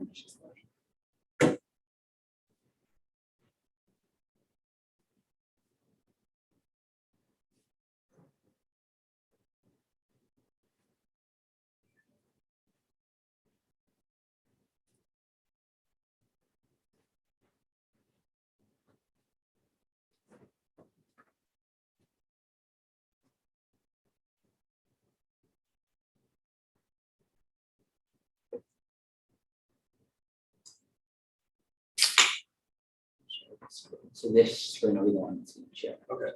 finish this motion. So this screen will be the one that's going to share. Okay.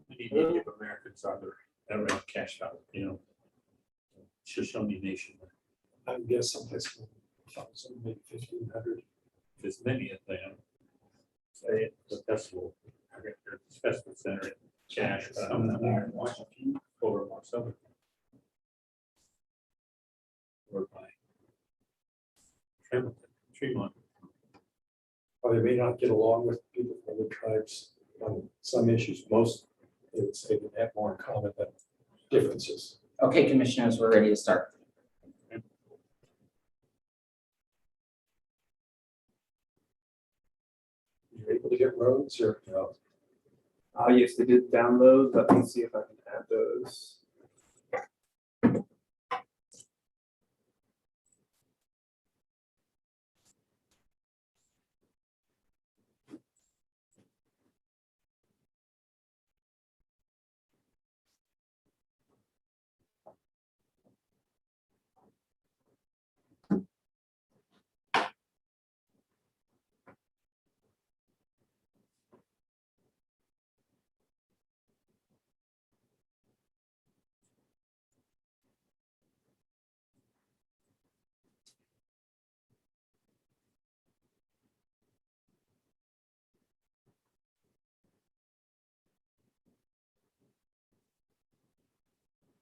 We need to give Americans other around cash out, you know. Shoshone Nation, I would guess someplace maybe 1,500. there's many of them. Say it, the festival, the festival center, cash, Washington, over Marcellus. Or by Tremont. Or they may not get along with people from other tribes on some issues. Most, they would say they have more in common than differences. Okay, commissioners, we're ready to start. You're able to get roads or, you know, Yes, they did download. Let me see if I can add those.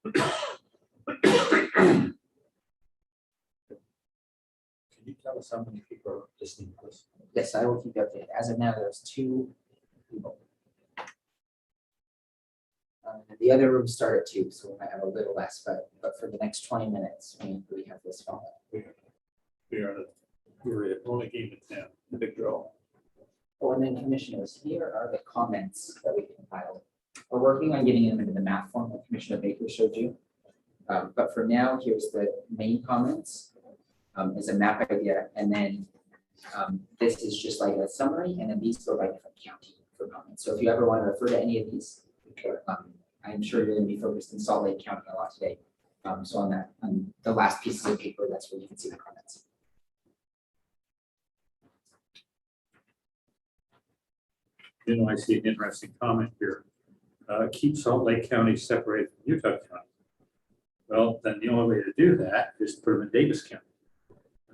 Can you tell us how many people are listening to this? Yes, I will keep you updated. As of now, there's 2 people. The other rooms start at 2, so we might have a little less, but for the next 20 minutes, we have this phone. We're only game of 10. The big draw. Oh, and then commissioners, here are the comments that we compiled. We're working on getting them into the map form that Commissioner Baker showed you. But for now, here's the main comments as a map idea. And then this is just like a summary, and then these go by different county for comments. So if you ever want to refer to any of these, I'm sure you're going to be focused in Salt Lake County a lot today. So on the last pieces of paper, that's where you can see the comments. You know, I see an interesting comment here. Keep Salt Lake County separated from Utah County. Well, then the only way to do that is to put them in Davis County.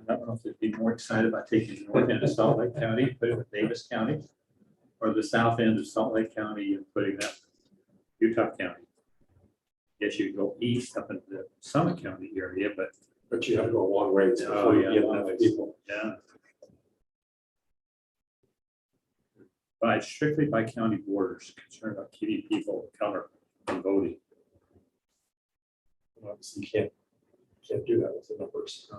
I don't know if they'd be more excited about taking the north end of Salt Lake County, putting it in Davis County, or the south end of Salt Lake County and putting that in Utah County. Yes, you go east up into the Summit County area, but you have to go a long ways Oh, before you yeah, get long enough ways. people. yeah. By strictly by county borders, concerned about keeping people of color from voting. Obviously, you can't do that with the numbers.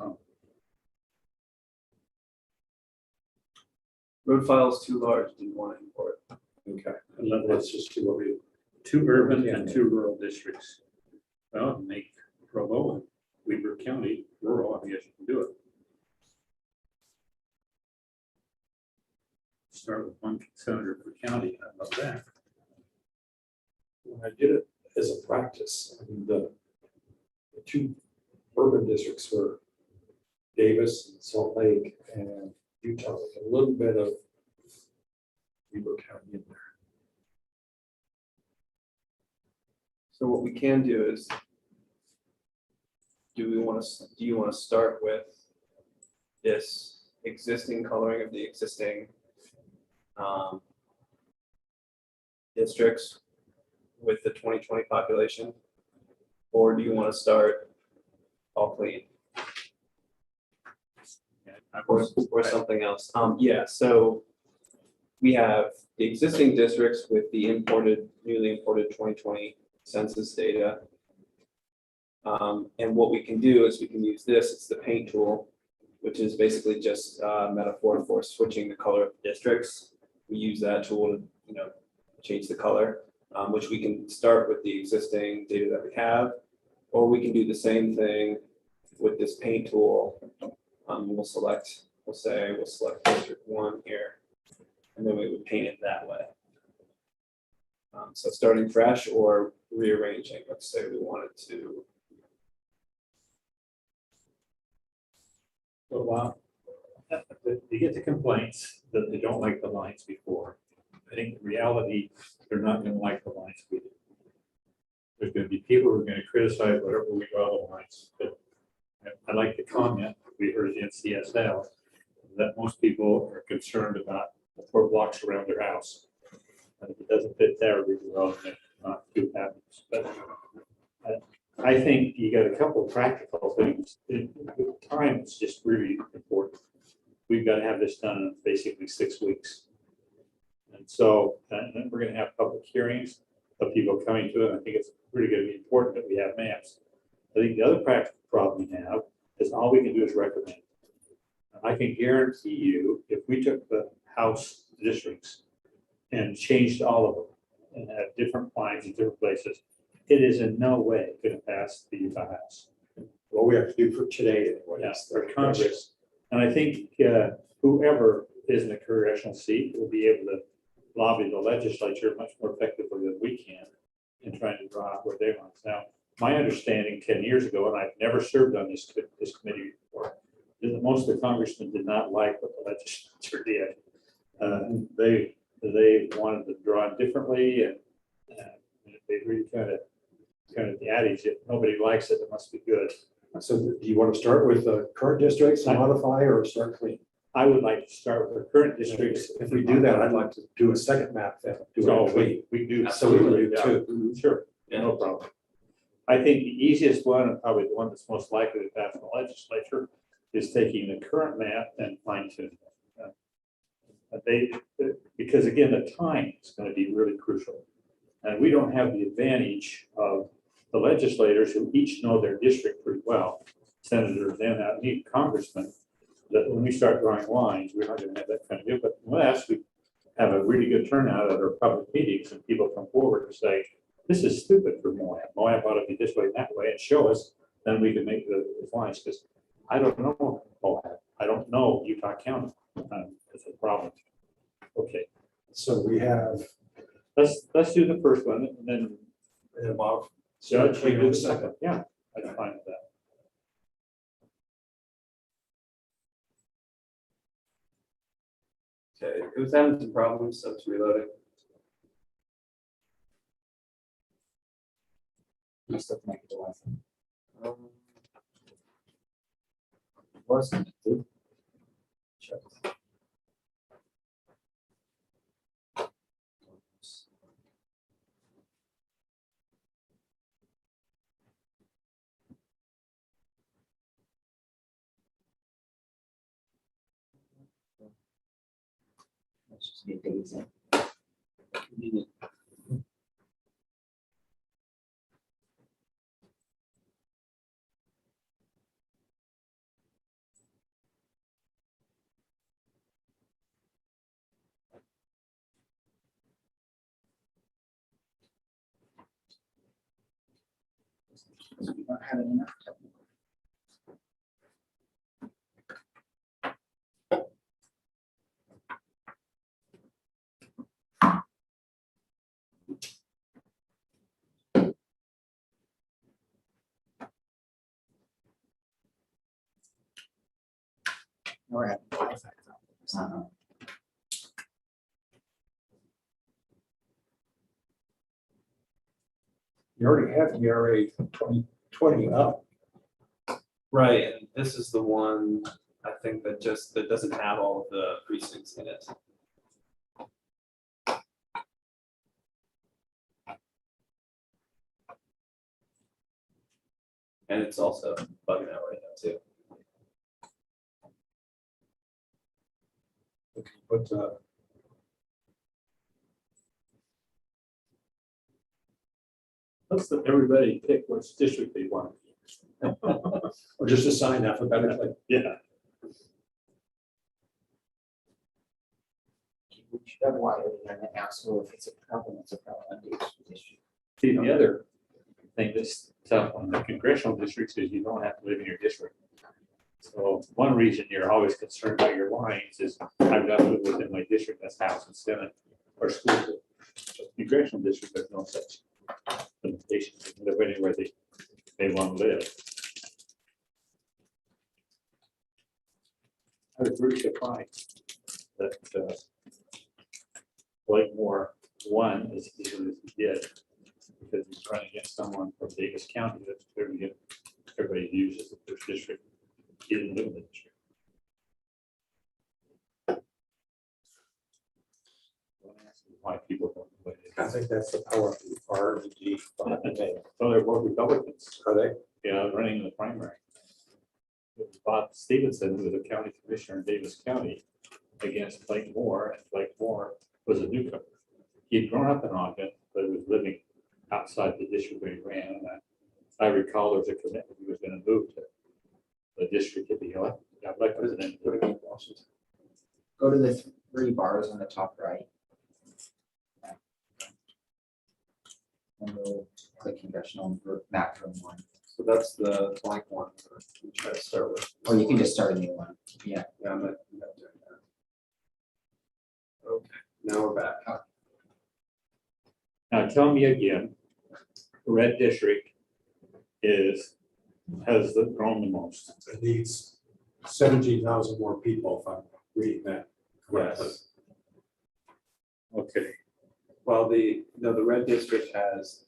Road file's too large. Didn't want to import it. Okay, and then let's just do what we. 2 urban and 2 rural districts. Well, make Provo and Weber County rural, I guess you can do it. Start with 1 senator per county, I love that. When I did it as a practice, I mean, the 2 urban districts were Davis and Salt Lake and Utah, with a little bit of Weber County in there. So what we can do is, do you want to start with this existing coloring of the existing districts with the 2020 population, or do you want to start all clean? or something else. Yeah, so we have the existing districts with the newly imported 2020 census data. And what we can do is we can use this, it's the paint tool, which is basically just a metaphor for switching the color of districts. We use that tool to, change the color, which we can start with the existing data that we have, or we can do the same thing with this paint tool. We'll select District 1 here, and then we would paint it that way. So starting fresh or rearranging, let's say we wanted to. So, you get the complaints that they don't like the lines before. I think in reality, they're not gonna like the lines we do. There's gonna be people who are gonna criticize whatever we draw the lines, but I like the comment we heard at NCSL that most people are concerned about the 4 blocks around their house. And if it doesn't fit there, really well, then not too happy. But I think you got a couple of practical things. Time is just really important. We've got to have this done in basically 6 weeks. And so, and then we're going to have public hearings of people coming to it. I think it's really going to be important that we have maps. I think the other practical problem we have is all we can do is recommend. I can guarantee you, if we took the House districts and changed all of them and had different lines in different places, it is in no way going to pass the Utah House. What we have to do for today. Yes, or Congress. And I think whoever is in the congressional seat will be able to lobby the legislature much more effectively than we can in trying to draw out where they want. Now, my understanding 10 years ago, and I've never served on this committee before, is that most of the congressmen did not like what the legislature did. They wanted to draw it differently, and they really kind of the adage, if nobody likes it, it must be good. So do you want to start with the current districts, modify, or start clean? I would like to start with the current districts. If we do that, I'd like to do a second map then. So we do. So we can do two. Sure, no problem. I think the easiest one, and probably the one that's most likely to pass the legislature, is taking the current map and fine tuning it. Because again, the time is going to be really crucial. And we don't have the advantage of the legislators who each know their district pretty well, senators and need congressmen, that when we start drawing lines, we're not going to have that kind of deal. But unless we have a really good turnout at our public meetings and people come forward and say, this is stupid for Moab. Moab ought to be this way, that way, and show us, then we can make the lines. Because I don't know Moab. I don't know Utah County. It's a problem. Okay. So we have. Let's do the first one and then Bob. Judge, you do the second. Yeah, I'm fine with that. Okay, it was having some problems, so it's reloading. You still connected to Wi-Fi. Was connected. Sure. Let's just get days in. We don't have enough technical. We're having Wi-Fi problems. You already have the ERA 2020 up. Right, and this is the one, I think that doesn't have all of the precincts in it. And it's also bugging out right now too. But, Let's let everybody pick which district they want. or just assign alphabetically. Yeah. We should have wired it and ask, well, if it's a problem, it's a problem under each district. See, the other thing that's tough on the congressional districts is you don't have to live in your district. So one reason you're always concerned about your lines is I've got to live within my district, that's House and Senate or school board. But congressional district, there's no such limitation. They can live anywhere they want to live. I was really surprised that Blakemore won as easily as he did, because he's running against someone from Davis County that's clearly everybody uses the first district. He didn't live in the district. Don't ask me why people don't know what it I is. think that's the power of the R and D. So they're both Republicans, Are they? running in the primary. Bob Stevenson was a county commissioner in Davis County against Blakemore, and Blakemore was a newcomer. He'd grown up in Ogden, but was living outside the district where he ran. And I recall there was a commitment he was going to move to the district if he got elected. And Go to the 3 bars on the top right. And we'll click congressional map from 1. So that's the blank one we try to start with. Or you can just start a new one. Yeah. Yeah, I'm not doing that. Okay, now we're back. Now tell me again, the red district has grown the most. It needs 17,000 more people, if I'm reading that correctly. Yes. Okay, Well, the red district has,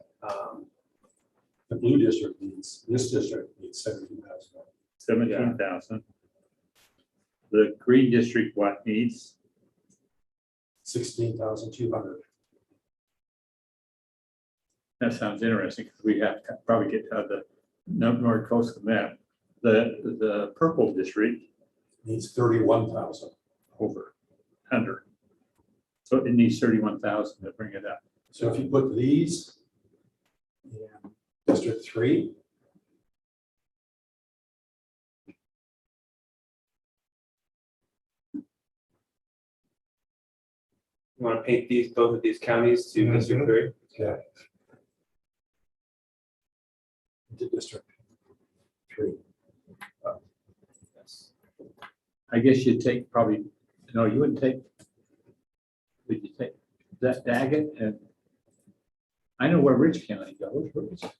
The blue district this district needs 17,000. 17,000. The green district, what needs? 16,200. That sounds interesting, because we have to probably get to the North Coast map. The purple district Needs 31,000. over 100. So it needs 31,000 to bring it up. So if you put these in District 3, you want to paint both of these counties to District 3? okay. Into District 3. Yes. I guess you'd take probably, no, you wouldn't take, would you take that Daggett? And I know where Rich County goes. Where is it?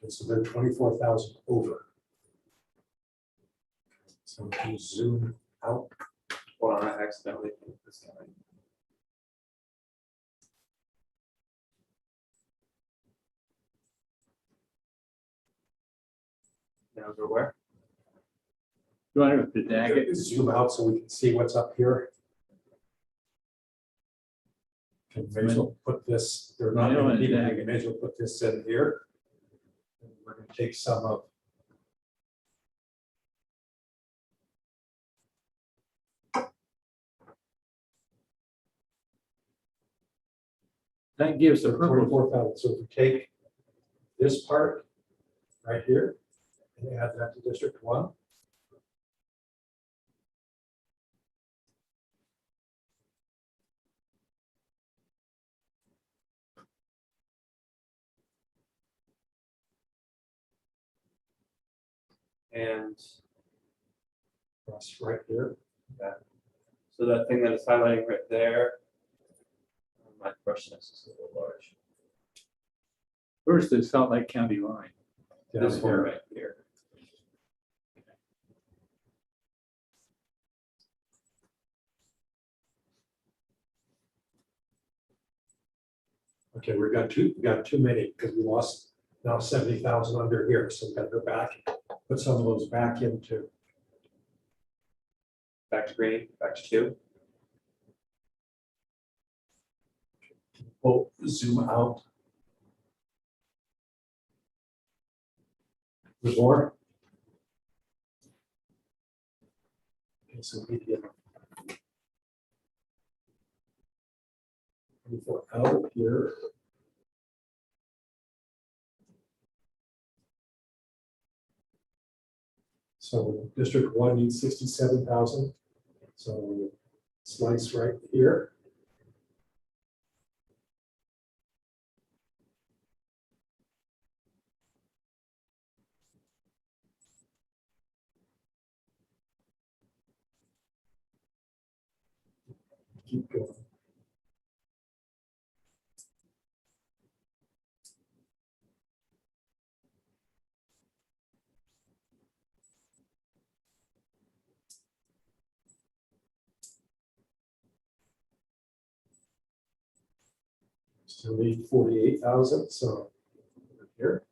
Okay, so they're 24,000 over. So if you zoom out, Hold on, I accidentally put this down. Now go where? You want to the Daggett? zoom out so we can see what's up here. Okay, may as well put this, there are not Yeah, many people, Daggett. we may as well put this in here. And we're going to take some of. That gives the purple. 24,000. So if we take this part right here and add that to District 1. And Across right here. so that thing that is highlighting right there, my brushness is a little large. Where's the Salt Lake County line? Down This one here. right here. Okay, we got too many because we lost now 70,000 under here. So we've got to go back, put some of those back into. Back to green, back to 2. We'll zoom out. The more. Okay, so we get for out here. So District 1 needs 67,000. So slice right here. Keep going. Still need 48,000, so over here.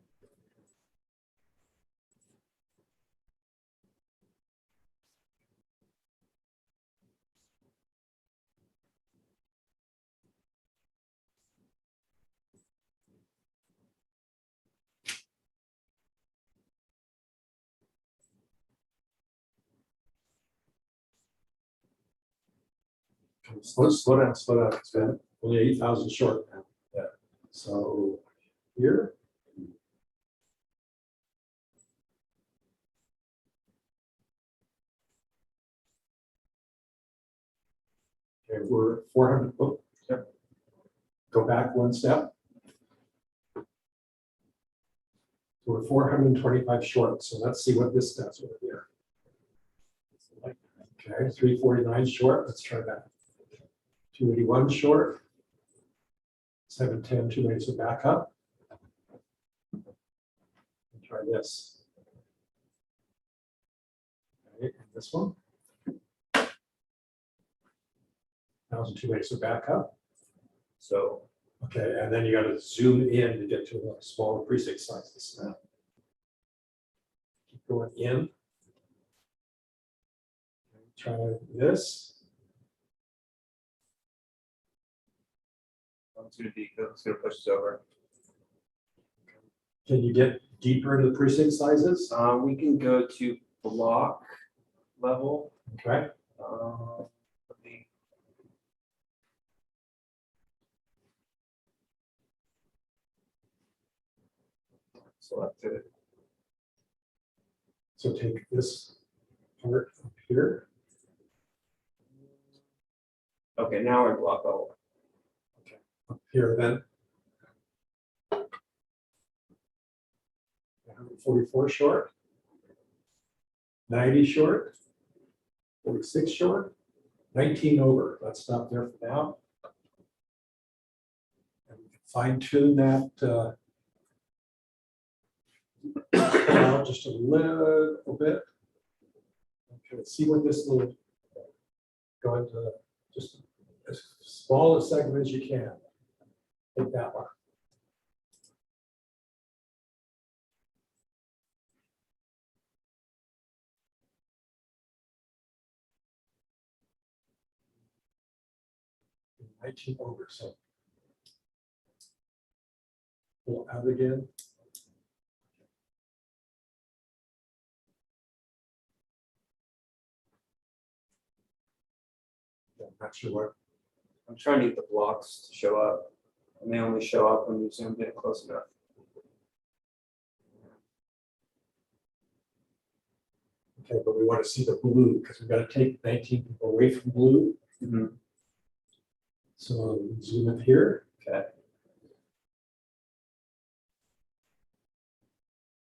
Slow down, it's been only 8,000 short now. Yeah. So here. Okay, we're 400, oh, yep. Go back one step. We're 425 short, so let's see what this does over here. Okay, 349 short, let's try that. 281 short. 710, 280, so back up. Try this. Okay, and this one. 1,280, so back up. So Okay, and then you got to zoom in to get to a smaller precinct sizes now. Keep going in. Try this. it's gonna push us over. Can you get deeper into the precinct sizes? We can go to block level. Okay, Let me- Select it. so take this part up here. Okay, now we're in block level. Up here then. 144 short. 90 short. 46 short. 19 over. Let's stop there for now. And we can fine tune that just a little bit. Okay, let's see what this will go into. Just as small a segment as you can. Take that one. And 19 over, so. Pull out again. Yeah, I'm not sure what. I'm trying to get the blocks to show up, and they only show up when you zoom in close enough. Okay, but we want to see the blue because we've got to take 19 people away from blue. Mhm. So zoom in here. Okay.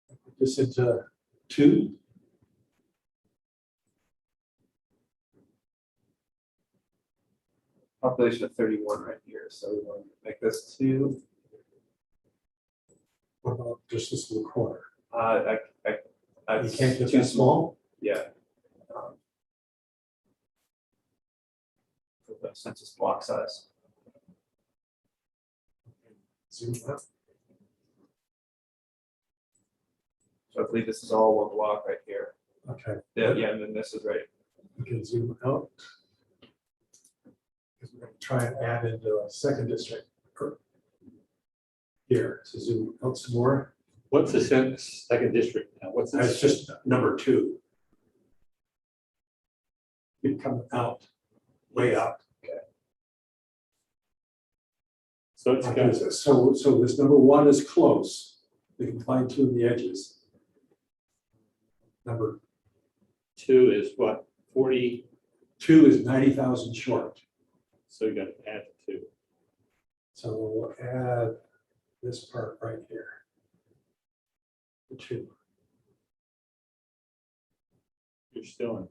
Put this into 2. Population of 31 right here, so we want to make this 2. What about just this little corner? I You can't get too that small. Yeah. For the census block size. Zoom up. So I believe this is all one block right here. Okay. Yeah, and then this is right. We can zoom out. Because we're going to try and add into a second district, or here, so zoom out some more. What's the second district now? What's That's this? just number 2. You come out, way up. So it's got, So this number 1 is close. We can fine tune the edges. Number 2 is what, 40, 2 is 90,000 short. so you got to add 2. So we'll add this part right here. The 2. You're still in.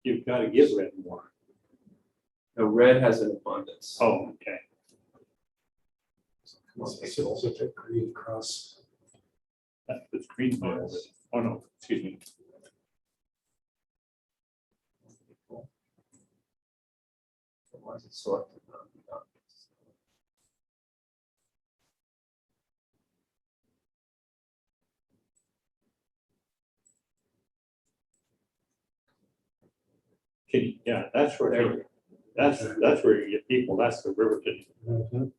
You've got to give red more. Now, red has an abundance. Oh, okay. Come on, So take green across. That was green there. Oh, no, excuse me. Why is it selected? Yeah, that's where, There we go. that's where you get people, that's the Riverton. Mhm.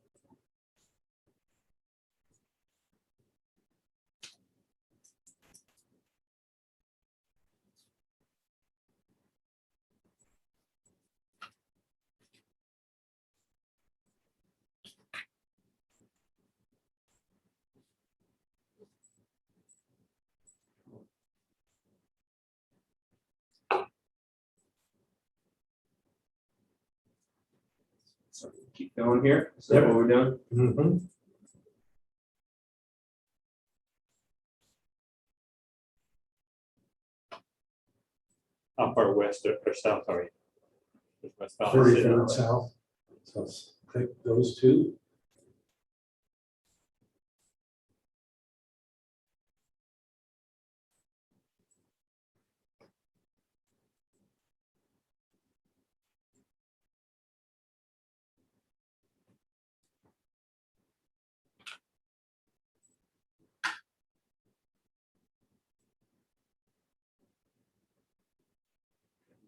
So keep going here. Is that what we're doing? Mhm. How far west or south are you? West Valley 30 City. feet south. So let's take those 2.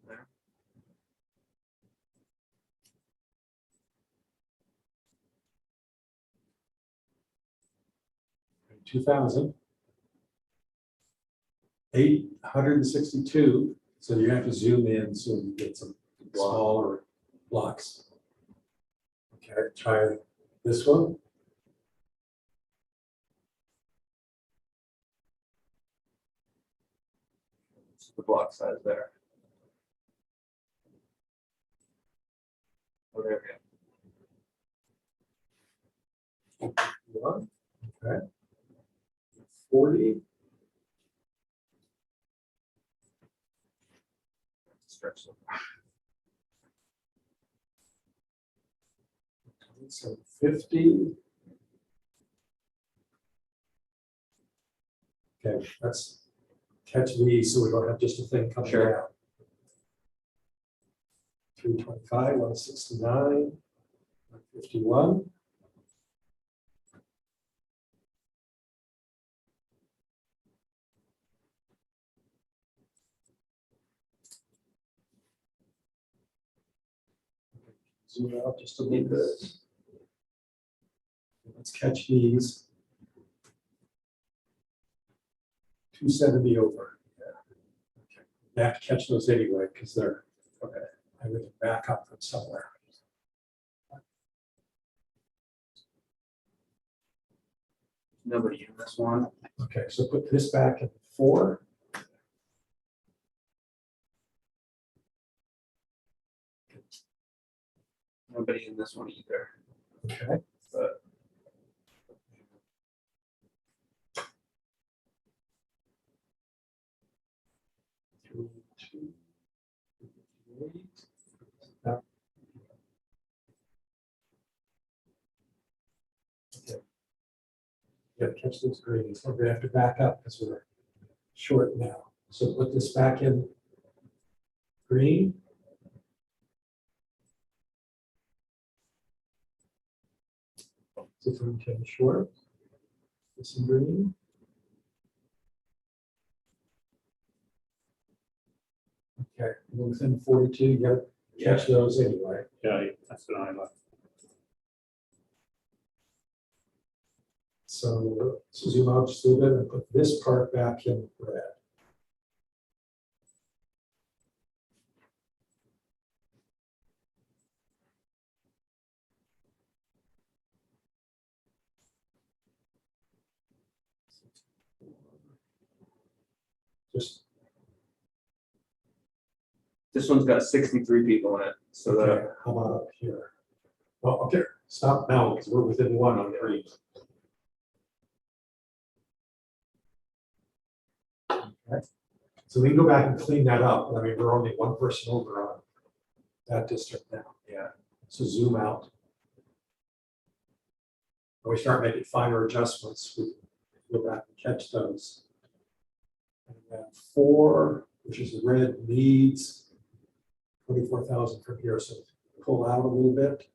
There. 2,000. 862. So you have to zoom in so you get some smaller blocks. Okay, try this one. So the block size there. Oh, there we go. One. Okay. 40. Stretch them. So 50. Okay, let's catch these so we don't have just a thing coming Sure. down. 325, 169, 151. Zoom out just a little bit. Let's catch these. 270 over. Yeah. Okay. You have to catch those anyway because they're okay. I'm going to back up from somewhere. Nobody in this one. Okay, so put this back at 4. Nobody in this one either. Okay. But 3, 2, 8. No. Okay. You gotta catch those greens. We're gonna have to back up because we're short now. So put this back in green. So from 10 short. This in green. Okay, we're within 42. You got catch those anyway. Yeah, that's what I like. So zoom out just a little bit and put this part back in red. Just, This one's got 63 people in it, so okay, that, how about up here? Well, okay, stop now because we're within one on green. Okay, so we can go back and clean that up. I mean, we're only one person over on that district now. yeah, So zoom out. When we start making finer adjustments, we go back and catch those. And then 4, which is the red, needs 24,000 from here, so pull out a little bit.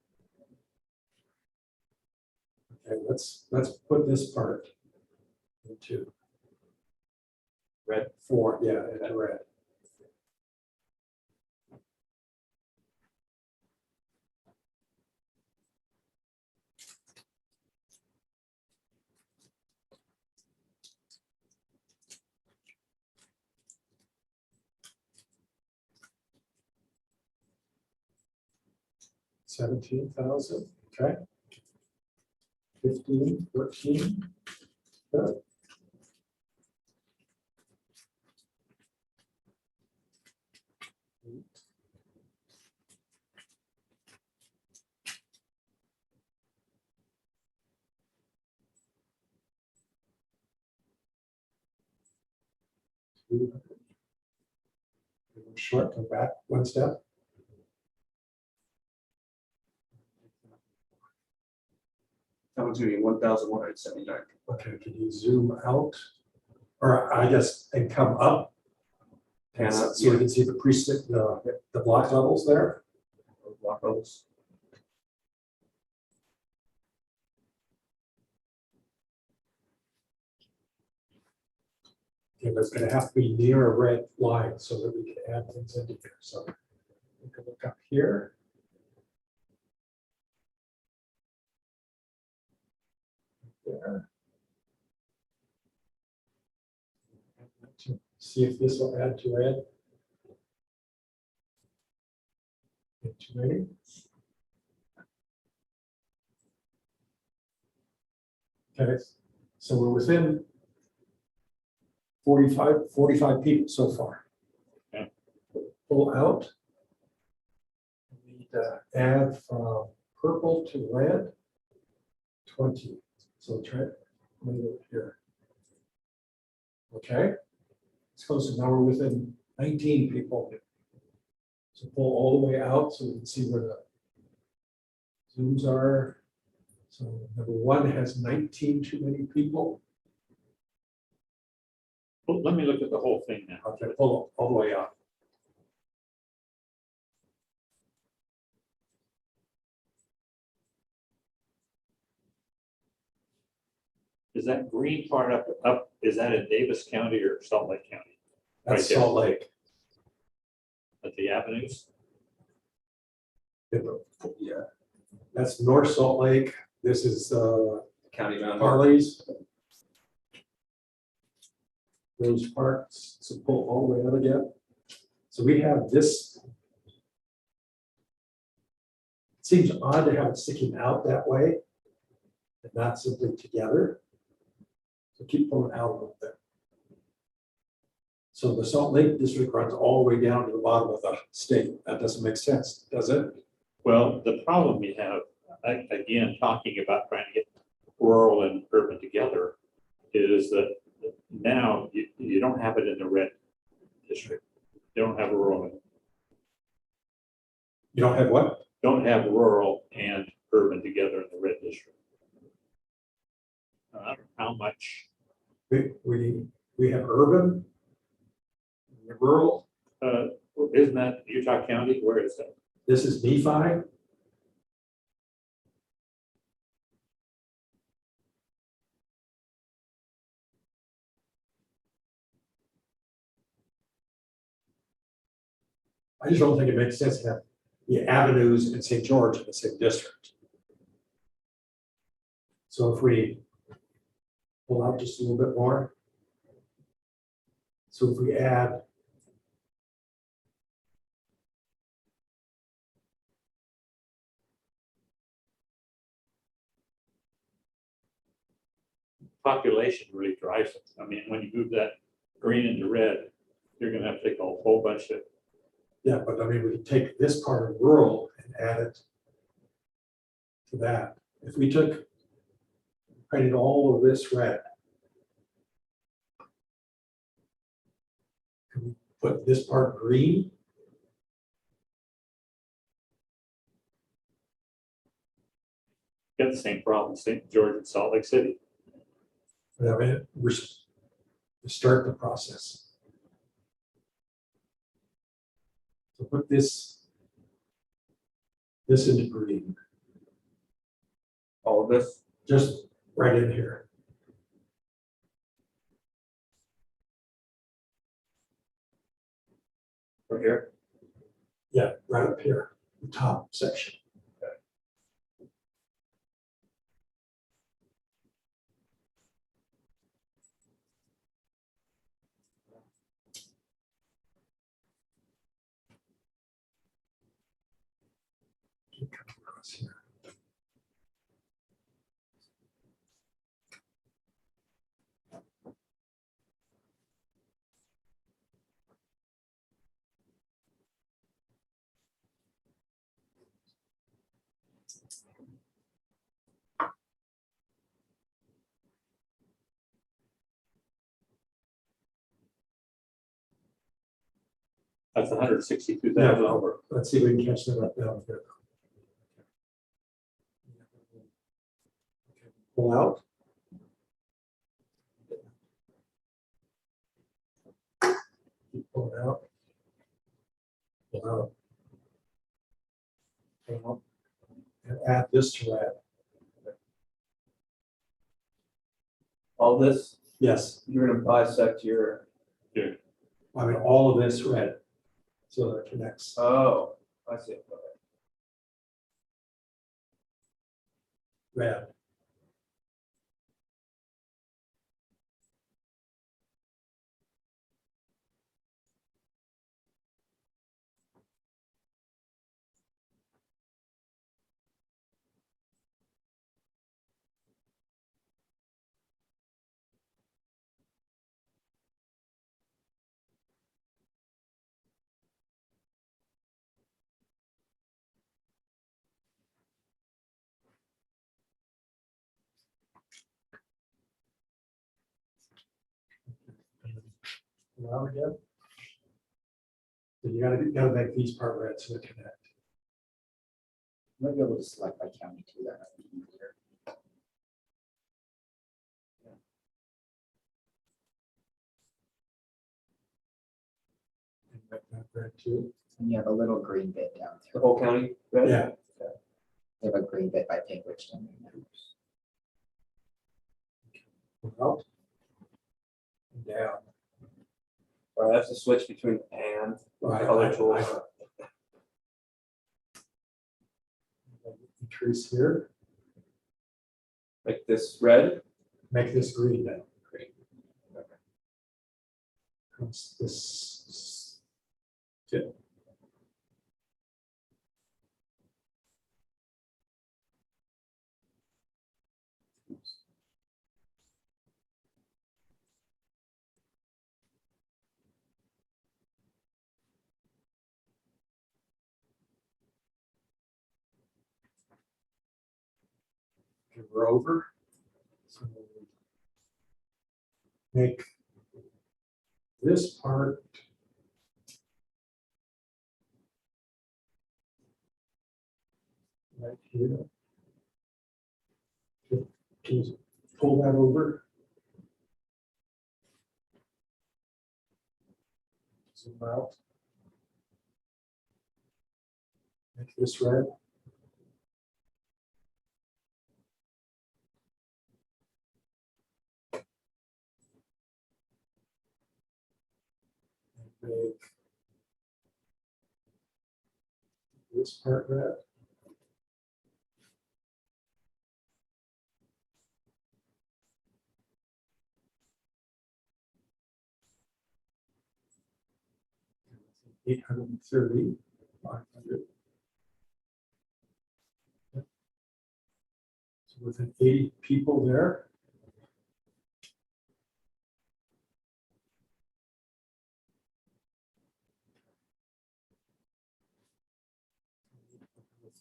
Okay, let's put this part into red. 4, yeah, into red. $17,000, okay. 15, 13. Good. Short, go back one step. That one's gonna be 1,179. Okay, can you zoom out? Or I guess, and come up. Pan And up, so you can see the precinct, the block levels there. Block levels. Okay, but it's gonna have to be near a red line so that we can add things into here. So we can look up here. There. See if this will add to red. Too many. Okay, so we're within 45 people so far. Okay. Pull out. We need to add from purple to red 20. So try it here. Okay, it's close. So now we're within 19 people. So pull all the way out so we can see where the zooms are. So number 1 has 19 too many people. Well, let me look at the whole thing now. Okay, pull all the way up. Is that green part up, is that in Davis County or Salt Lake County? That's Right there. Salt Lake. At the avenues? Yeah, that's North Salt Lake. This is County boundary. Harley's. Those parks, so pull all the way out again. So we have this. It seems odd to have it sticking out that way and not simply together. So keep pulling out a little bit. So the Salt Lake district runs all the way down to the bottom of the state. That doesn't make sense, does it? Well, the problem we have, again, talking about trying to get rural and urban together, is that now you don't have it in the red district. You don't have rural. You don't have what? Don't have rural and urban together in the red district. I don't know how much, We have urban, rural. isn't that Utah County? Where is that? This is Nephi. I just don't think it makes sense to have the avenues in St. George in the same district. So if we pull out just a little bit more. So if we add Population really drives it. I mean, when you move that green into red, you're gonna have to take a whole bunch of, yeah, but I mean, we can take this part of rural and add it to that. If we took, painted all of this red, can we put this part green? get the same problem, St. George and Salt Lake City. I mean, we start the process. So put this into green, All of this. just right in here. From here. Yeah, right up here, the top section. Keep coming across here. That's 162,000 Yeah. over. Let's see if we can catch that up down here. Pull out. Keep pulling out. Pull out. Pull out. And add this to that. All this, Yes, you're gonna bisect your, I mean, all of this red. So that it connects. oh, I see. Okay. Red. Allow again. So you gotta make these part red so they connect. Might be able to select by county too, that might be easier. And make that red too. And you have a little green bit down The there. whole county, right? Yeah. You have a green bit by Pinkwich down there. Pull out. And down. Or I have to switch between and Right, color tools. Increase here, Like this red. make this green now. Green. Okay. Comes this. Good. Okay, we're over. So make this part right here. Can you pull that over? Zoom out. Make this red. And make this part red. $830, 500. So within 80 people there.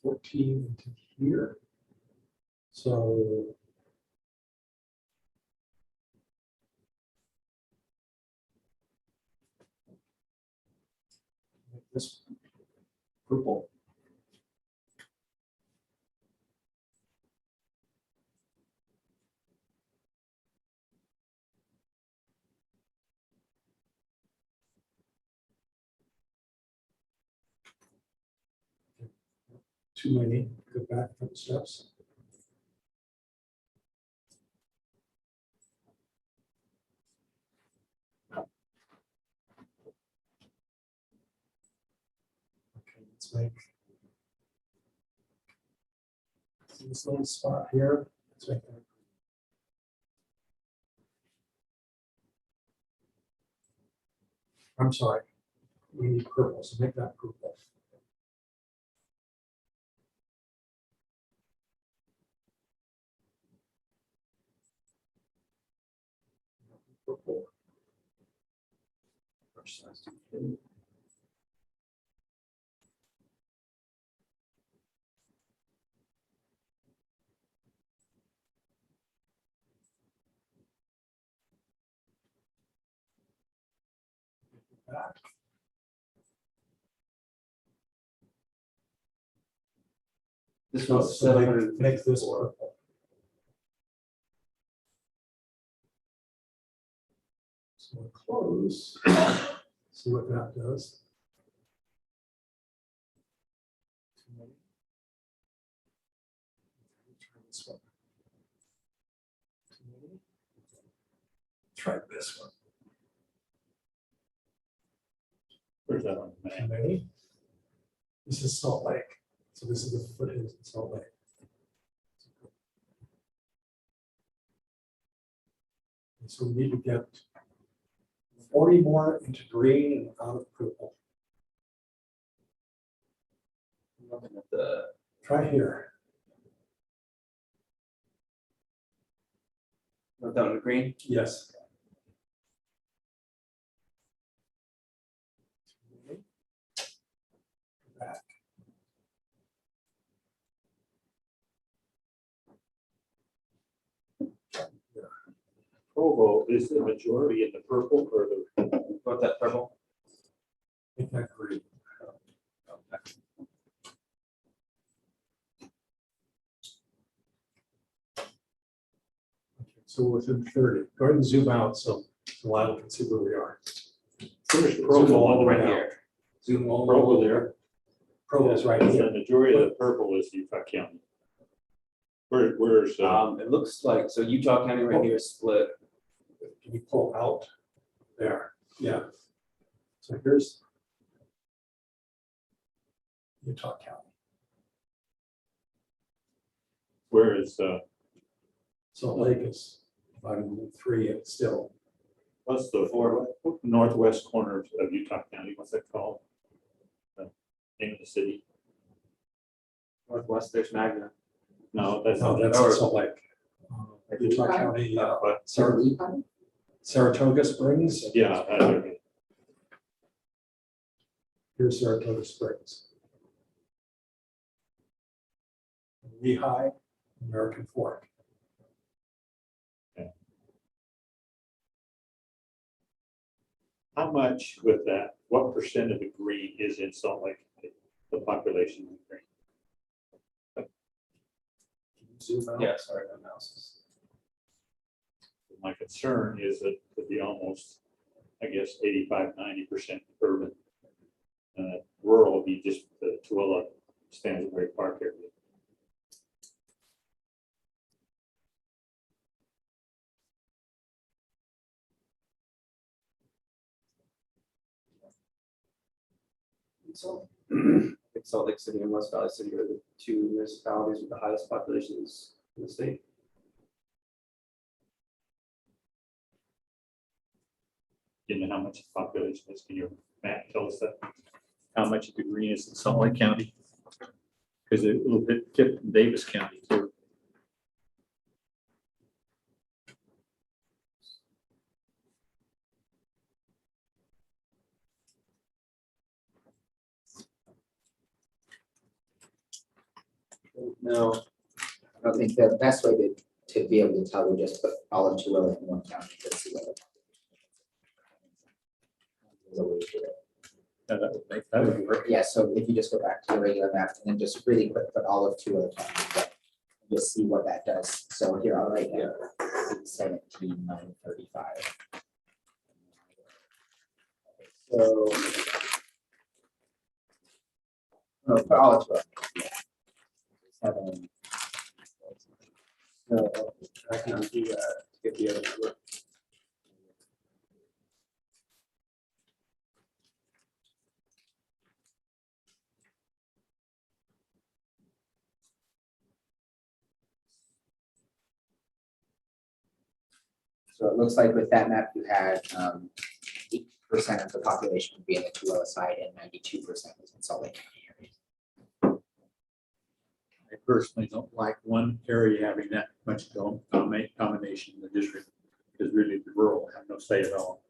$14 into here. So this purple. Too many, go back a couple steps. Okay, let's make this little spot here. Let's make that. I'm sorry, we need purple, so make that purple. Purple. Brush size 2. Back. This So was so make 754. this purple. So we'll close, see what that does. Try this one. Where's that on the map? Too many. This is Salt Lake. So this is the foothills of Salt Lake. And so we need to get 40 more into green and out of purple. Looking at the Try here. went down to green. Yes. Back. Provo is the majority in the purple or the, Got that purple. Make that green. Okay, so within 30. Go ahead and zoom out so Lyle can see where we are. where's Zoom Provo all on the right map? here. Zoom all Provo there. Provo is right The here. majority of the purple is Utah County. Where's, It looks like, so Utah County right here is split. Can you pull out? There. Yeah. So here's Utah County. where is, Salt Lake is divided into 3 and still. what's the northwest corner of Utah County? What's that called? The name of the city? Northwest, there's Magna. No, that's No, not, that's or- in Salt Lake. Utah County, but, Saratoga Springs. yeah, Here's Saratoga Springs. Lehigh, American Fork. how much with that, what percent of the green is in Salt Lake, the population in green? Can you zoom out? Yeah, sorry, my mouse is. My concern is that it could be almost, I guess, 85–90% urban. Rural would be just the Tooele, Stansbury Park area. So the think Salt Lake City and West Valley City are the two municipalities with the highest populations in the state. You know how much the population is? Can your map tell us that? How much of the green is in Salt Lake County? Because it a little bit tipped in Davis County too. No, I don't think the best way to be able to tell would just put all of Tooele in one county. To see what There's a way to do it. That would work. Yeah, so if you just go back to the regular map and then just really quick put all of Tooele county, just see what that does. So here, I'll write down 17,935. So. No, put all of Tooele. Yeah. 7. So, I can do that to get the other number. so it looks like with that map, you had 8% of the population would be in the Tooele side and 92% was in Salt Lake County area. I personally don't like one area having that much domination in the district, because really the rural have no say at all.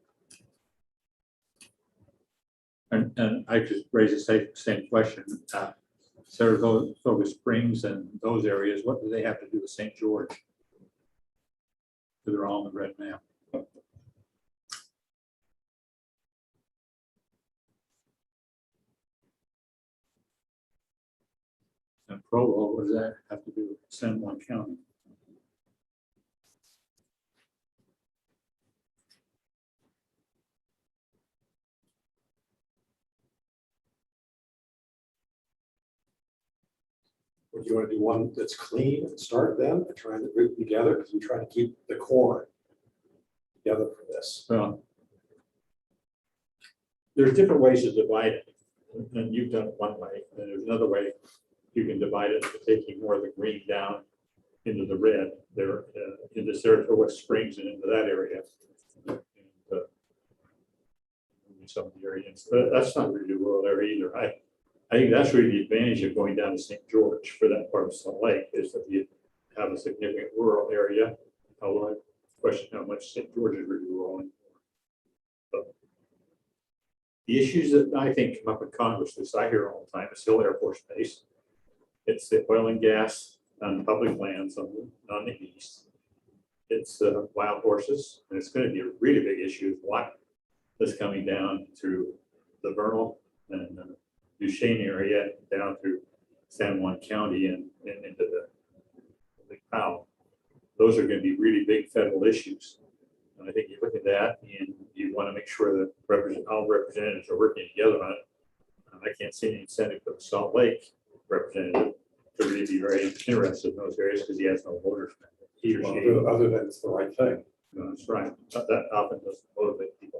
And I just raise the same question. Saratoga Springs and those areas, what do they have to do with St. George? Because they're all on the red map. And Provo, what does that have to do with San Juan County? Or do you want to do one that's clean and start them and try to group together, because we try to keep the core together for this. Well, there's different ways to divide it, and you've done it one way, and there's another way you can divide it, taking more of the green down into the red, there, into Saratoga Springs and into that area. And, some of the areas, but that's not really a rural area either. I think that's really the advantage of going down to St. George for that part of Salt Lake, is that you have a significant rural area. Although I question how much St. George is really rural. But the issues that I think come up in Congress, which I hear all the time, is Hill Air Force Base. It's the oil and gas on public lands on the east. It's wild horses, and it's going to be a really big issue. What is coming down through the Vernal and Duchesne area down through San Juan County and into the Powell. Those are going to be really big federal issues. And I think you look at that and you want to make sure that all representatives are working together on it. I can't see any incentive for the Salt Lake representative to really be very interested in those areas, because he has no voters. He or she. Other than it's the right thing. No, that's right. But that often doesn't motivate people.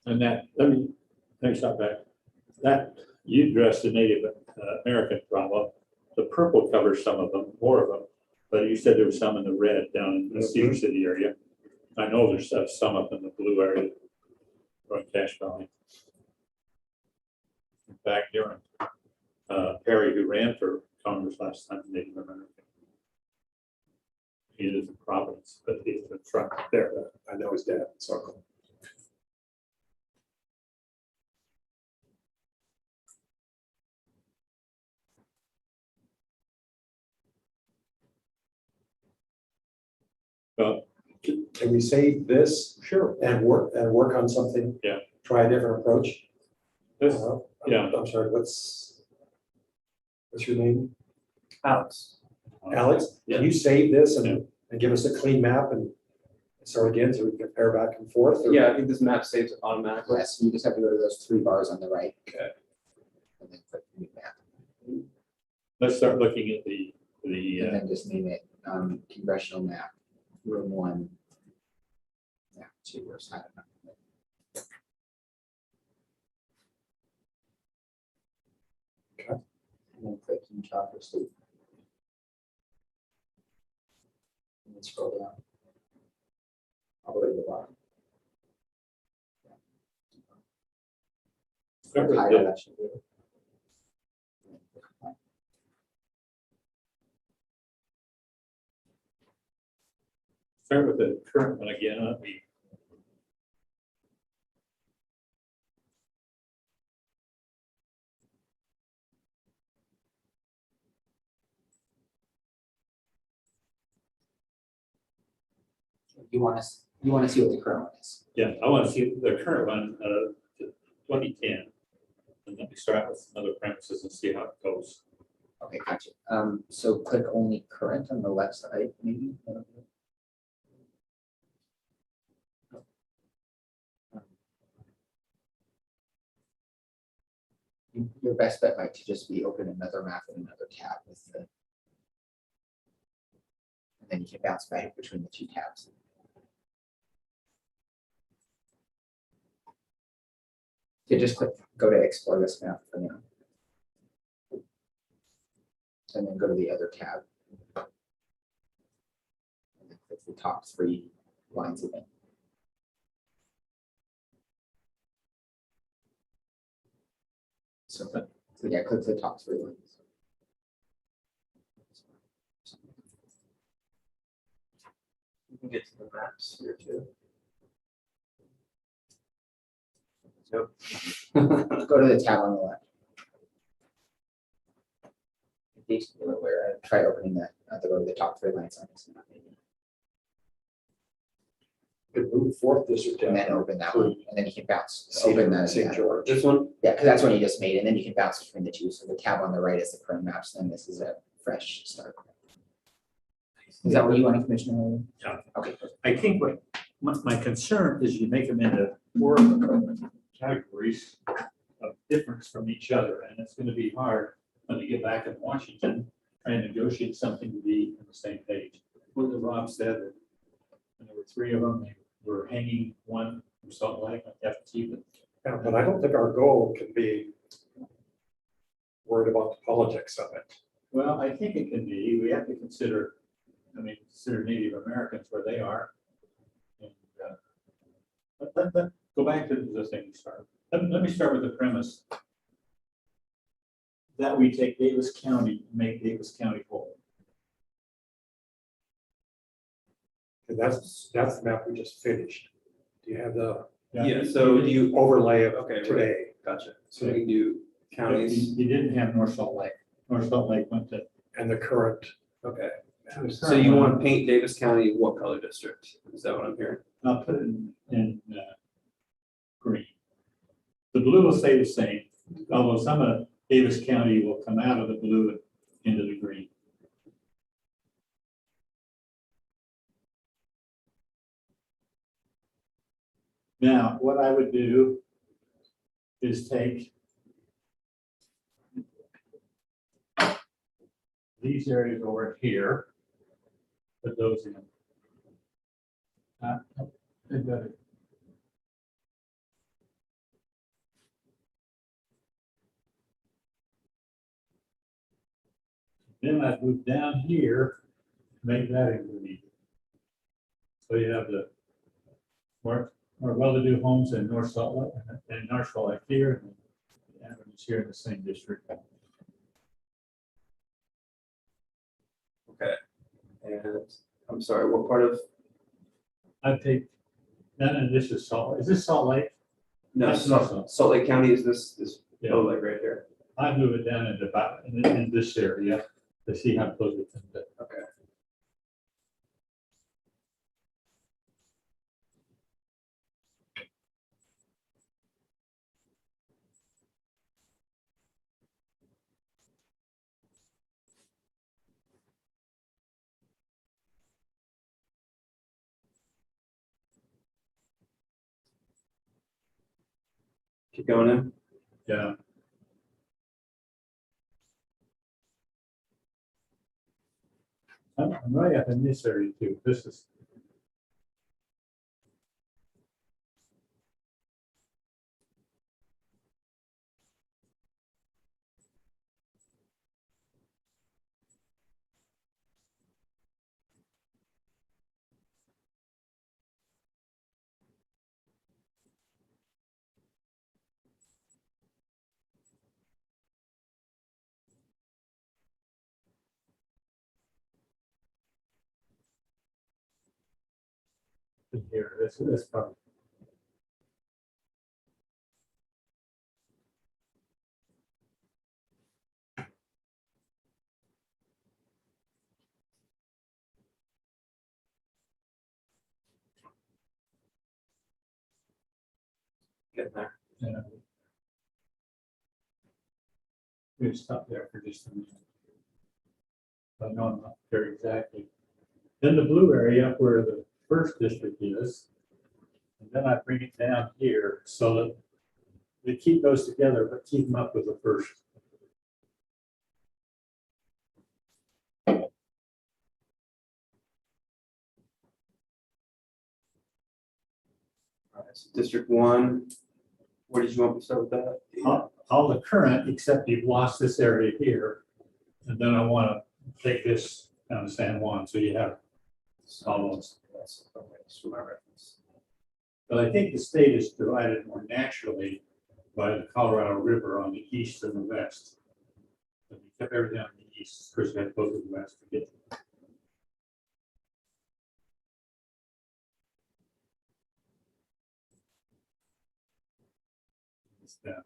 And that, let me stop back. That you addressed the Native American problem. The purple covers some of them, more of them, but you said there was some in the red down in the Cedar City area. I know there's some up in the blue area, or in Cache Valley. In fact, during Perry, who ran for Congress last time, Native American. He is in Providence, but he's in front there. I know his dad, so. Well, Can we save this sure. and work on something? Yeah. Try a different approach? This, yeah. I'm sorry, what's your name? Alex. Alex, Yeah. can you save this Yeah. and give us a clean map and start again so we can compare back and forth? or- Yeah, I think this map saves it automatically. Yes, you just have to go to those 3 bars on the right. Okay. And then click new map. Let's start looking at the And then just name it Congressional map, room 1. Map 2, or I don't know. Okay. And then click Utah for state. And then scroll down. All the way to the bottom. Start with Title, the- that should be it. Start with the current one again, let me. You want to see what the current one is. Yeah, I want to see the current one, 2010. And let me start with some other premises and see how it goes. Okay, gotcha. So click only current on the left side, maybe. Your best bet might just be open another map in another tab with the. And then you can bounce back between the 2 tabs. You just go to explore this map for now. And then go to the other tab. And then click the top 3 lines again. So yeah, click the top 3 lines. You can get to the maps here too. Nope. Go to the tab on the left. Where try opening that, go to the top 3 lines on this map, maybe. Could move 4th district down. And then open that one, and then you can bounce, St. open that. St. George. This one? Yeah, because that's one you just made, and then you can bounce between the 2. So the tab on the right is the current maps, then this is a fresh start. Is that what you want, Commissioner? Yeah. Okay. I think what, my concern is you make them into 4 categories of difference from each other, and it's going to be hard when they get back in Washington, trying to negotiate something to be on the same page. What Rob said, that when there were 3 of them, they were hanging one from Salt Lake, I have to keep it. Yeah, but I don't think our goal can be worried about the politics of it. Well, I think it can be, we have to consider, consider Native Americans where they are. And, go back to the thing to start. Let me start with the premise that we take Davis County and make Davis County whole. And that's the map we just finished. Do you have the Yeah, so do you, overlay of okay, today? right, gotcha. So we can do counties, You didn't have North Salt Lake. North Salt Lake went to. And the current. okay. the So current you one. want to paint Davis County what color district? Is that what I'm hearing? I'll put it in green. The blue will stay the same, although some of Davis County will come out of the blue into the green. Now, what I would do is take these areas over here, put those in. They've got it. Then I'd move down here, make that in green. So you have the more well-to-do homes in North Salt Lake and North Salt Lake here, and the avenues here in the same district. Okay. And I'm sorry, what part of, I'd take, and this is Salt, is this Salt Lake? no, That's North Salt. Salt Lake County is this Yeah. overlay right here. I'd move it down into about, in this area to see how close it comes. Okay. Keep going in. Yeah. I'm right up in this area too. This is. Here, this part. Getting there. Yeah. We'll stop there for just a minute. I know I'm not there exactly. Then the blue area up where the first district is, and then I bring it down here so that we keep those together, but keep them up with the first. All right, so District 1, where did you want me to start with that? All the current, except you've lost this area here. And then I want to take this down to San Juan, so you have all those. That's okay, just for my reference. But I think the state is divided more naturally by the Colorado River on the east and the west. But you kept everything on the east, of course, you had to go to the west to get. It's down.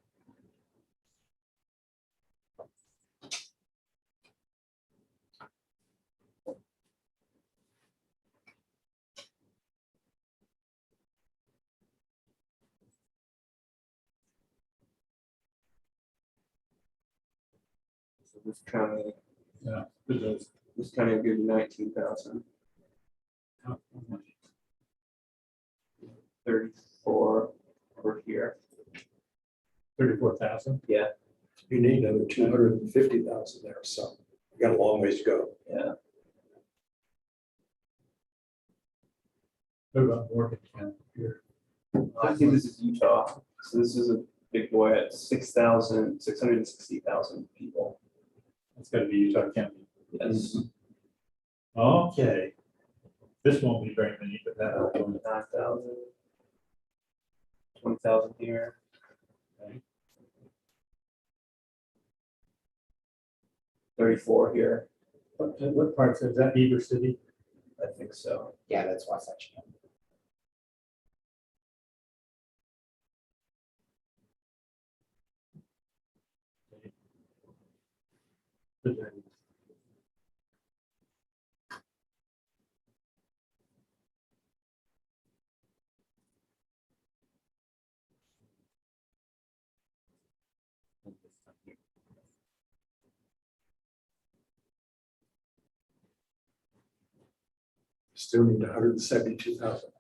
So this county, Yeah. But those- this county will give you 19,000, 34 over here. 34,000. Yeah, You need another 250,000 there, so you got a long ways to go. yeah. What about Morgan County here? I think this is Utah. So this is a big boy at 660,000 people. It's got to be Utah County. Yes, Okay. This won't be very many, but that. 9,000. 20,000 here. Okay. 34 here. What parts, is that Beaver City? I think so. Yeah, that's Wasatch County. But then- Still need 172,000.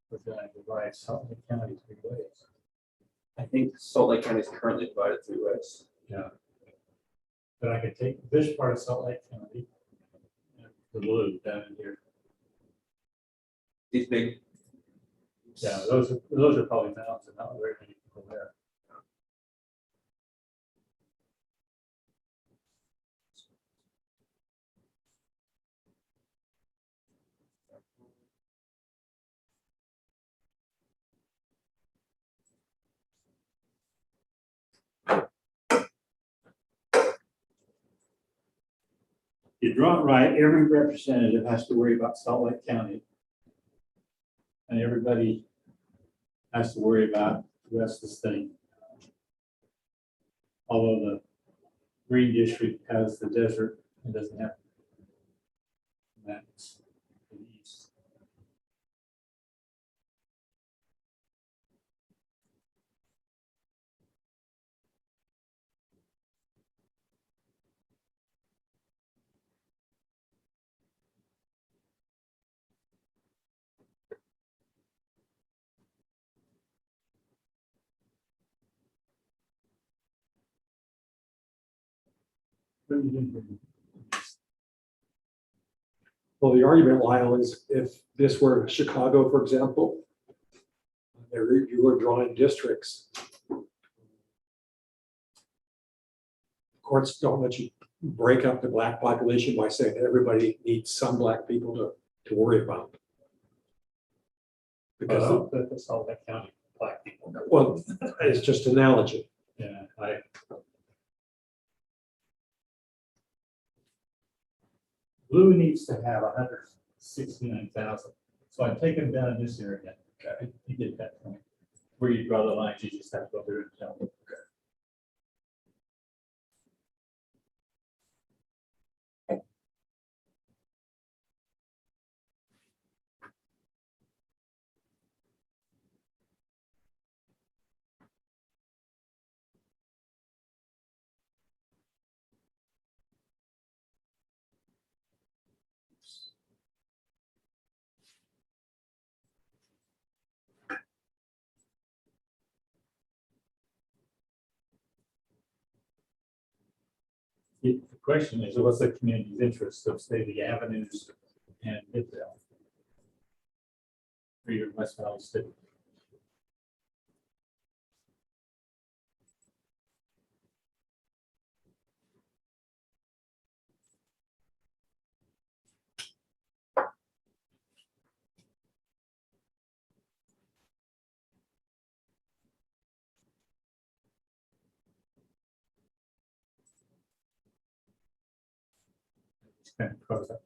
We're going to divide Salt Lake County three ways. I think Salt Lake County is currently divided 3 ways. Yeah. But I could take this part of Salt Lake County, and the blue down in here. These big. Yeah, those are probably mountains and not very many people there. You draw it right, every representative has to worry about Salt Lake County. And everybody has to worry about the rest of the state. Although the green district has the desert, it doesn't have. That's the east. Well, the argument, Lyle, is if this were Chicago, for example, there you were drawing districts. Courts don't let you break up the black population by saying that everybody needs some black people to worry about. Because, Well, that's all that county black people. well, it's just analogy. Yeah, Blue needs to have 169,000. So I'm taking down this area. Okay. You get that point. Where you draw the lines, you just have to go through and tell them. The question is, what's the community's interest of, say, the avenues and Midvale? For your West Valley City. It's kind of cross up.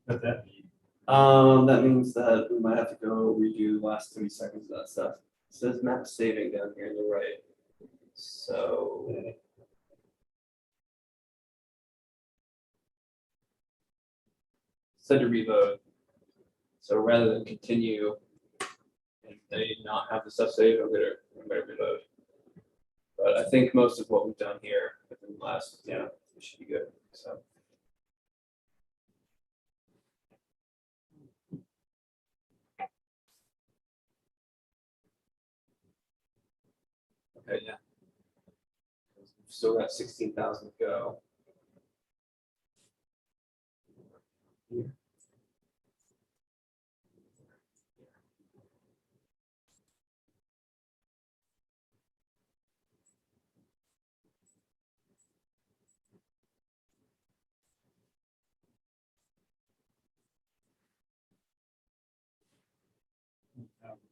But that That means that we might have to go redo the last 3 seconds of that stuff. It says map saving down here on the right. So. Said to reload. So rather than continue and they not have the stuff saved, I'm gonna reload. But I think most of what we've done here within the last, it should be good, so. Okay, yeah. Still got 16,000 to go.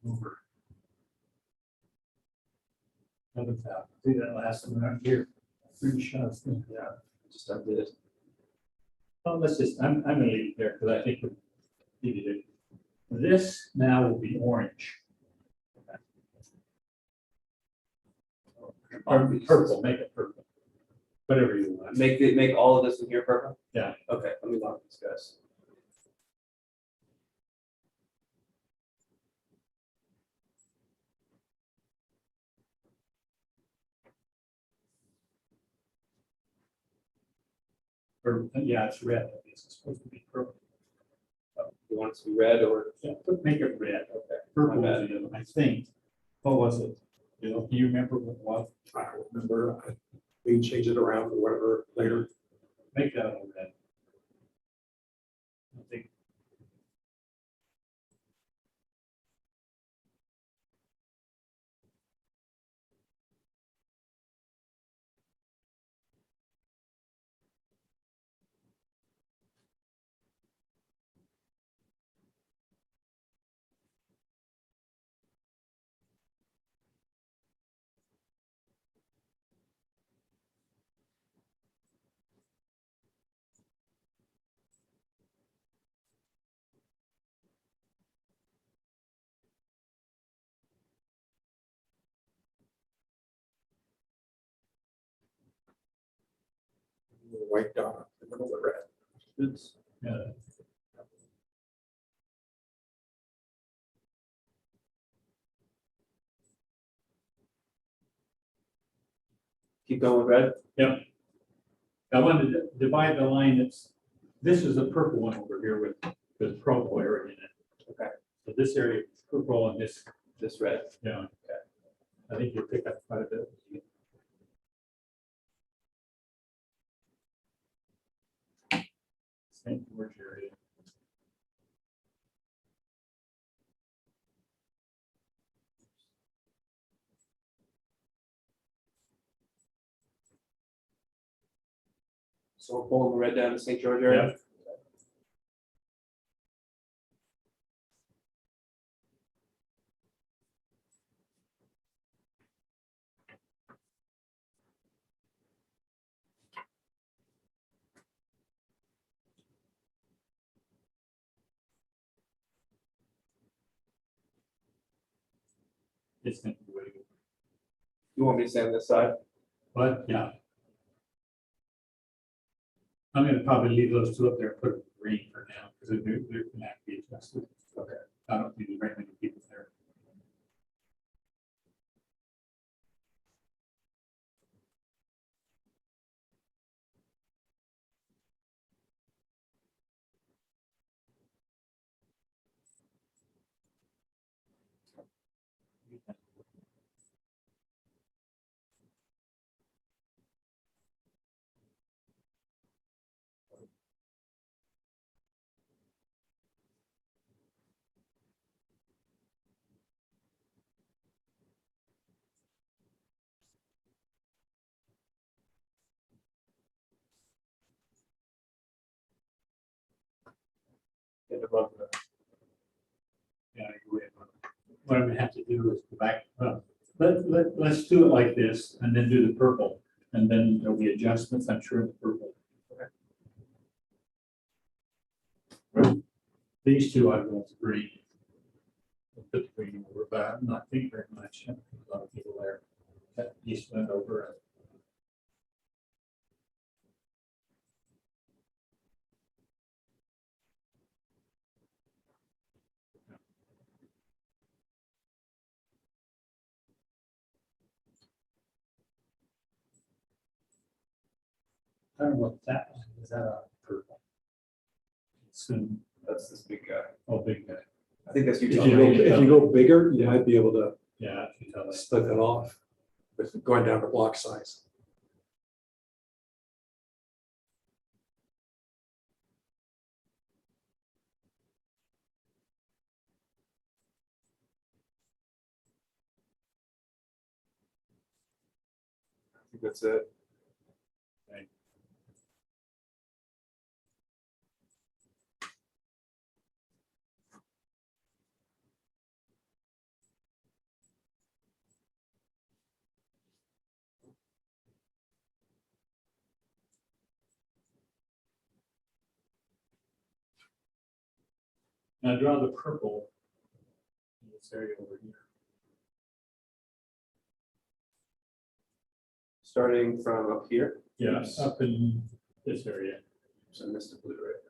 over. See that last one right here. 3 shots. Yeah, just undid it. Well, let's just, I'm gonna leave it there because I think we needed it. This now will be orange. Or purple, make it purple. Whatever you want. Make all of this in here purple? Yeah. Okay, let me log these guys. Or, yeah, it's red. It's supposed to be purple. You want it to be red or? Yeah, make it red. Okay. Purple, My is the other, I think. What was it? You know, do you remember what it was? I don't remember. We can change it around or whatever later. Make that all red. I think. with a white dot in the middle of the red. It's, yeah, Keep going with red. yep. I wanted to divide the line this is the purple one over here with purple area in it. Okay. So this area is purple and this, This red. yeah. I think you'll pick up quite a bit. St. George area. So we're pulling the red down to St. George area. Yep. It's going to be way. You want me to stay on this side? But yeah. I'm gonna probably leave those two up there, and put them in green for now, because they're gonna have to be adjusted. Okay. I don't think there's very many people there. Get above the. Yeah, I agree. What I'm gonna have to do is go back, let's do it like this, and then do the purple, and then there'll be adjustments, I'm sure, in the purple. Okay. These two I go with green. I'll put the green over, but I'm not thinking very much, a lot of people there. That east went over. I don't know what that is that a purple? Soon, That's this big guy. oh, big guy, I think that's If Utah. you go bigger, you might be able to yeah, you tell us. split that off with going down to block size. I think that's it. Now draw the purple in this area over here. Starting from up here. Yeah, up in this area. So I missed the blue right there.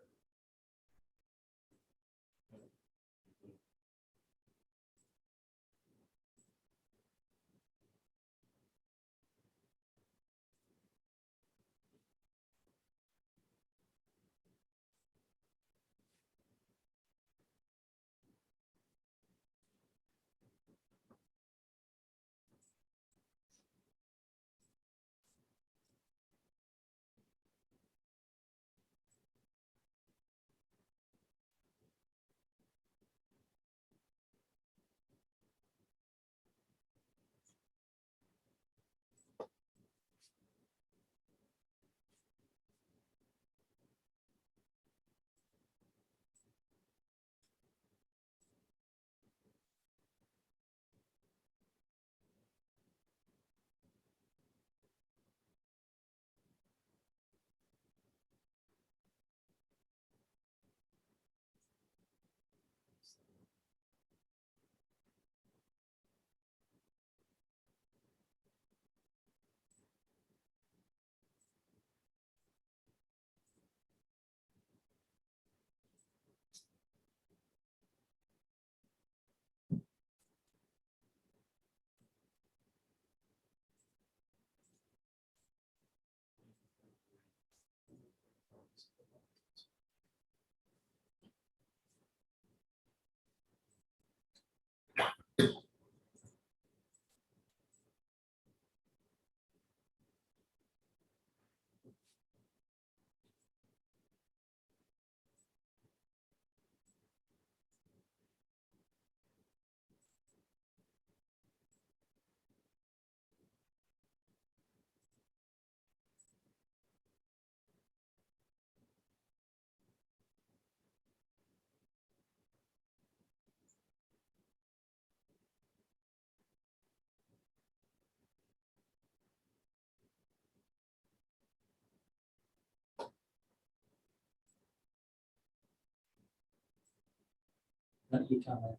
Not Utah.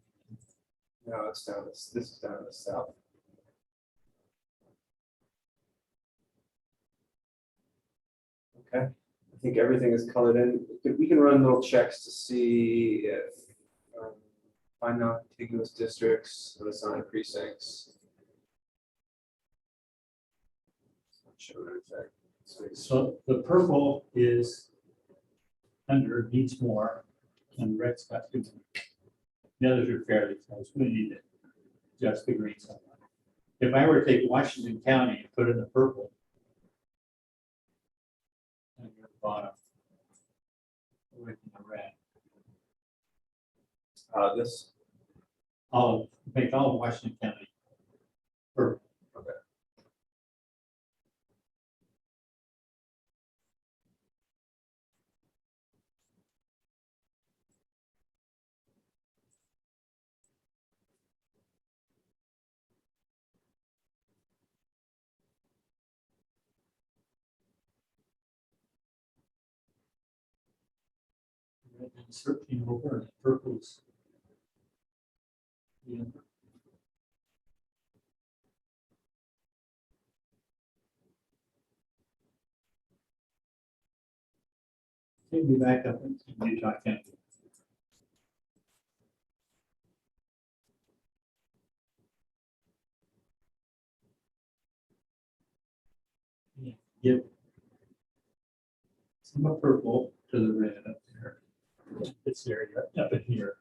No, it's down, this is down in the south. Okay, I think everything is colored in. We can run little checks to see if find non-contiguous districts, unassigned precincts. It's not showing anything. So the purple is under, needs more, and red's got too many. The others are fairly close. We need to adjust the green somewhat. If I were to take Washington County and put it in the purple, and your bottom, away from the red, This, make all of Washington County purple. okay. Red and searching over and purples. Yeah. Take me back up in Utah County. Yeah, give some of purple to the red up there. This area up in here.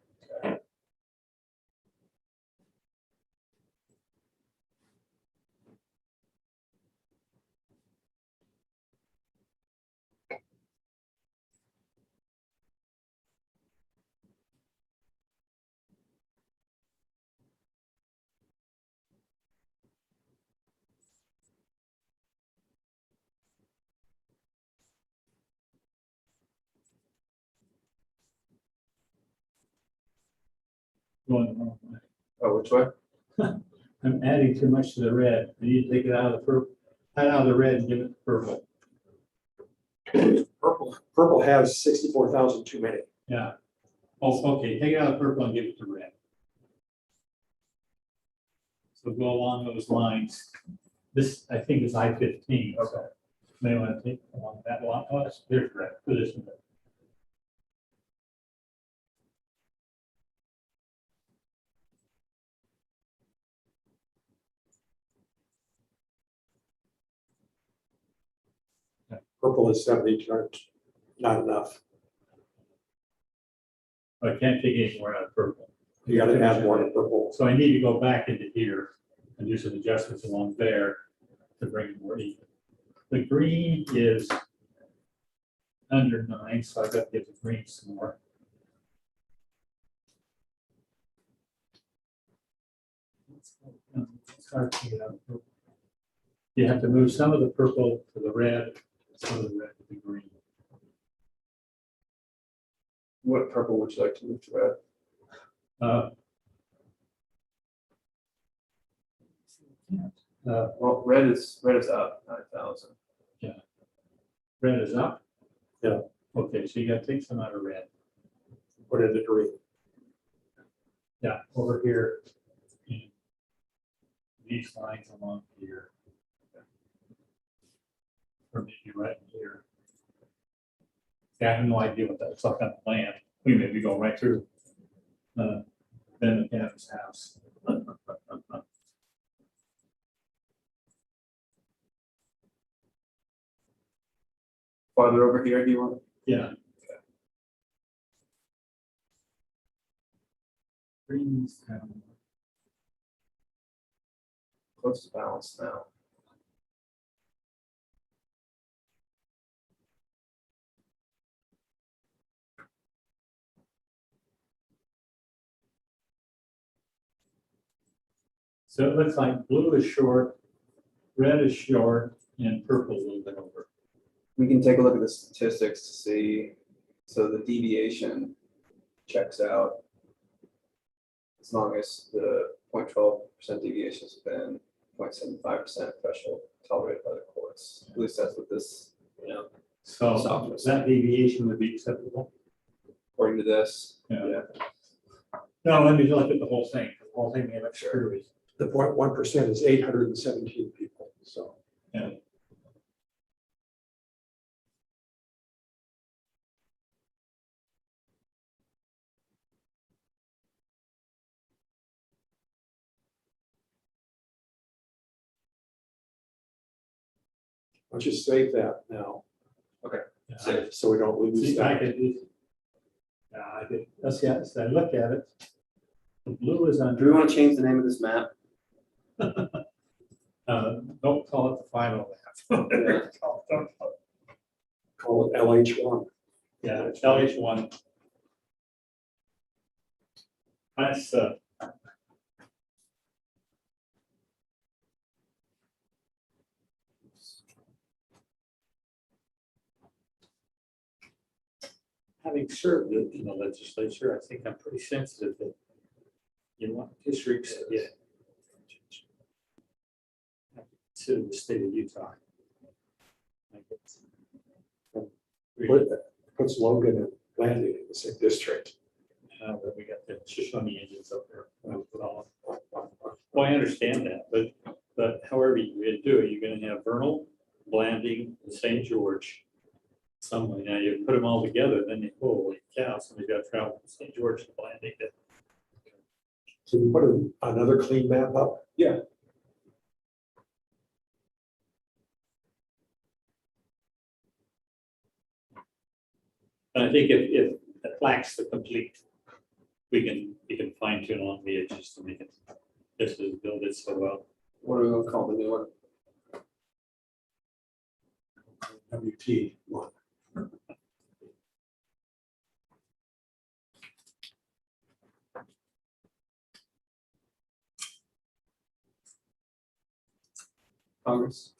Going the wrong way. Oh, which way? I'm adding too much to the red. I need to take it out of the purple, out of the red and give it to purple. Purple has 64,000 too many. Yeah. Oh, okay, take it out of purple and give it to red. So go along those lines. This, I think, is I-15. Okay. May want to take along that line. Oh, there's red. This one. Purple is 70, not enough. I can't take any more out of purple. You gotta add more to purple. So I need to go back into here and do some adjustments along there to bring it more even. The green is under 9, so I've got to give the green some more. It's hard to get out of purple. You have to move some of the purple to the red, some of the red to the green. What purple would you like to move to red? Well, red is up 9,000. Red is up? Yeah. Okay, so you gotta take some out of red. Put it in the green. Yeah, over here. in These lines along here. Or maybe right here. Yeah, I have no idea what that's like on the land. We maybe go right through Ben McCann's house. Farther over here, do you want? Yeah. Greens down. Close to balance now. So it looks like blue is short, red is short, and purple a little bit over. We can take a look at the statistics to see, so the deviation checks out. As long as the 0.12% deviation has been 0.75% threshold tolerated by the courts. At least that's what this, So Softness. that deviation would be acceptable. according to this. Yeah. Yeah. No, let me look at the whole thing, the whole thing may look screwy. The 0.1% is 817 people, so. Yeah. Why don't you save that now, Yeah, so we don't lose See, I that. could, yeah, I could, let's, yeah, so I look at it. The blue is Do we under, want to change the name of this map? don't call it the final map. Yeah. Call it LH1. Yeah, it's LH1. That's, having served in the legislature, I think I'm pretty sensitive that you want districts, yeah. To the state of Utah. Like it's- Puts Logan and Landing in the same district. But we got the Shoshone Indians up there. Well, I understand that, but however you do it, you're gonna have Vernal, Blanding, and St. George. Somewhere, now you put them all together, then you, holy cow, somebody's got to travel from St. George to Blanding. Can you put another clean map up? Yeah. And I think if it lacks the complete, we can fine tune along the edges to make it, just to build it so well. What are we gonna call the new one? WT1. Congress?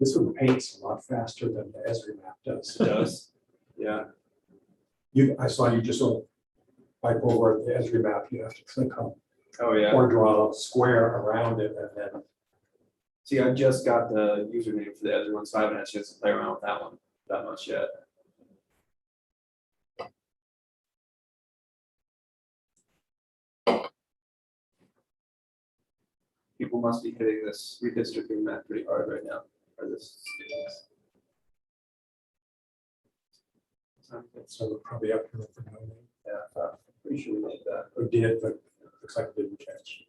This one paints a lot faster than the Esri map does. It does. Yeah. I saw you just sort of wipe over the Esri map, you have to click on Oh, yeah. or draw a square around it and then. See, I just got the username for the other one, so I haven't had a chance to play around with that one that much yet. People must be hitting this redistricting map pretty hard right now, or this. So we're probably up here for no name. Yeah, I'm pretty sure we made that. Or did, but looks like it didn't catch.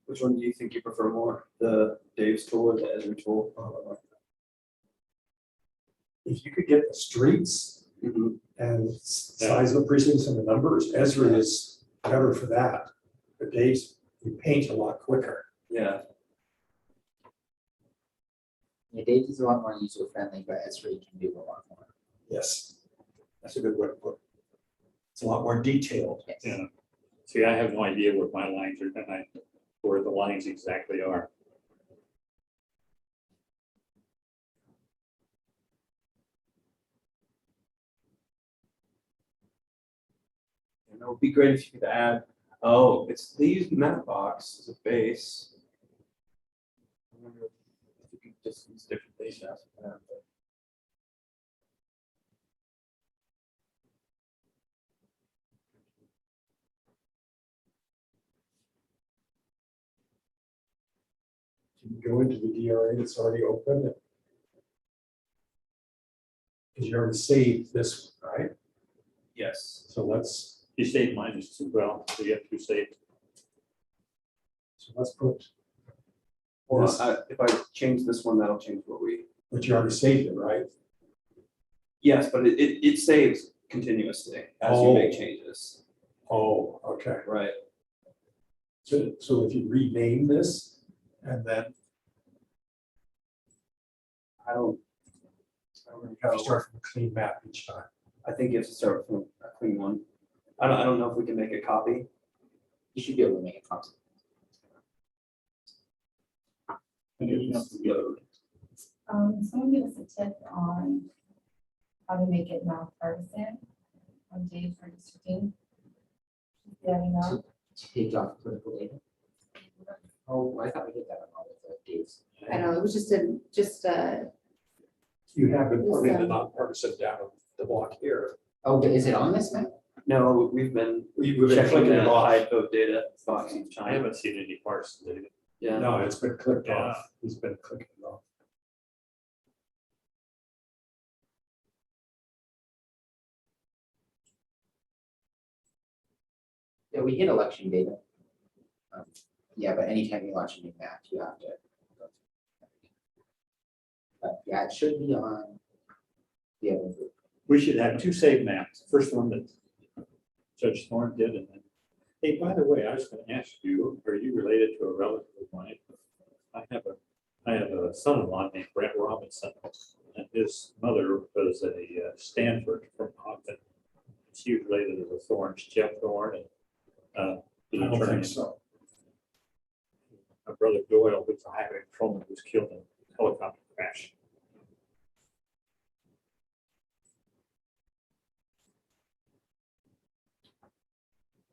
Which one do you think you prefer more, the Dave's tool or the Ezra tool? if you could get the streets Mhm. and size of the precincts and the numbers, Esri is better for that. But Dave's, you paint a lot quicker. Yeah, Yeah, Dave is a lot more user friendly, but Esri can do a lot more. Yes, that's a good way to put it. It's a lot more detailed. Yes. Yeah. See, I have no idea where my lines are, where the lines exactly are. and it would be great if you could add, oh, they use Mapbox as a base. I wonder if you could just use different base apps for that, but- Can you go into the DRA that's already open? Because you already saved this, right? Yes. So let's You saved mine as well, so you have to save. put, Well, Yes. if I change this one, that'll change what we, but you already saved it, right? yes, but it saves continuously as you make Oh. changes, Oh, okay. right? So if you rename this and then I don't really you have to know. start from a clean map each time. I think you have to start from a clean one. I don't know if we can make a copy. You should be able to make a copy. Load. Someone give us a tip on how to make it nonpartisan on Dave for districting. Yeah, you know, To take off political data. Oh, I thought we did that on all of the days. I know, it was just You have been putting the Yes, nonpartisan down on the block here. Oh, is it on this map? No, we've been We've been checking clicking the it off. hide vote data box each I time. haven't seen any parts today. Yeah. No, it's been clicked Yeah. off. He's been clicking it off. Yeah, we hit election data. Yeah, but anytime you launch a new map, you have to. Go through. But yeah, it should be on the other group. We should have two save maps. First one that Judge Thorne did, and then, hey, by the way, I was gonna ask you, are you related to a relative of mine? I have a son-in-law named Brent Robinson, and his mother was a Stanford from Ogden. She was related to the Thorns, Jeff Thorne, and the I don't attorney. think so. My brother Doyle, who's a highway patrolman, was killed in a helicopter crash.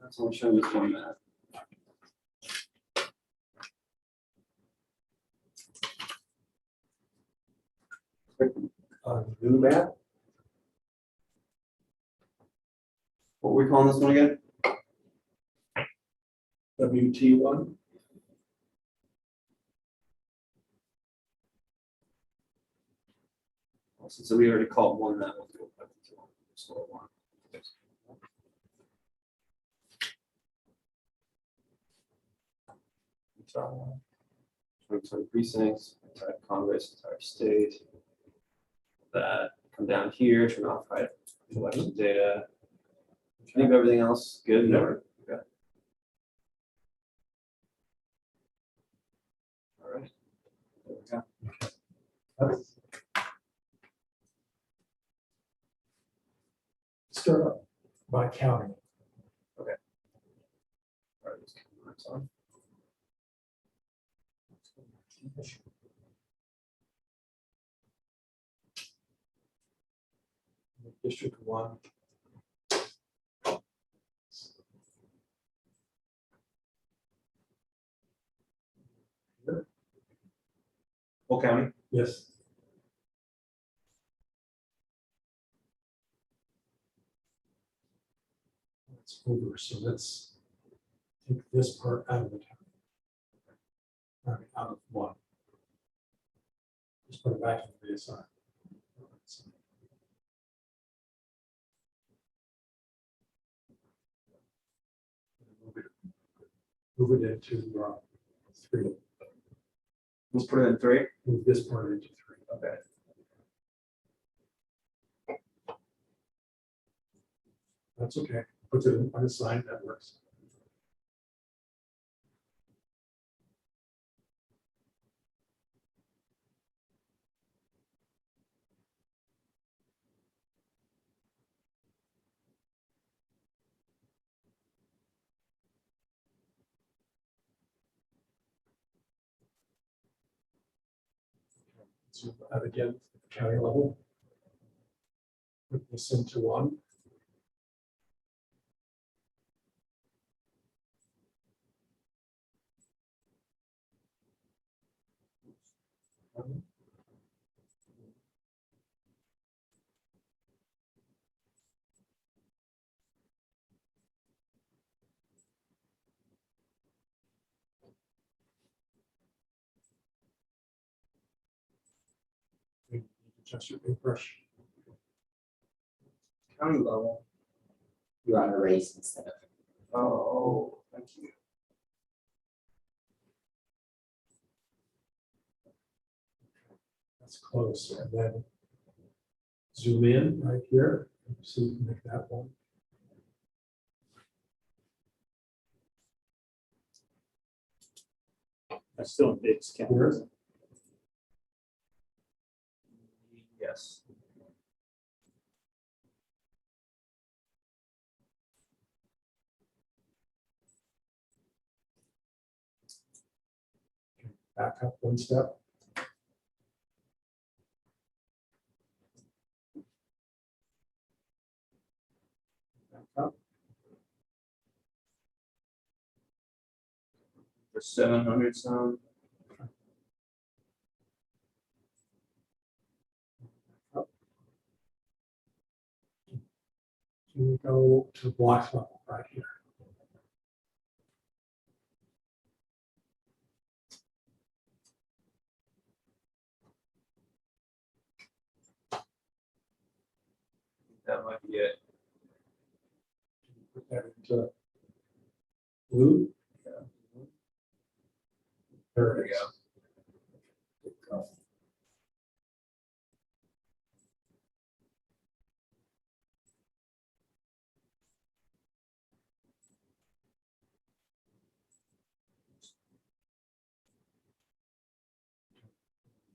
That's only showing this one map. New map, What were we calling this one again? WT1. So we already called one that one. Score one. Twenty precincts, type Congress, type state. That, come down here, turn off hide election data. Leave everything else good, Yeah. or, okay. All right. There we go. Start up by county. All right, let's keep the lights on. District 1. Whole county? Yes. It's over, so let's take this part out of the county. All right, out of 1. Just put it back in the VSI. Move it into 3. Let's put it in 3. Move this part into 3. Okay. That's okay. Put it on a sign, that works. Zoom out again, at the county level. Put this into one. You need to adjust your paintbrush. County level. You're on erase instead of. Oh, thank you. That's close. And then zoom in right here. So you can make that one. That's still in Davis County. Here. Yes. Back up one step. Back up. For 700 sound. Can we go to block level right here? That might be it. Put that into blue. There There it we is. go.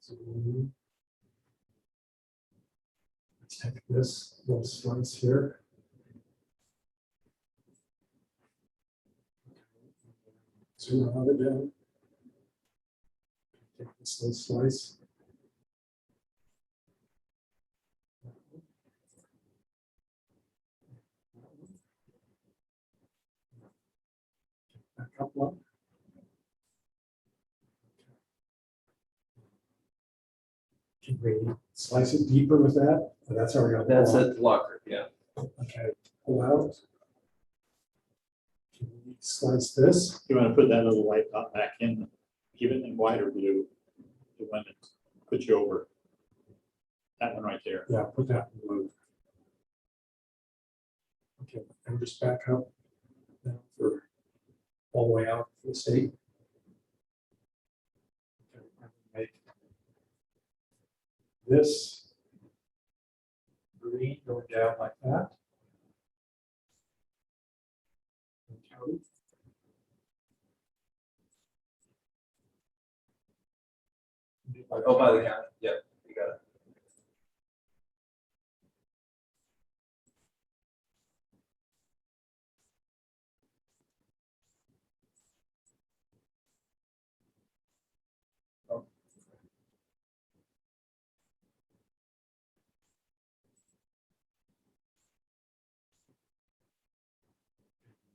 Zoom. Let's take this little slice here. Zoom out again. Take this little slice. Back up one. Can we slice it deeper with that? Oh, that's already on the That's block. a blocker, yeah. Okay, pull out. Can we slice this? You want to put that little white dot back in, give it in white or blue, the one that puts you over. That one right there. Yeah, put that in blue. Okay, and just back up now for all the way out for the state. Okay, I'm gonna make this green going down like that. Okay. Oh, by the county, yeah, you got it.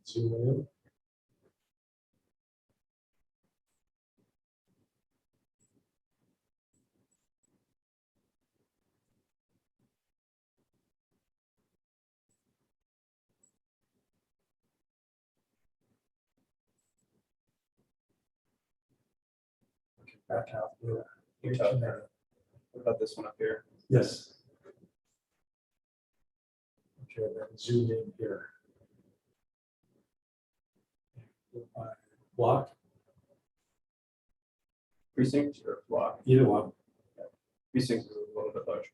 Zoom in. Okay, back out here. Utah. What about this one up here? Yes. Okay, then zoom in here. Block, Precinct or block? either one. Precinct is a little bit larger.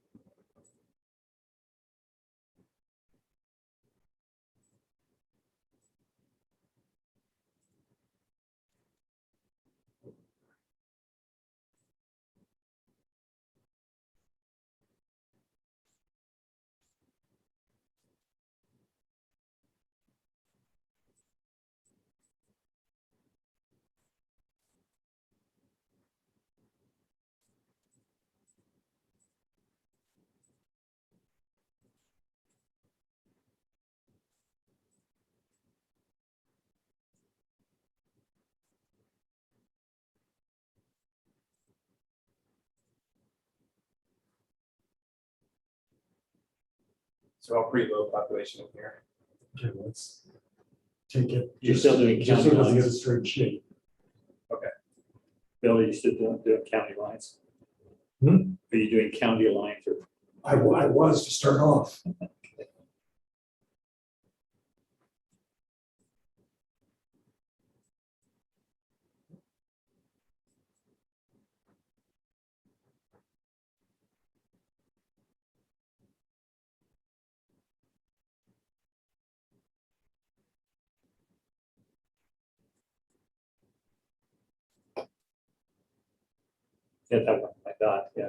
So a pretty low population in here. Okay, let's take it. You're still doing Just so it county doesn't get a lines? straight shape. Bill, are you still doing county lines? Hmm? Are you doing county lines or? I was to start off. Yeah, that one, my God, yeah.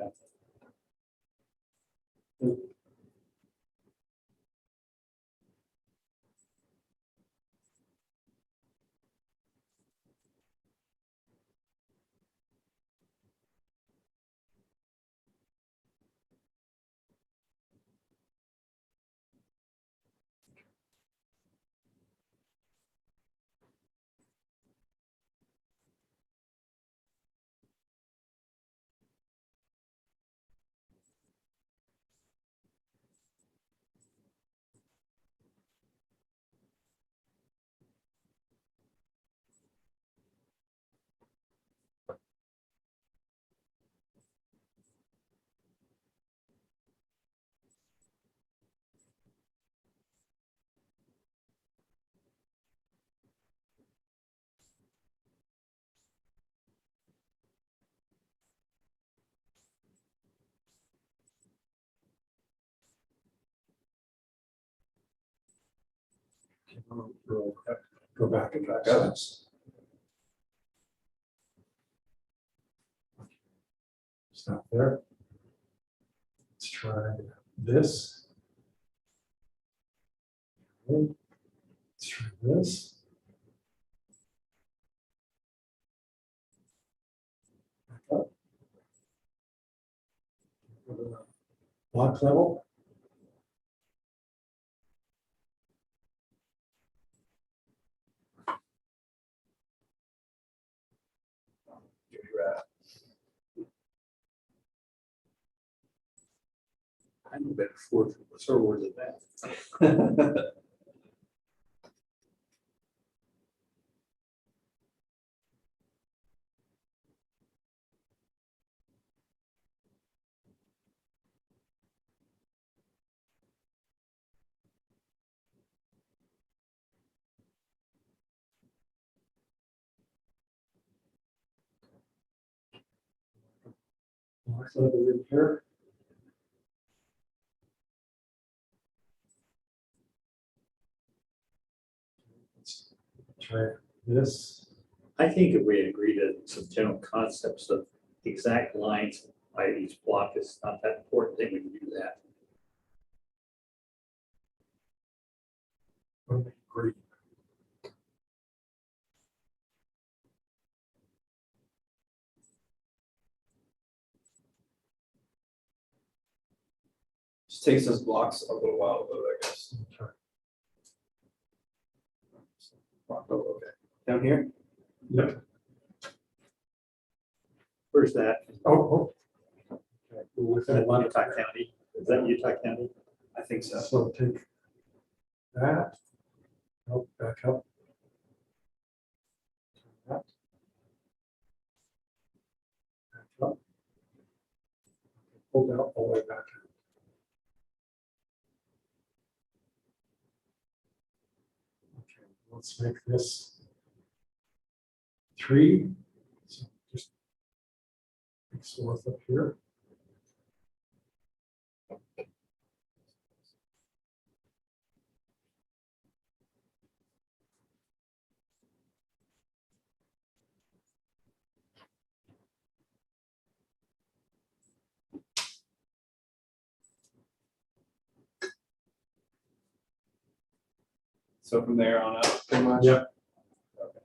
We'll go back and back up. Stop there. Let's try this. Let's try this. Back up. Go to the block level. I know better for sort of words than that. Block level in here. Let's try this. I think if we agree to some general concepts of exact lines by each block is not that important, then we can do that. Great. Just takes those blocks a little while to load, I guess. Okay. Block, oh, okay. Down here? Yep. Where's that? Oh. Okay. With Is that that one. Utah County? Is that Utah County? I think so. So take that. Oh, back up. That. Back up. Pull that all the way back. Okay, let's make this 3. So just mix north up here. So from there on out, pretty much? Yep. Okay.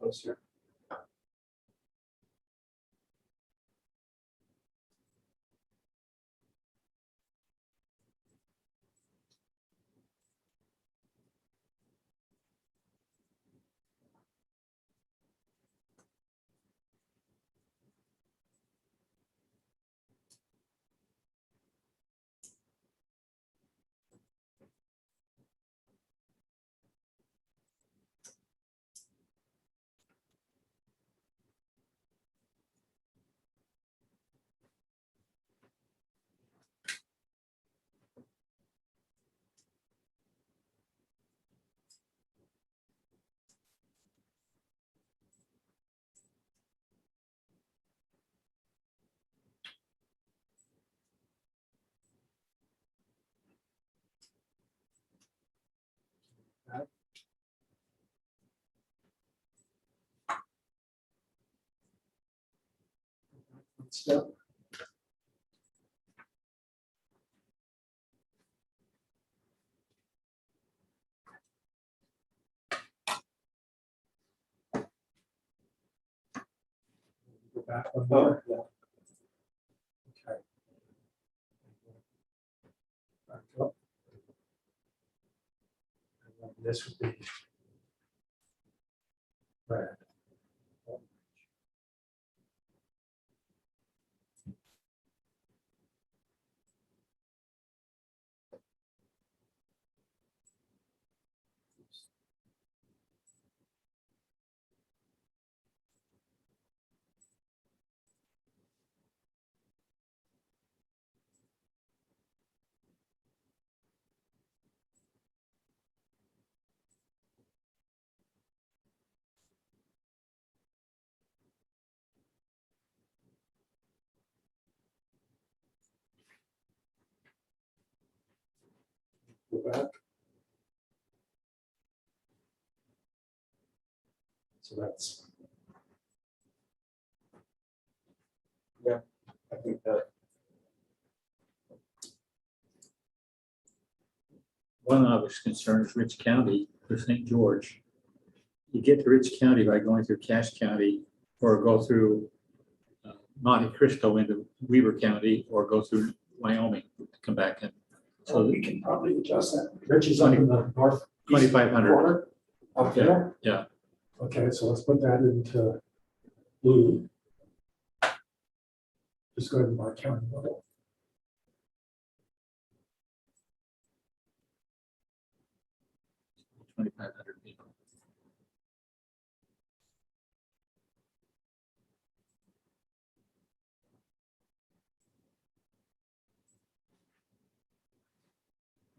closer. Step. Go back one more. Yeah. Okay. Back up. And then this would be red. Go back. So that's. Yeah, I think that. One obvious concern is Rich County for St. George. You get to Rich County by going through Cache County or go through Monte Cristo into Weaver County or go through Wyoming to come back in. So So we can probably adjust that. Rich is up in the north. 2,500. Up there? Yeah. Okay, so let's put that into blue. Just go ahead and mark county level. $2,500 people.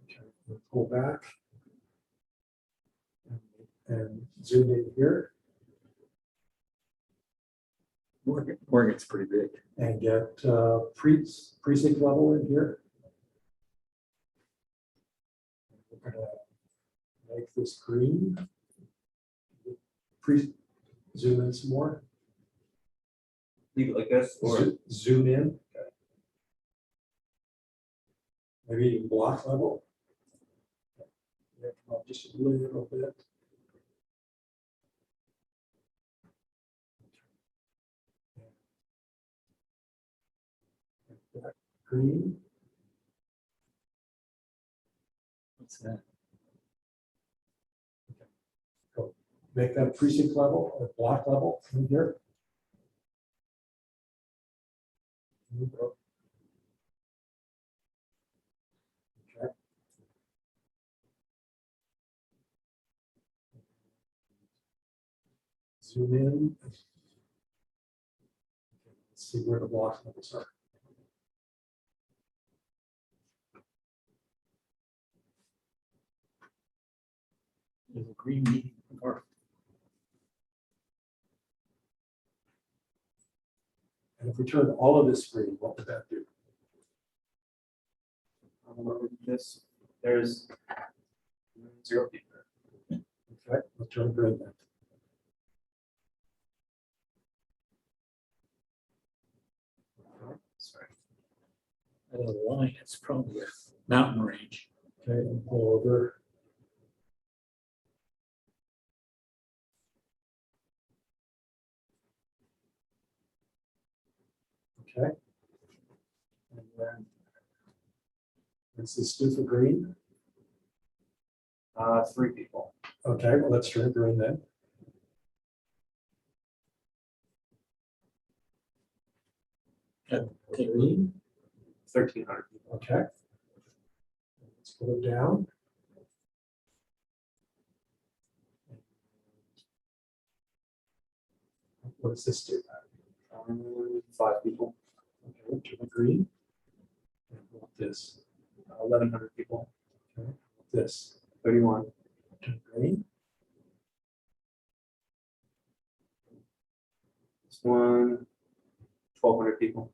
Okay, we'll pull back. And zoom in here Oregon's pretty big. and get precinct level in here. We're gonna make this green. Zoom in some more. Leave it like this, or Zoom in. Maybe even block level. Yeah, come up just a little bit. That green. What's that? Go. Make that precinct level or block level in here. Move it up. Okay. Zoom in. Okay, let's see where the block levels are. There's a green meeting or And if we turn all of this green, what would that do? this, there's 0 people. Okay, let's turn green then. Sorry. a line. It's probably a mountain range. Okay, and pull over. Okay. And then this is do for green. 3 people. Okay, well, let's try green then. Okay. Green, 1,300 people. okay. Let's put it down. What does this do? 5 people. Okay, to the green. And what this? 1,100 people. Okay, this 31. to the green. This one, 1,200 people.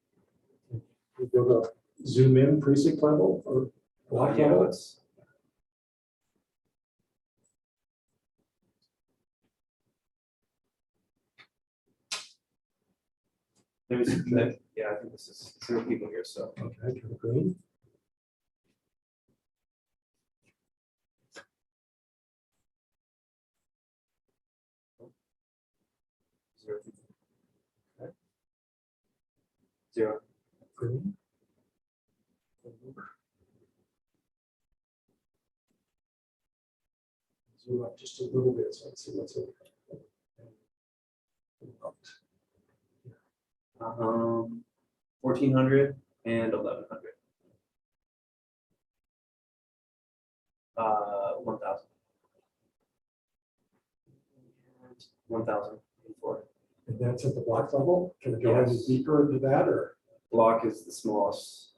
We go to zoom in precinct level or block Yeah, level. let's. There's, yeah, I think this is 0 people here, so. Okay, to the green. Zero. Okay. 0. Green. Zoom up just a little bit, so let's see what's over. 1,400 and 1,100. 1,000. 1,004. And that's at the block level. Can we go any Yes. deeper into that or? Block is the smallest.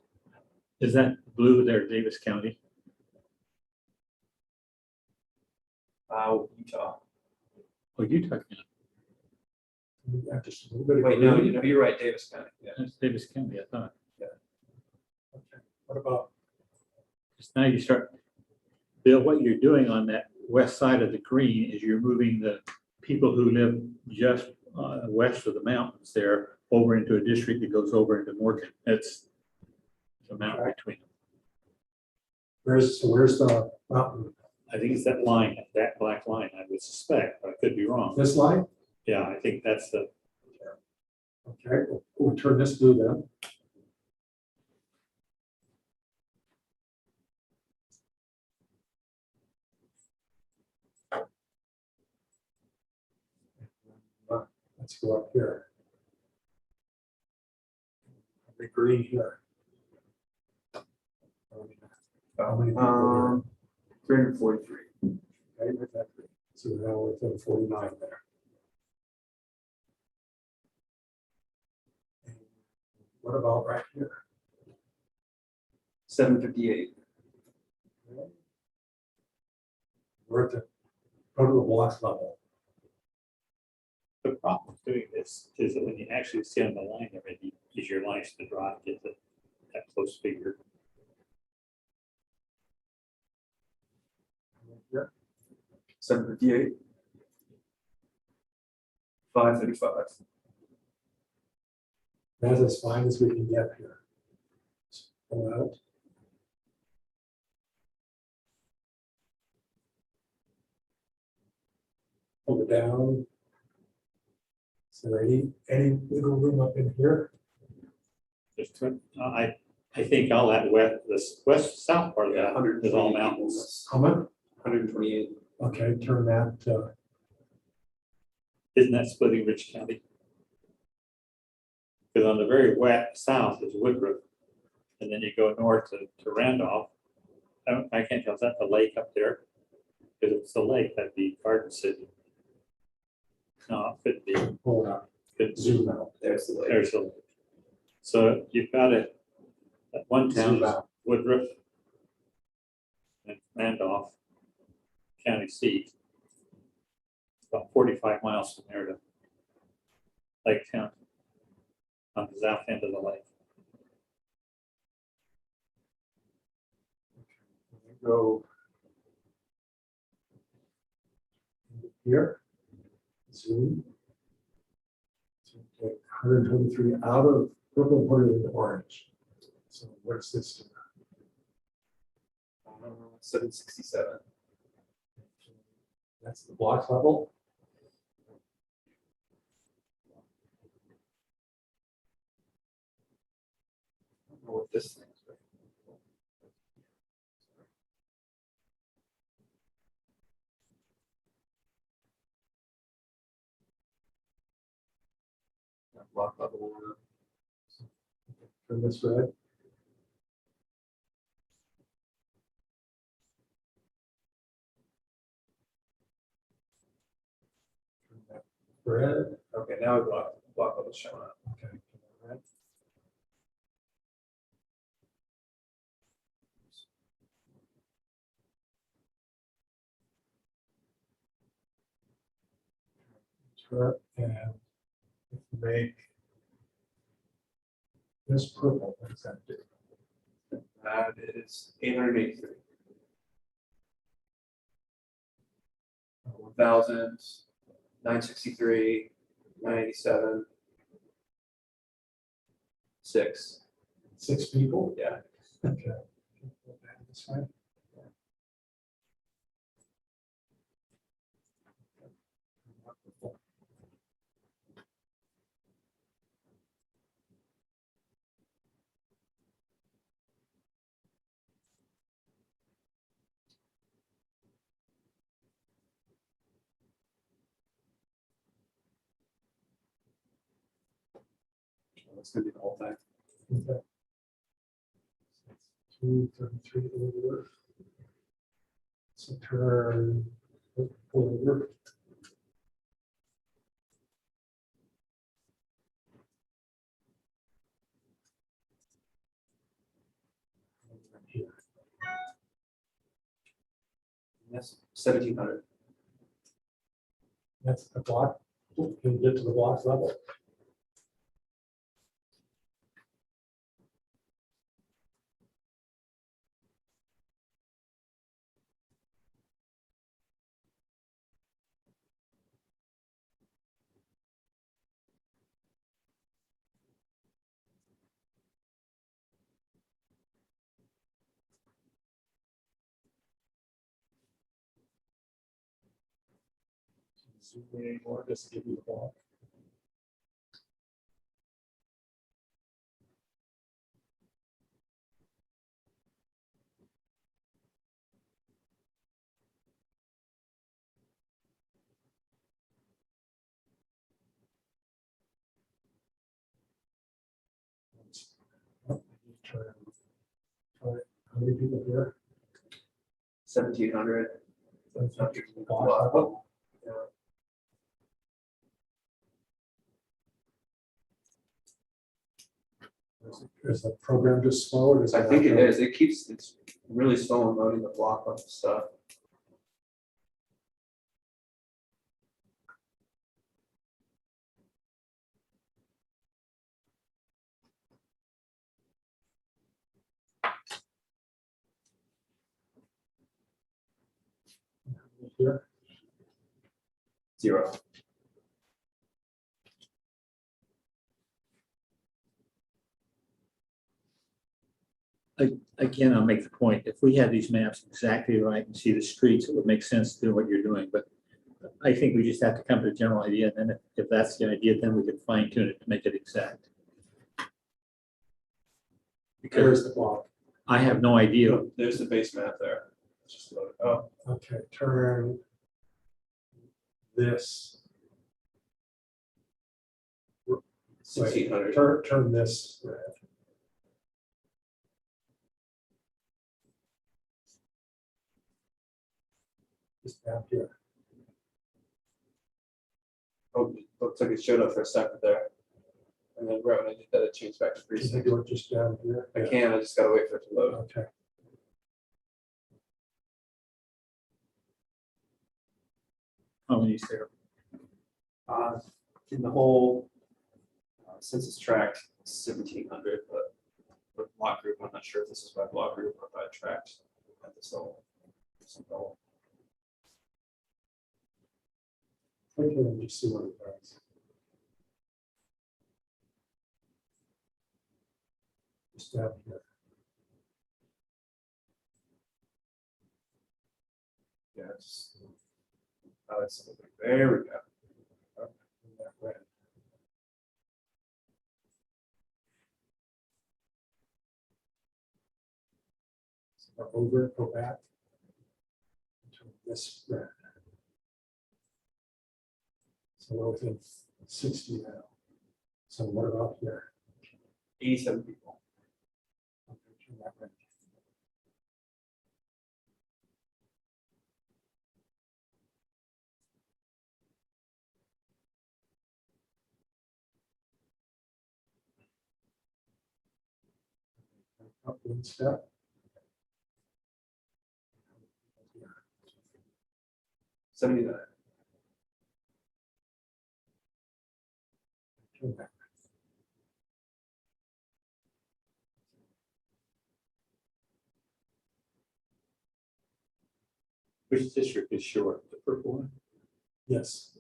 Is that blue there, Davis County? Utah. Oh, Utah County. Yeah, just a little bit of Wait, no, green. you're right, Davis County. Yeah. That's Davis County, I thought. Okay. What about, Just now you start, Bill, what you're doing on that west side of the green is you're moving the people who live just west of the mountains there over into a district that goes over into Morgan. It's a mountain between them. where's the mountain? I think it's that line, that black line, I would suspect, but I could be wrong. This line? Yeah, I think that's the, Okay, we'll turn this blue then. Let's go up here. The green here. How many people 343. here? Okay, with that green. So now we're within 49 there. And what about right here? 758. Okay. We're at the, go to the blocks level. the problem with doing this is that when you actually see on the line already, is your lines to draw to get that close figure. Yeah. 758. 535. That's as fine as we can get here. Pull out. Pull it down. So any wiggle room up in here? I think all that west south part of Yeah, that 100 is all mountains. How much? 128. Okay, turn that, Isn't that splitting Rich County? Because on the very west south is Woodruff, and then you go north to Randolph. I can't tell, is that the lake up there? Because if it's the lake, that'd be Garden City. No, it could be. hold on, Could zoom out. There's the lake. There's the lake. So you've got that one town, Zoom out. Woodruff, and Randolph County seat. About 45 miles from there to Lake County, on the south end of the lake. Go here, zoom. So take 123 out of purple and put it in orange. So what's this? Do? 767. That's the block level. know what this thing is. Block level one. Turn this red. Turn that red. Okay, now we block level showing up. Okay. turn that red. Turn and make this purple. What does that do? That is 883. 1,000, 963, 987, 6. 6 people? Yeah. Okay. That's fine. That's going to be the whole thing. Okay. 233 over. So turn over. Here. Yes, 1,700. That's the block. Can you get to the block level? Zoom in anymore, just to give you the block. Turn. All right. How many people here? 1,700. That's not the block level. Yeah. Is the program just slow? Or is I think it is. It's really slow in loading the block of stuff. Here. 0. Again, I'll make the point, if we had these maps exactly right and see the streets, it would make sense to do what you're doing, but I think we just have to come to a general idea, and then if that's the idea, then we can fine tune it to make it exact. Because Where's the block? I have no idea. There's the base map there. Just load it up. Okay, turn this. Wait, 1,600. turn this red. Just down here. Oh, looks like it showed up for a second there. And then right when I did that, it changed back to Can you precinct. do it just down here? I can, I just gotta wait for it to load. Okay. How many is there? In the whole census tract, 1,700, but for block group, I'm not sure if this is by block group or by tract at this level. Okay, let me see what it does. Just down here. Yeah, it's, there we go. In that red. Go over, go back. Until this red. So we're within 60 now. So what about here? 87 people. Okay, turn that red. Up one step. 79. Turn back. Which district is short? The purple one? Yes.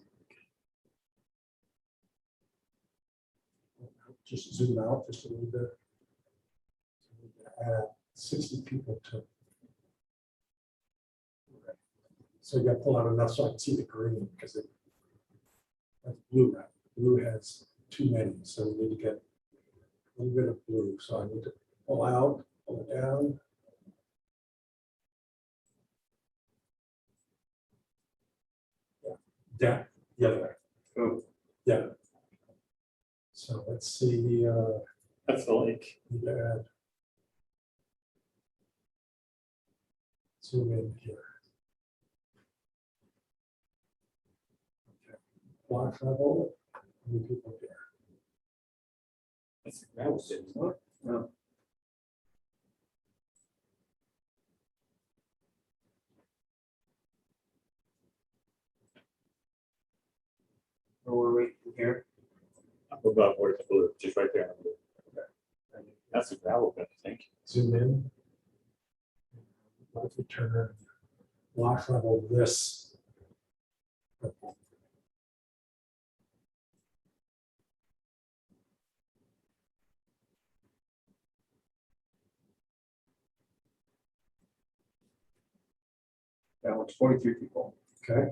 Just zoom out just a little bit. So we're gonna add 60 people to. So you got to pull out enough so I can see the green because it. That's blue now. Blue has too many, so we need to get a little bit of blue. So I need to pull out, pull it down. Yeah, the other way. Oh, Yeah. So let's see, That's the lake. need to add. Zoom in here. Okay. Block level, how many people here? That was it, isn't it? no. Where were we from here? Up above where it's blue, just right there. That's a gravel pit, I think. Zoom in. What if we turn block level this? Purple. That one's 43 people. Okay. Okay,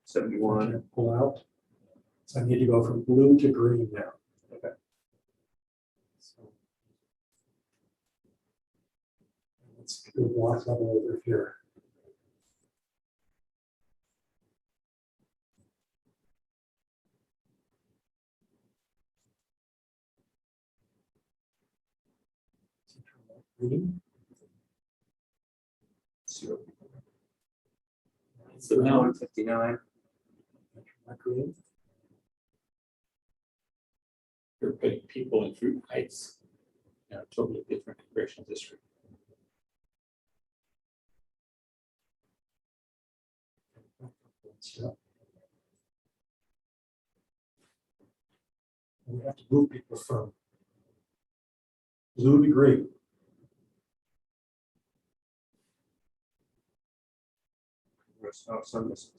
71. pull out. So I need to go from blue to green now. Okay. So let's do a block level over here. Green. 0 people. It's the mountain. 159. Green. You're putting people in Fruit Heights. Totally different congressional district. Step. And we have to move people from blue to green. Oh, some missing.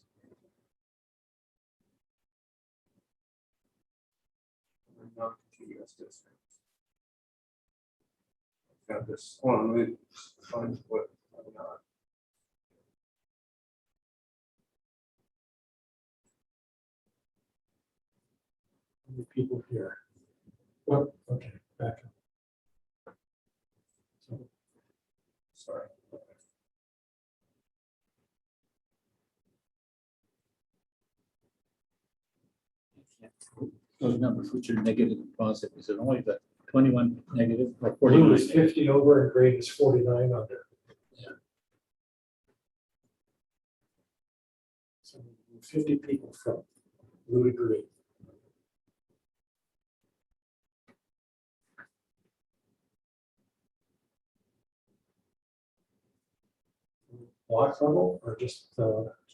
Non-contiguous districts. Got this. Hold on, let me find what I'm not. How many people here? What? Okay, back up. So Sorry. Those numbers which are negative and positive, is it only the 21 negative or blue 49? is 50 over and green is 49 under. Yeah. So 50 people from blue to green. Block level or just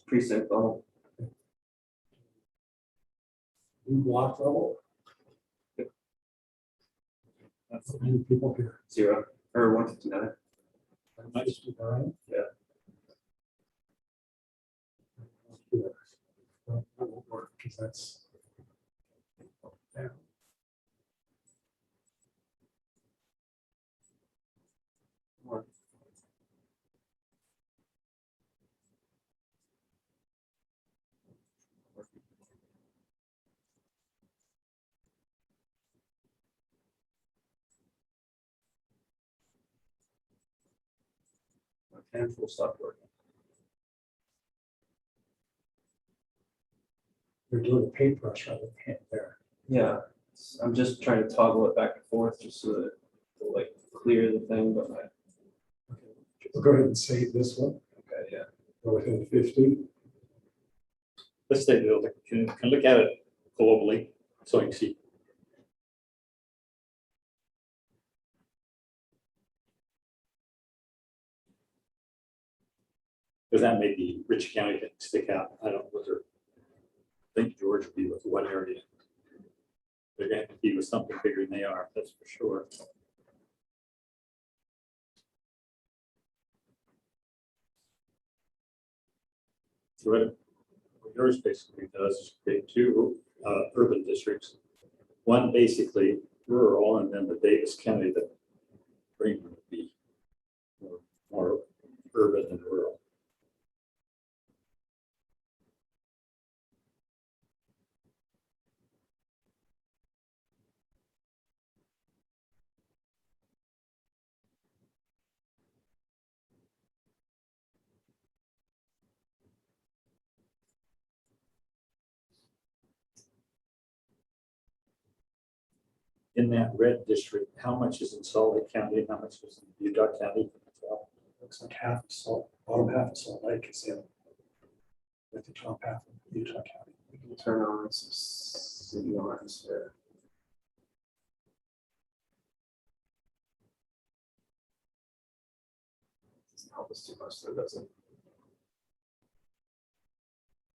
Precinct level. blue block level? That's How many people here? 0 or 159. 59? Yeah. Here. Well, that won't work because that's. Yeah. handful stopped working. You're doing a paintbrush rather than paint there. Yeah, I'm just trying to toggle it back and forth just so that it'll like clear the thing, but I, Okay. We'll go ahead and save this one. okay, yeah. Go ahead and 50. Let's say they'll can look at it globally, so you can see. Because that may be Rich County that stick out. I don't know whether, I think George would be with one area. They're gonna have to be with something bigger than they are, that's for sure. So what yours basically does is create two urban districts. One basically rural, and then the Davis County that Green would be more urban than rural. In that red district, how much is in Salt Lake County and how much is in Utah County? Looks like half of Salt, bottom half of Salt Lake is in. With the top half of Utah County. We can turn on some city lines here. Doesn't help us too much, though, does it?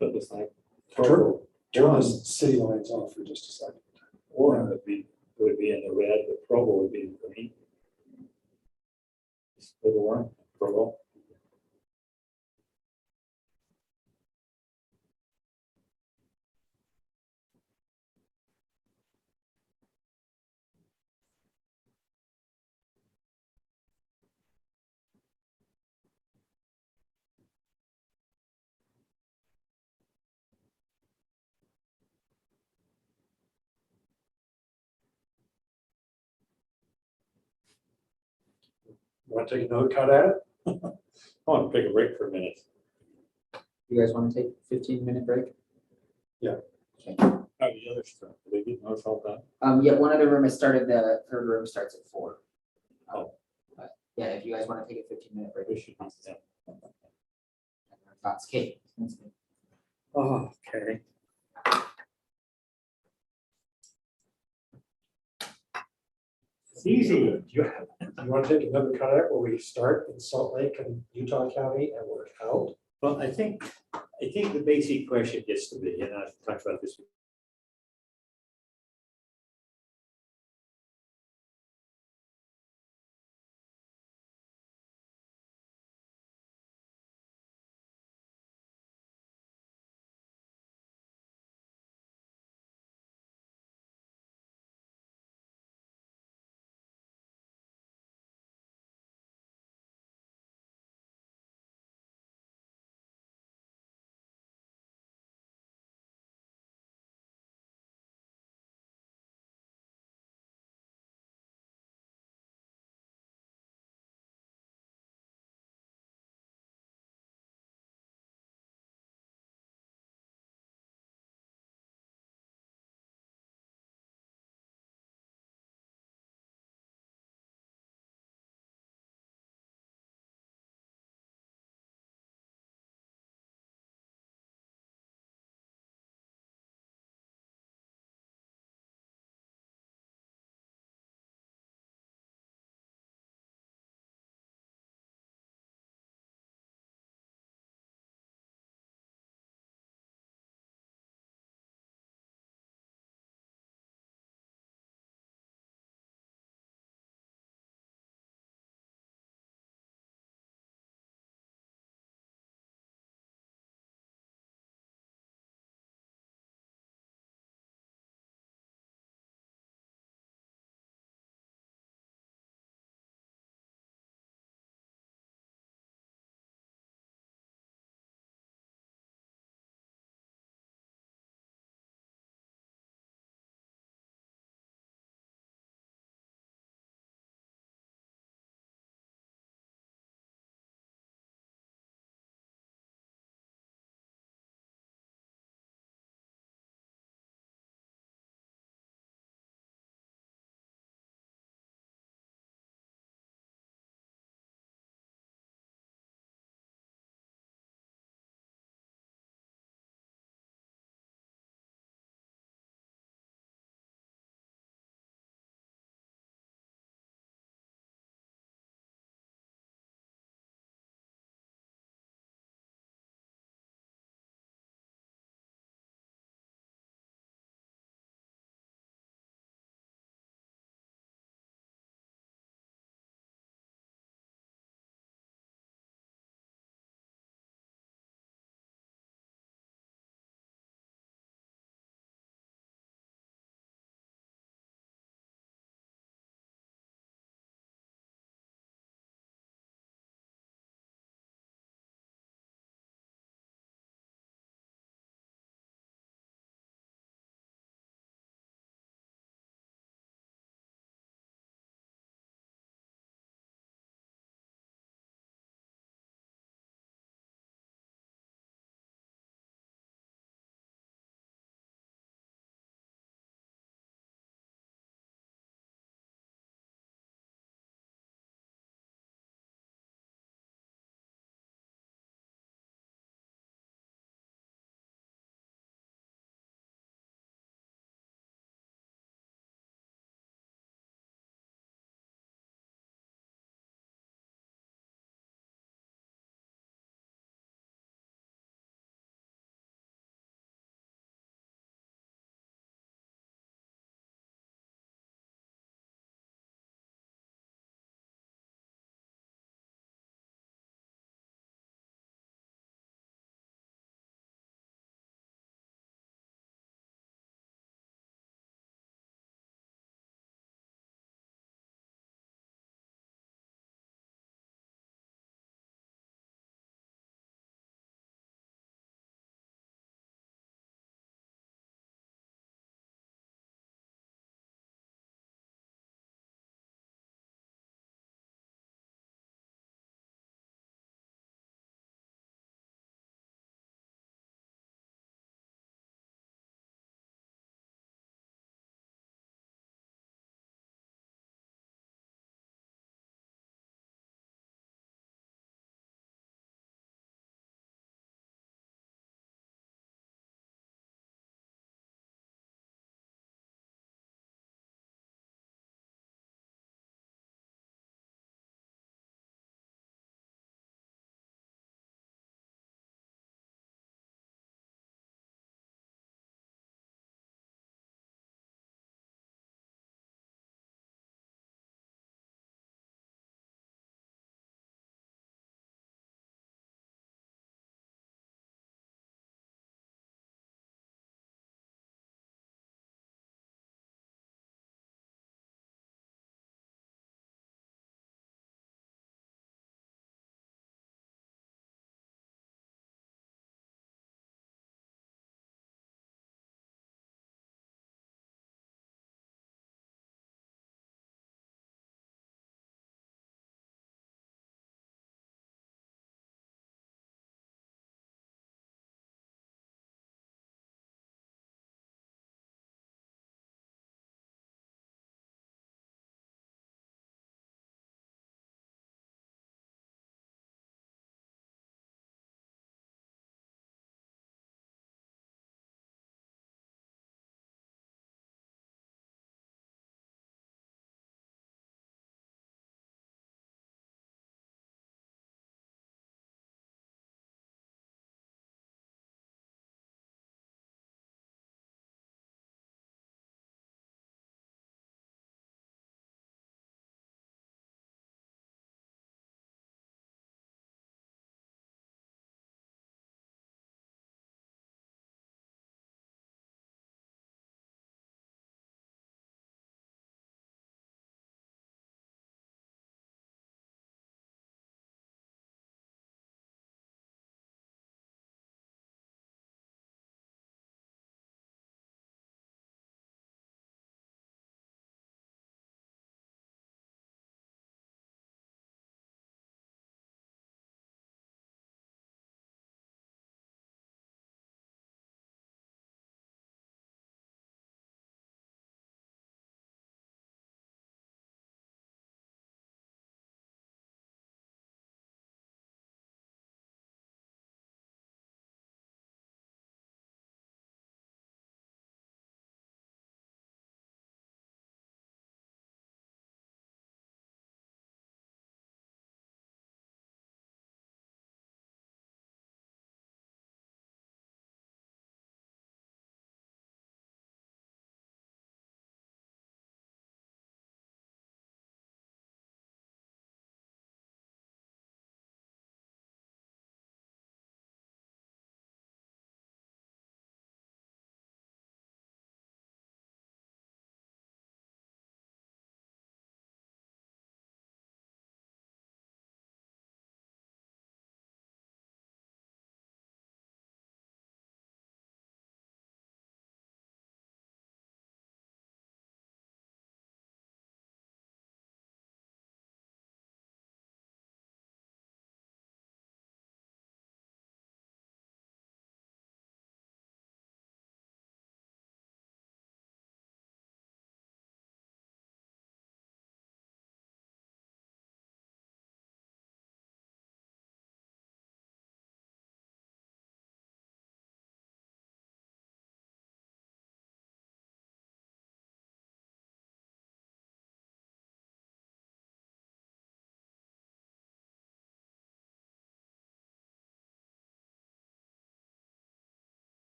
But it's like Turn the city lines off for just a second. Warren would be in the red, but Provo would be in green. Just go to Warren, Provo. Want to take another cut at it? I want to take a break for a minute. You guys want to take a 15-minute break? Yeah. Okay. How the other stuff? They get notice all done. Yeah, one other room has started, the third room starts at 4. Oh. But yeah, if you guys want to take a 15-minute break. We should be done. Thoughts, Kate? Oh, okay. It's easy. You want to take another cut at it where we start in Salt Lake and Utah County and work out? Well, I think the basic question gets to be, and I've talked about this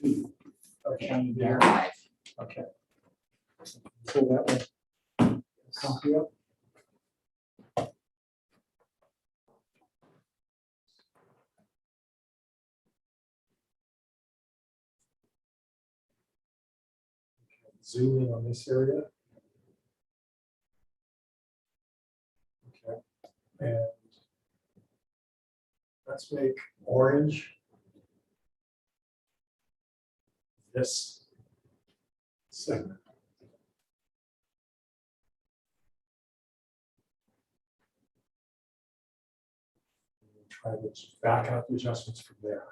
two. Okay, County there there. are 5. Okay. So that one. Copy up. Zoom in on this area. Okay, and let's make orange this segment. We'll try to back out the adjustments from there.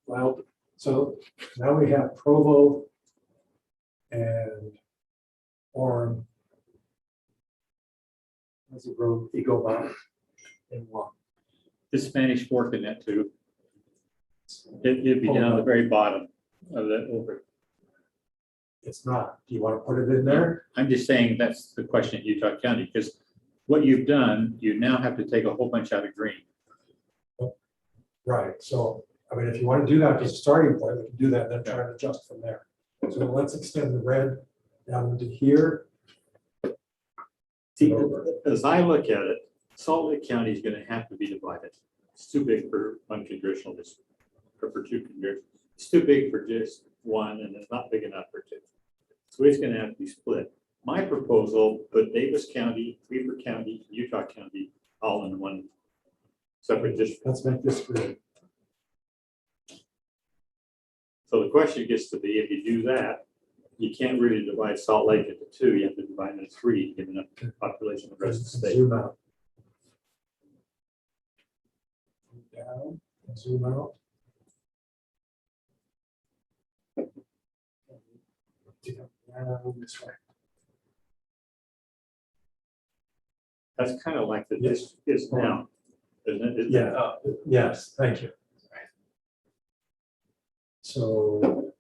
Well, so now we have Provo and Orem as a road Eagle Mountain in one. The Spanish Fork in that too. It'd be down at the very bottom of that over. It's not. Do you want to put it in there? I'm just saying that's the question in Utah County, because what you've done, you now have to take a whole bunch out of green. Right, so, I mean, if you want to do that as a starting point, we can do that, then try to adjust from there. So let's extend the red down into here. See, as I look at it, Salt Lake County is gonna have to be divided. It's too big for one congressional district, or for 2 congressional. It's too big for just one, and it's not big enough for 2. So it's gonna have to be split. My proposal, put Davis County, Weaver County, Utah County, all in one separate district. Let's make this green. So the question gets to be, if you do that, you can't really divide Salt Lake into 2, you have to divide it into 3, given the population of the rest of the state. Zoom out. Down, zoom out. Down this way. That's kind of like the district is now, isn't it? Isn't it? Yeah, yes, thank you. So,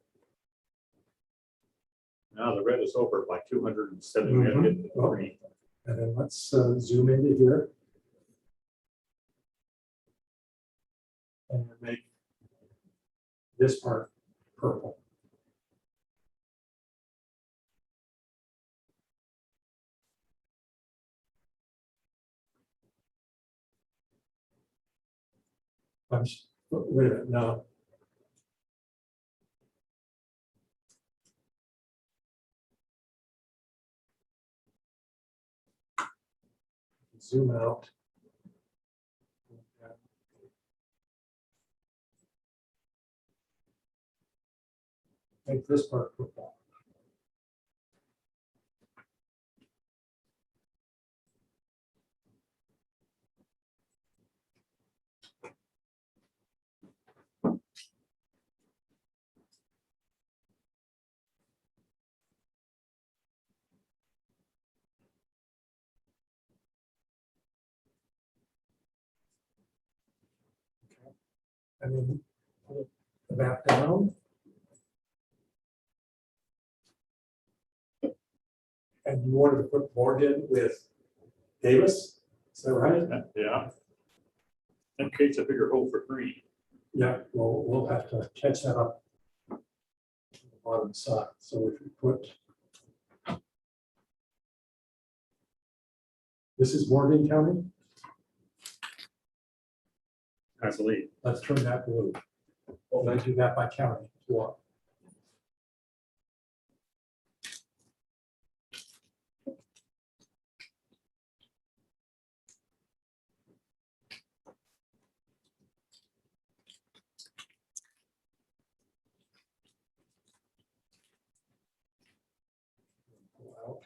Now the red is over by 270. Mhm. and then let's zoom into here. And make this part purple. Wait a minute, no. Zoom out. Make this part purple. And then pull the map down. And you wanted to put Morgan with Davis, is that right? Yeah. That creates a bigger hole for green. Yeah, well, we'll have to catch that up on the bottom side. So if we put this is Morgan County, I believe. let's turn that blue. Well, then do that by county if you want. Pull out.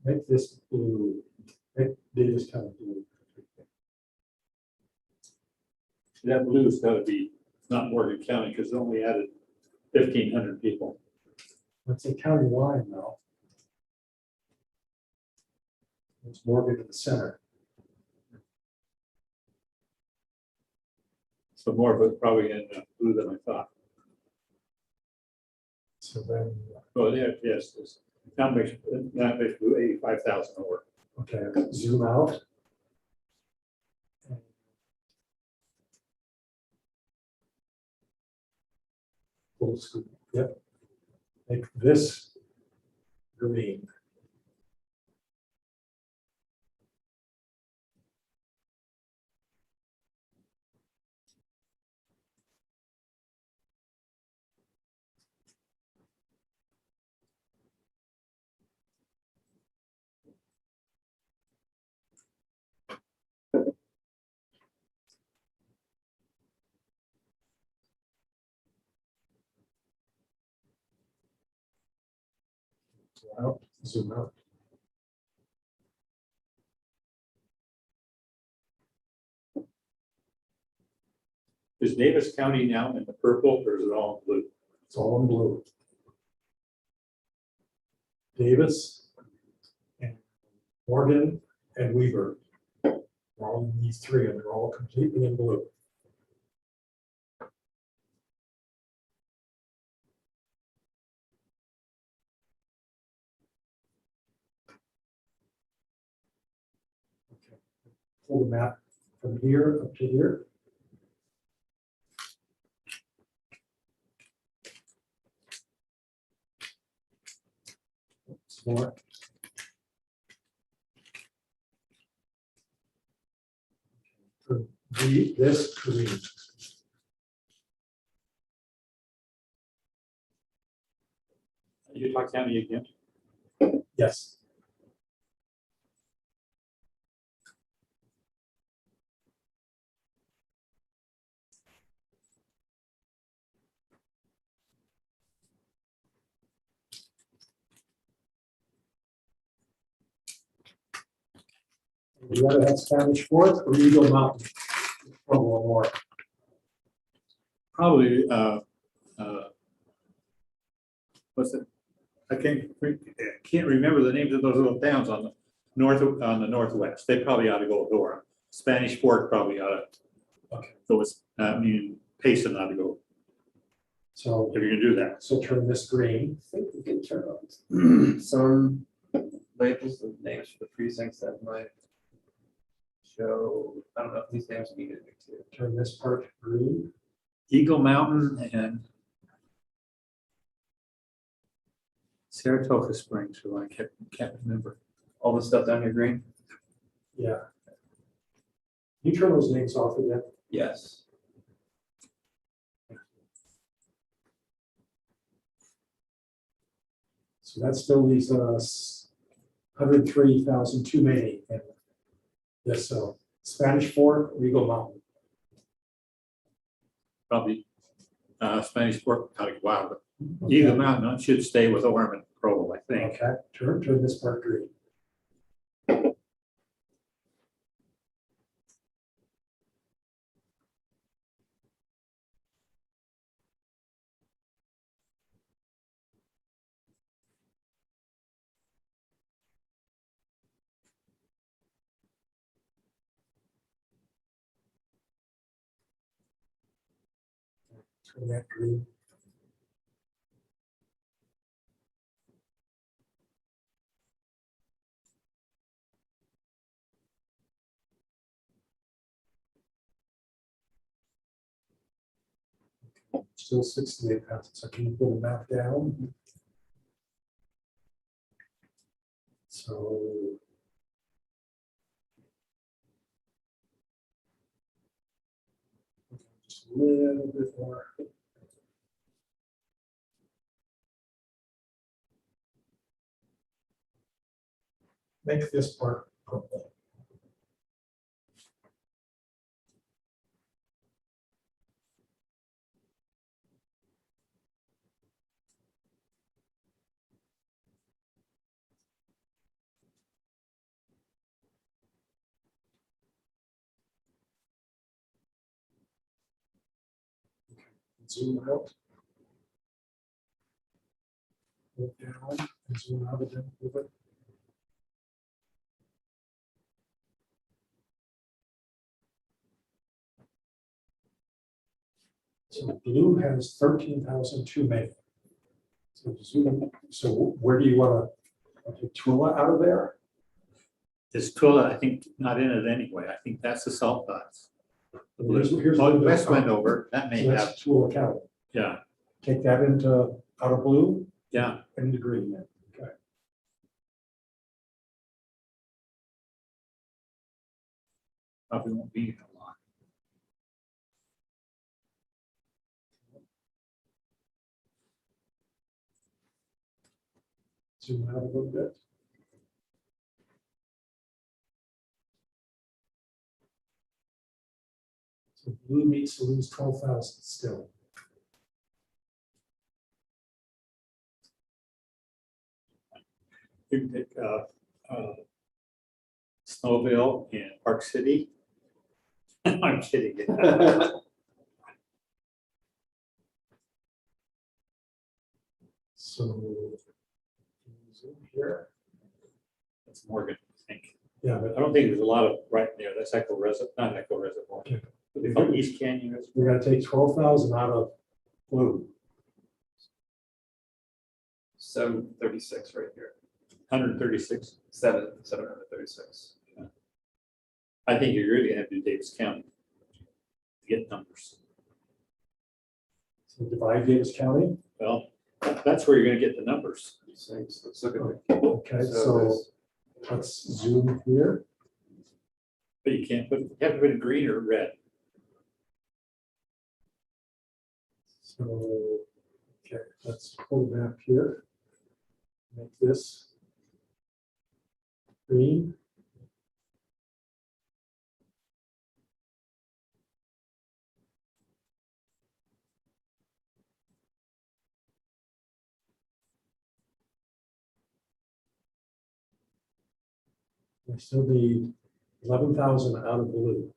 Make this blue, make Davis County blue. That blue's gotta be not Morgan County, because it only added 1,500 people. That's a county line now. It's Morgan in the center. So more of it probably in blue than I thought. So then, Oh, yeah, yes, that makes blue 85,000 over. okay, zoom out. Full screen, yep. Make this green. Out, zoom out. Is Davis County now in the purple, or is it all blue? It's all in blue. Davis and Morgan and Weaver. They're all in these three, and they're all completely in blue. Okay. Pull the map from here up to here. Some more. This green. Utah County again? Yes. Would you rather have Spanish Fort or Eagle Mountain? One more. Probably, what's it? I can't remember the names of those little towns on the northwest. They probably ought to go with Dora. Spanish Fork probably ought to. Okay. So it's, Payson ought to go, So, if you can do that. so turn this green. I think we can turn on some labels of names for the precincts that might show, I don't know if these names mean anything to you. Turn this part green. Eagle Mountain and Saratoga Springs, so I can't remember. All the stuff down here green? Yeah. You turn those names off again. Yes. So that still leaves us 103,000 too many. And this, so Spanish Fort, Eagle Mountain. Probably Spanish Fork, wow, but Eagle Mountain should stay with Orem and Provo, I think. Okay, turn this part green. Turn that green. Still 68 pounds. So can you pull the map down? So just a little bit more. Make this part purple. zoom out. Look down and zoom out again, move it. So the blue has 13,000 meg. So zoom, so where do you want to take Tula out of there? This Tula, I think, not in it anyway. I think that's the salt flats. The blue. Here's Oh, the- West Wendover, that may So have, that's Tula County. yeah, Take that into out of blue yeah. and into green then. Okay. Probably won't be a lot. Zoom out a little bit. So blue needs to lose 12,000 still. You can take Snowville and Park City. I'm kidding. So zoom here. That's Morgan, I think. Yeah, but I don't think there's a lot of right there. That's Echo Reservoir, not Echo Reservoir. Okay. They call it East Canyon Reservoir. we gotta take 12,000 out of blue. 736 right here. 136. 736. I think you're really gonna have to do Davis County to get numbers. So divide Davis County. Well, that's where you're gonna get the numbers. Thanks. Let's look at it. Okay, so let's zoom here. But you can't put, you have to put in green or red. So, okay, let's pull the map here. Make this green. We still need 11,000 out of blue.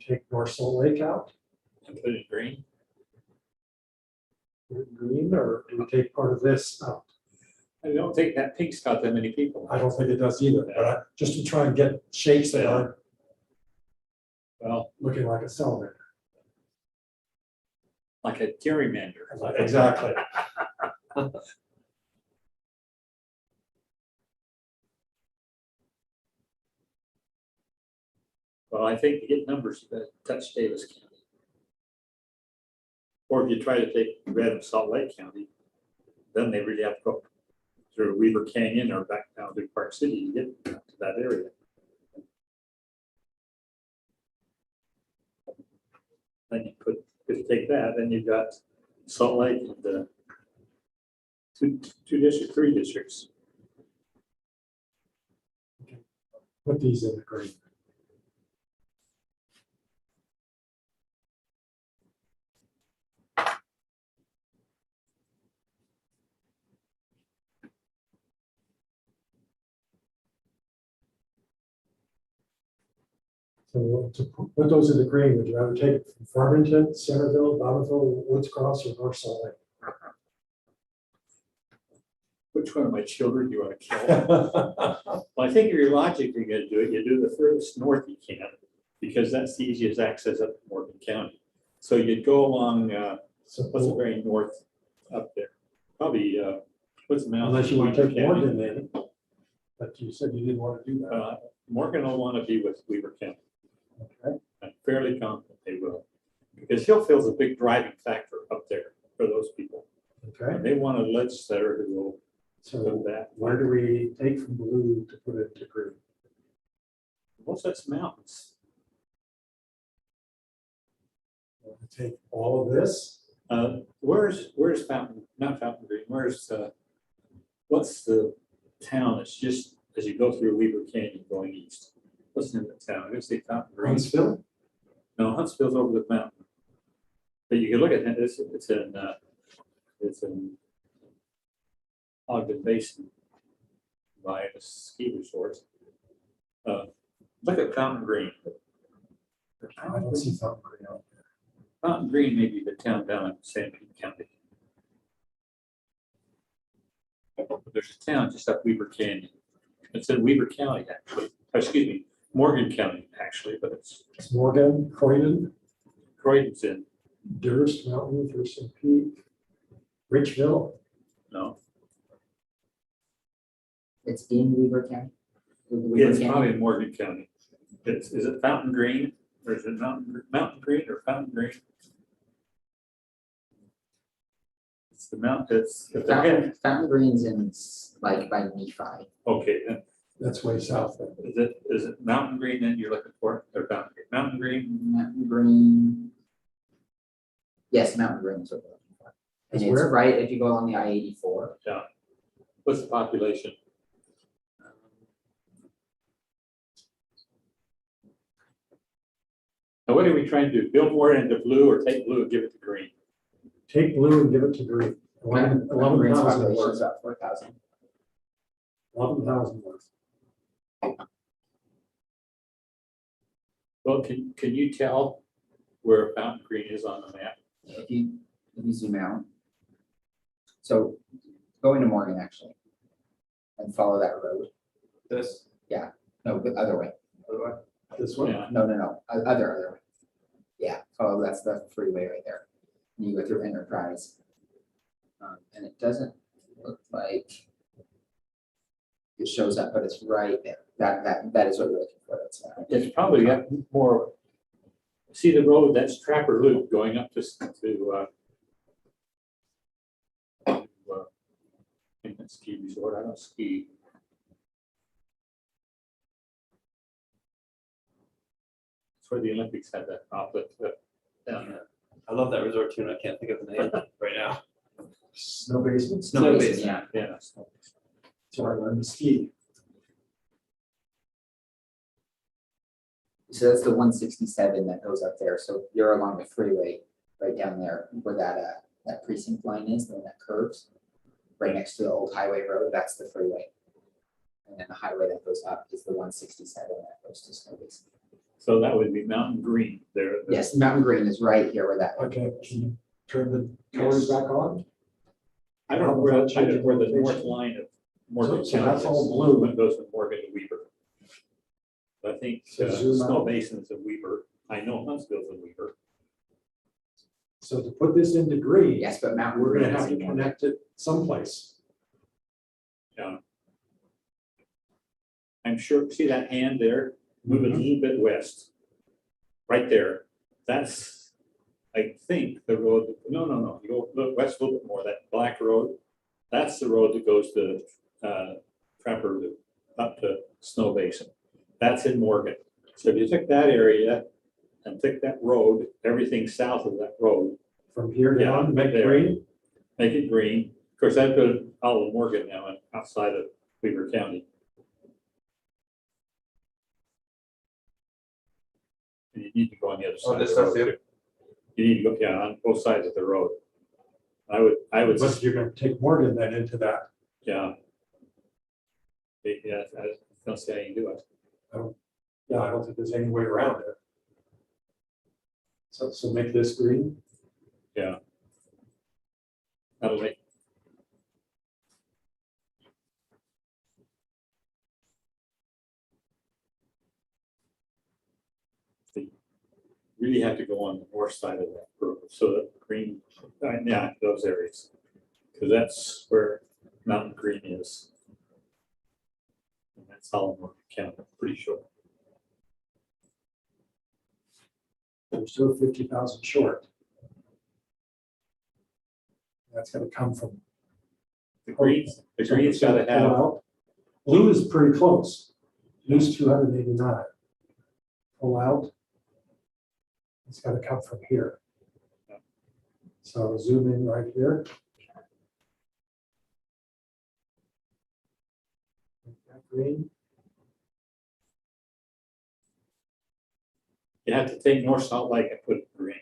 Take North Salt Lake out, And put it in green. green, or do we take part of this out? I don't think that pink's got that many people. I don't think it does either, but just to try and get shapes that aren't Well, looking like a cylinder. like a gerrymander. Exactly. Well, I think to get numbers, you gotta touch Davis County. Or if you try to take red of Salt Lake County, then they really have to go through Weaver Canyon or back down to Park City to get to that area. Then you put, if you take that, then you've got Salt Lake and the two districts, 3 districts. Put these in the green. So to put those in the green, would you rather take it from Farmington, Centerville, Bonneville, Woods Cross, or North Salt Lake? Which one of my children do you want to kill? Well, I think your logic, you're gonna do it, you do the furthest north you can, because that's the easiest access up to Morgan County. So you'd go along, So what's the very north up there? Probably, what's the mountain? unless you want to take Weaver County. Morgan in, but you said you didn't want to do that. Morgan will want to be with Weaver County. Okay. I'm fairly confident they will, because Hillfield's a big driving factor up there for those people. Okay, And they want a legislator who will so do that. where do we take from blue to put it to green? Most of that's mountains. We'll take all of this. Where's Fountain, not Fountain Green, what's the town that's just as you go through Weaver Canyon going east? What's in the town? I'm gonna say Fountain Green. Huntsville? No, Huntsville's over the mountain. But you can look at it, it's in Ogden Basin by the ski resort. Look at Fountain Green. I don't see Fountain Green out there. Fountain Green may be the town down in San Pete County. There's a town just up Weaver Canyon. It's in Weaver County, actually. Excuse me, Morgan County, actually, but it's It's Morgan, Croydon, Croydon's in, Durst Mountain, Thurston Peak, Richville. no, It's in Weaver County? Weaver it's County? probably in Morgan County. Is it Fountain Green, or is it Mountain Green or Fountain Green? It's the mountain, it's, if they're heading- Fountain Green's in like by Nephi. okay, then, That's way south then. is it Mountain Green that you're looking for, or Fountain Green? Mountain Green, Mountain Green. Yes, Mountain Green is what we're looking for. And It's it's where? right if you go along the I-84. what's the population? Now, what are we trying to do? Build more into blue or take blue and give it to green? Take blue and give it to green. Mountain 11,000 Green's worth. population is about 4,000. 11,000 worth. Well, can you tell where Fountain Green is on the map? If you zoom out. So go into Morgan actually. And follow that road. This, No, the other way. This one. Yeah, No. Other way. Yeah, follow, that's the freeway right there. And you go through Enterprise. And it doesn't look like it shows up, but it's right there. That is what you're looking for. That's it's probably got more, see the road, that's Trapper Loop going up to I think that's ski resort, I don't ski. That's where the Olympics had that outlet down there. I love that resort too, and I can't think of the name right now. Snow basin. Snow Basin, yeah. Yeah. So I learned to ski. So that's the 167 that goes up there. So you're along the freeway right down there where that precinct line is, the one that curves. Right next to the old highway road, that's the freeway. And then the highway that goes up is the 167 that goes to Snow Basin. So that would be Mountain Green there. Yes, Mountain Green is right here where that. Okay, can you turn the colors back on? I don't know where the north line of Morgan So County that's is. all blue. When it goes from Morgan to Weaver. I think So zoom Snow out. Basin's in Weaver. I know Huntsville's in Weaver. So to put this into green, Yes, but Mountain we're Green gonna is have to in Morgan. connect it someplace. Yeah. I'm sure, see that hand there? Move it a little bit west. Right there. That's, I think, the road, no. You go look west a little bit more, that black road. That's the road that goes to Trapper Loop, up to Snow Basin. That's in Morgan. So if you took that area and took that road, everything south of that road, From here Yeah, down, make it there. green. make it green. Of course, I've got all of Morgan now and outside of Weaver County. And you need to go on the other side of this the stuff road. too? too. You need to go, yeah, on both sides of the road. I would, But you're gonna take Morgan then into that. yeah. Yeah, I don't see how you do it. Yeah, I don't think there's any way around it. So make this green. That'll make. You really have to go on the north side of that road, so that green, yeah, those areas. Because that's where Mountain Green is. And that's all in Morgan County, I'm pretty sure. We're still 50,000 short. That's gonna come from. The green's gotta Pull have, out. Blue is pretty close. Blue's 289. Pull out. It's gotta come from here. So zoom in right here. Make that green. you have to take North Salt Lake and put it in green.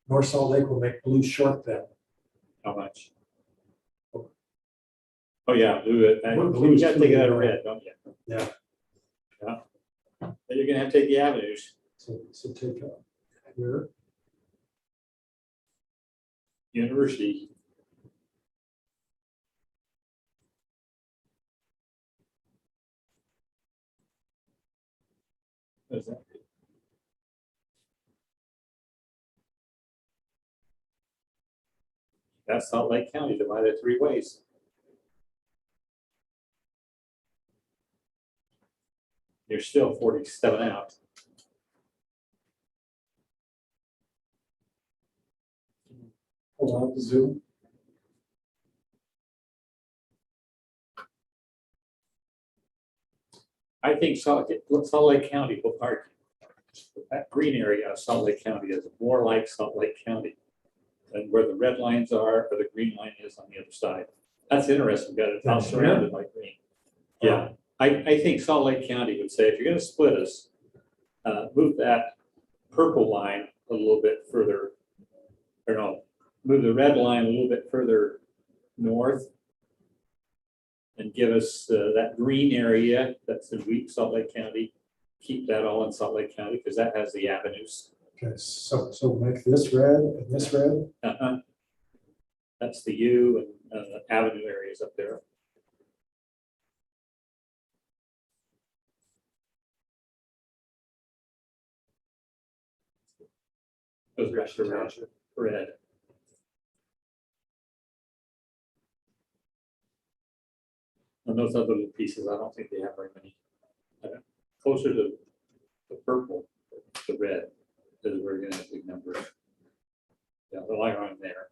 North Salt Lake will make blue short then. How much? Oh, yeah, blue, Blue you is gotta take it out of blue. red, don't you? Yeah. Yeah. Then you're gonna have to take the avenues, So take out here, University. What is that? That's Salt Lake County divided 3 ways. You're still 47 out. hold on, zoom. I think Salt Lake County will argue. That green area of Salt Lake County is more like Salt Lake County than where the red lines are or the green line is on the other side. That's interesting, got it all That's surrounded by green. Yeah, I think Salt Lake County would say, if you're gonna split us, move that purple line a little bit further, or no, move the red line a little bit further north and give us that green area that's in Salt Lake County. Keep that all in Salt Lake County because that has the avenues. Okay, so make this red and this red. Uh-huh. That's the U and avenue areas up there. Those are red. And those other little pieces, I don't think they have very many. Closer to the purple, the red, is where you're gonna have big numbers. Yeah, the line on there.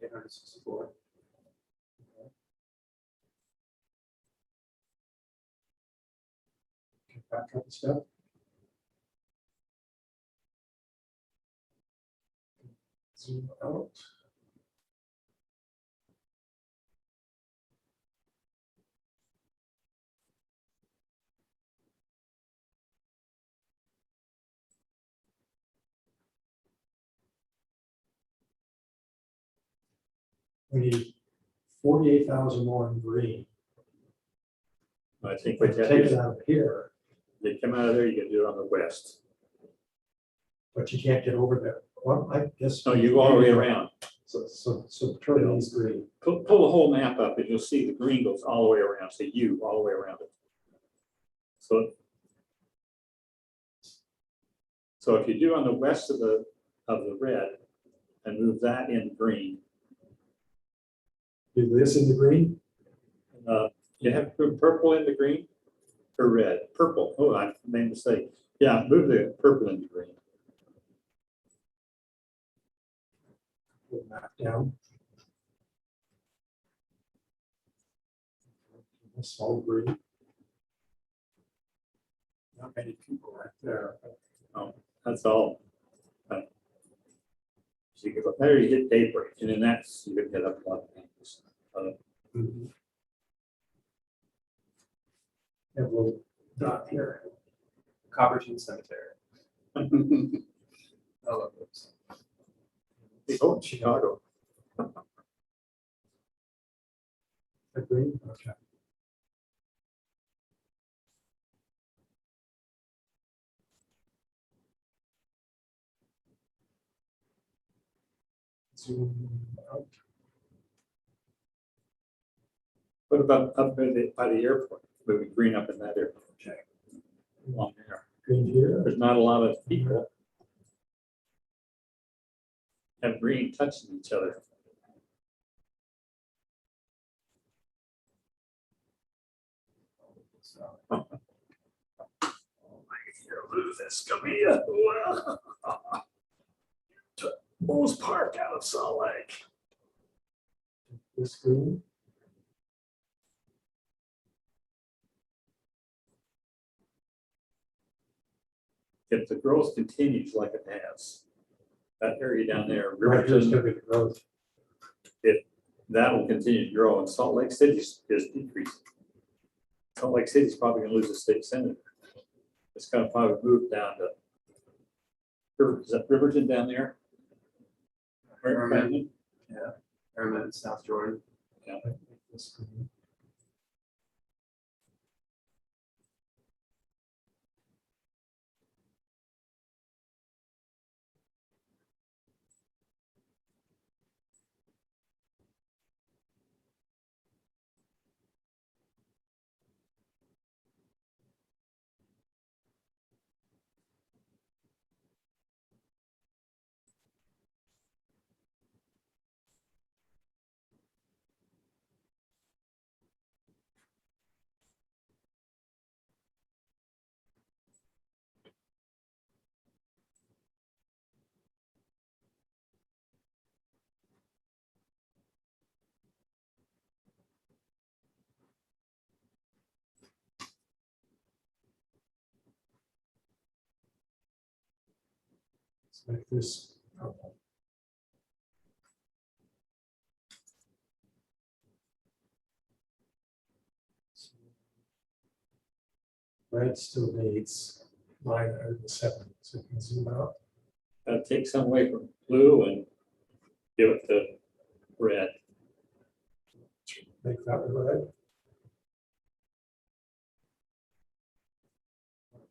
864. Okay, back up a step. Zoom out. We need 48,000 more in green. I think what you have Take to it do, out of here, they come out of there, you can do it on the west. but you can't get over there. Well, I guess. No, you go all the way around. So turn these green. Pull the whole map up and you'll see the green goes all the way around, so U all the way around it. So if you do on the west of the red and move that in green, Do this in the green? you have to put purple in the green or red, purple. Oh, I made a mistake. Yeah, move the purple into green. Put that down. This all green. Not many people right there. Oh, that's all. So you go there, you get daybreak, and then that's you can get up a lot of things. Have a little dot here. Coppertine Cemetery. I love those. Oh, Chicago. A green, okay. Zoom out. What about up by the airport? Moving green up in that airport. Okay. Along there. Green here. There's not a lot of people have green touching each other. Oh, I lose this. Come here. To Moose Park out of Salt Lake. This green. If the growth continues like it has, that area down there, Right here's Riverton, gonna be the growth. that will continue to grow, and Salt Lake City is decreasing. Salt Lake City's probably gonna lose a state senator. It's gonna probably move down to, is that Riverton down there? Herman. Herman, South Jordan. This green. Let's make this purple. Red still needs 907, so you can zoom out. Take some away from blue and give it to red. Make that one red.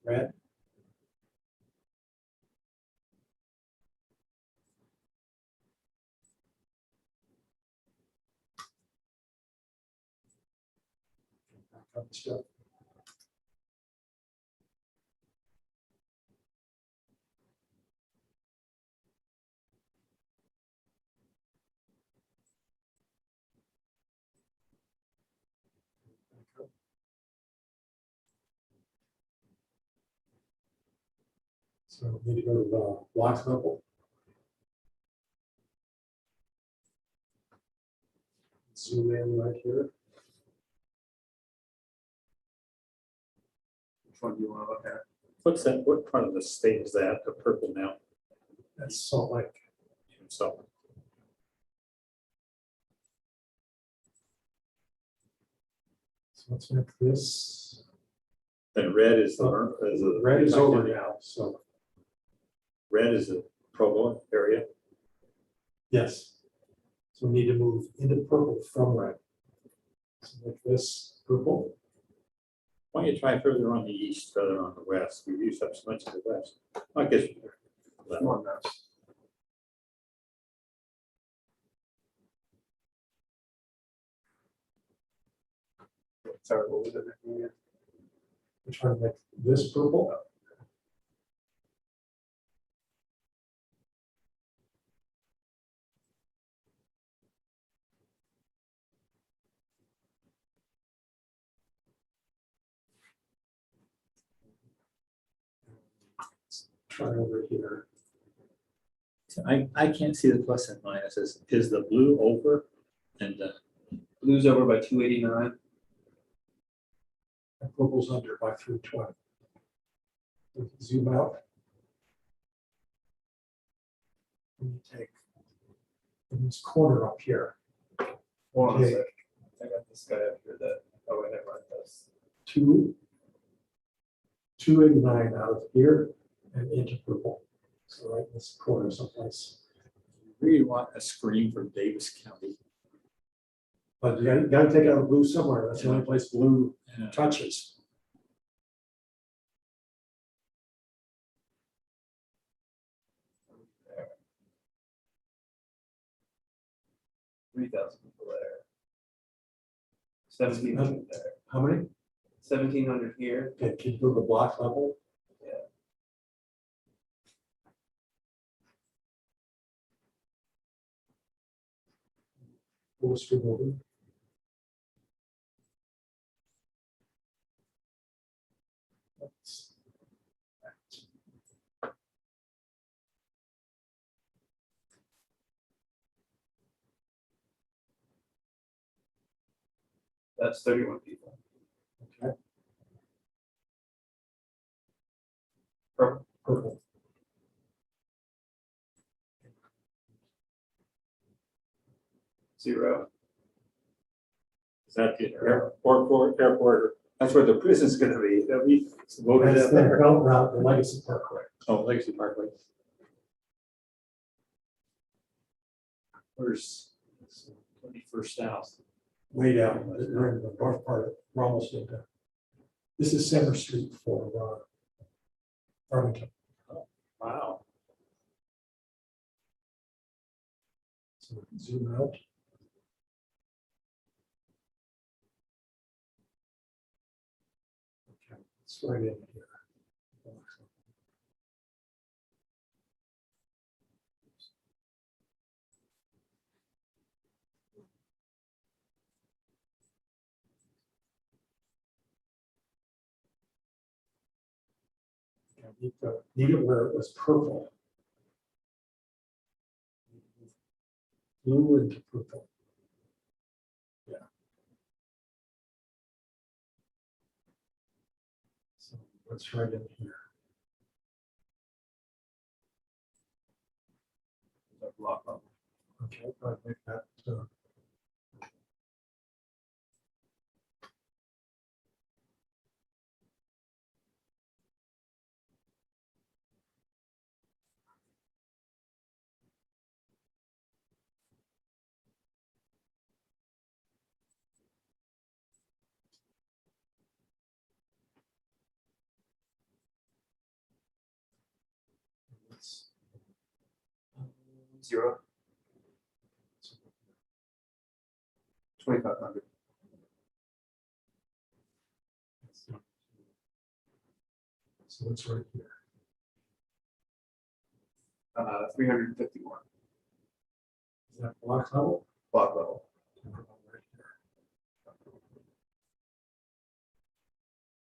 Red. Back up the stuff. Back up. So we need to go to the block level. Zoom in right here. Which one do you want to look at? What's that? What part of the state is that? The purple now? That's Salt Lake. So So let's make this. then red is the Red is over now, so Red is the Provo area. yes. So we need to move into purple from red. So make this purple. Why don't you try further on the east, further on the west? We've used up so much of the west. I guess. Come on, mouse. Sorry, what was it? We're trying to make this purple. Try over here. I can't see the plus and minuses. Is the blue over? And Blue's over by 289. And purple's under by 320. We can zoom out. And you take in this corner up here, Hold on a Okay. sec. I got this guy up here that, oh, wait, never mind this. 289 out of here and into purple. So right in this corner someplace. really want a screen for Davis County. But you gotta take out the blue somewhere. That's the only place blue Yeah. touches. There. 3,000 people there. 1,700 there. How many? 1,700 here. Okay, can you go to the block level? Yeah. Full screen over. That's 31 people. Okay, Purple. purple. Zero. Is that the airport? That's where the prison's gonna be. That'll be voted That's out the there. belt route, the Legacy Parkway. Oh, Legacy Parkway. Where's 21st South? Way down, we're in the north part, we're almost into. This is Center Street for Arlington. Wow. So we can zoom out. Okay, it's right in here. Okay, need it where it was purple. Blue into purple. Yeah. So let's right in here. block level. Okay, I'd make that, let's- 0. 2,500. So it's right here. 351 Is that block level? block level. Right here.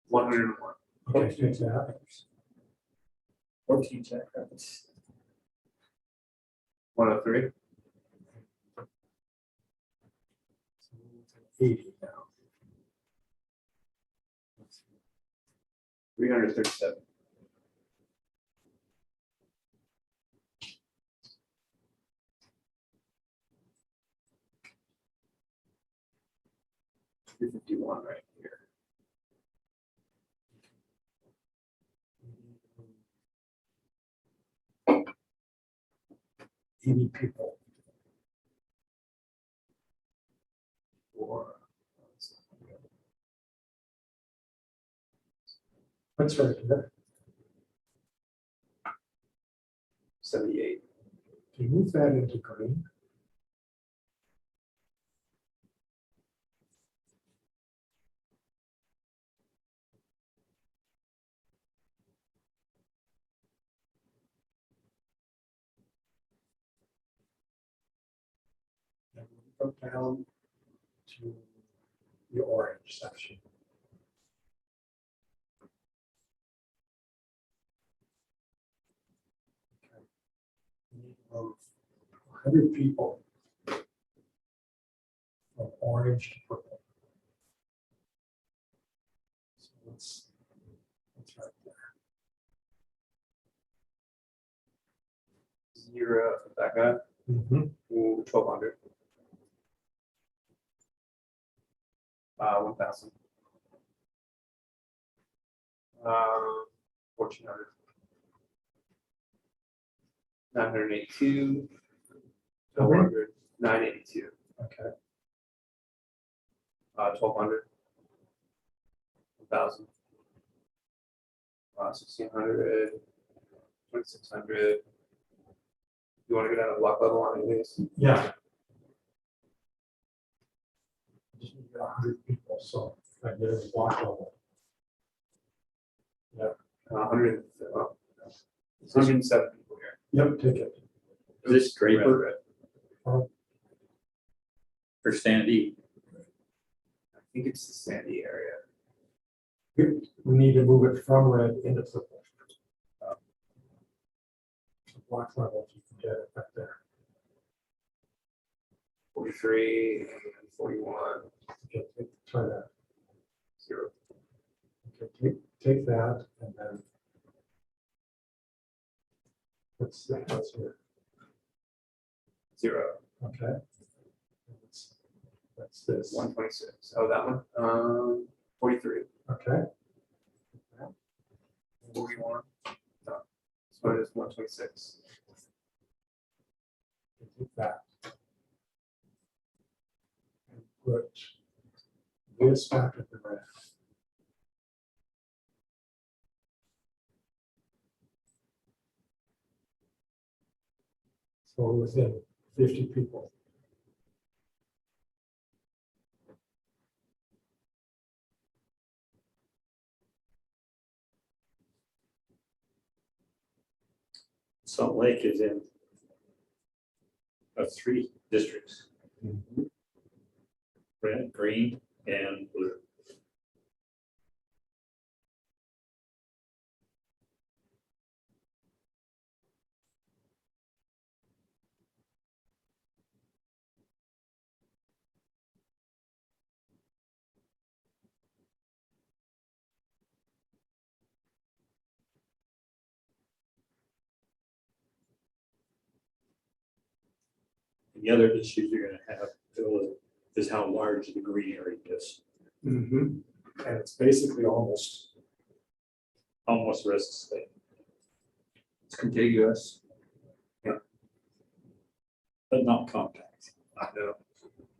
101. Okay, take that. 14 jackrabbits. 103. 80 now. 337. 351 right here. 80 people. Or That's right here. 78. If you move that into green. And we go down to the orange section. Okay. We need to move 100 people from orange to purple. So that's right there. 0 back up. Mhm. 1,200. 1,000. 1,400. 982. 1,200. 982. Okay. 1,200. 1,000. 1,600. 2,600. You want to go down to block level on any of these? Yeah. Just need to get 100 people, so I get a block level. 100. 107 people here. Yep, take it. Is this Draper Red. or Sandy? I think it's the Sandy area. We need to move it from red into purple. So block level, if you can get it back there. 43 and 41. Okay, try that. 0. Okay, take that and then what's here? 0. Okay. That's this. 126. Oh, that one. 43. Okay. 41. No. So it is 126. Take that. And put this back at the red. So we're within 50 people. Salt Lake is in 3 districts, red, green, and blue. the other issues you're gonna have is how large the green area is, And it's basically almost, almost the rest of the state. It's contiguous. But not compact.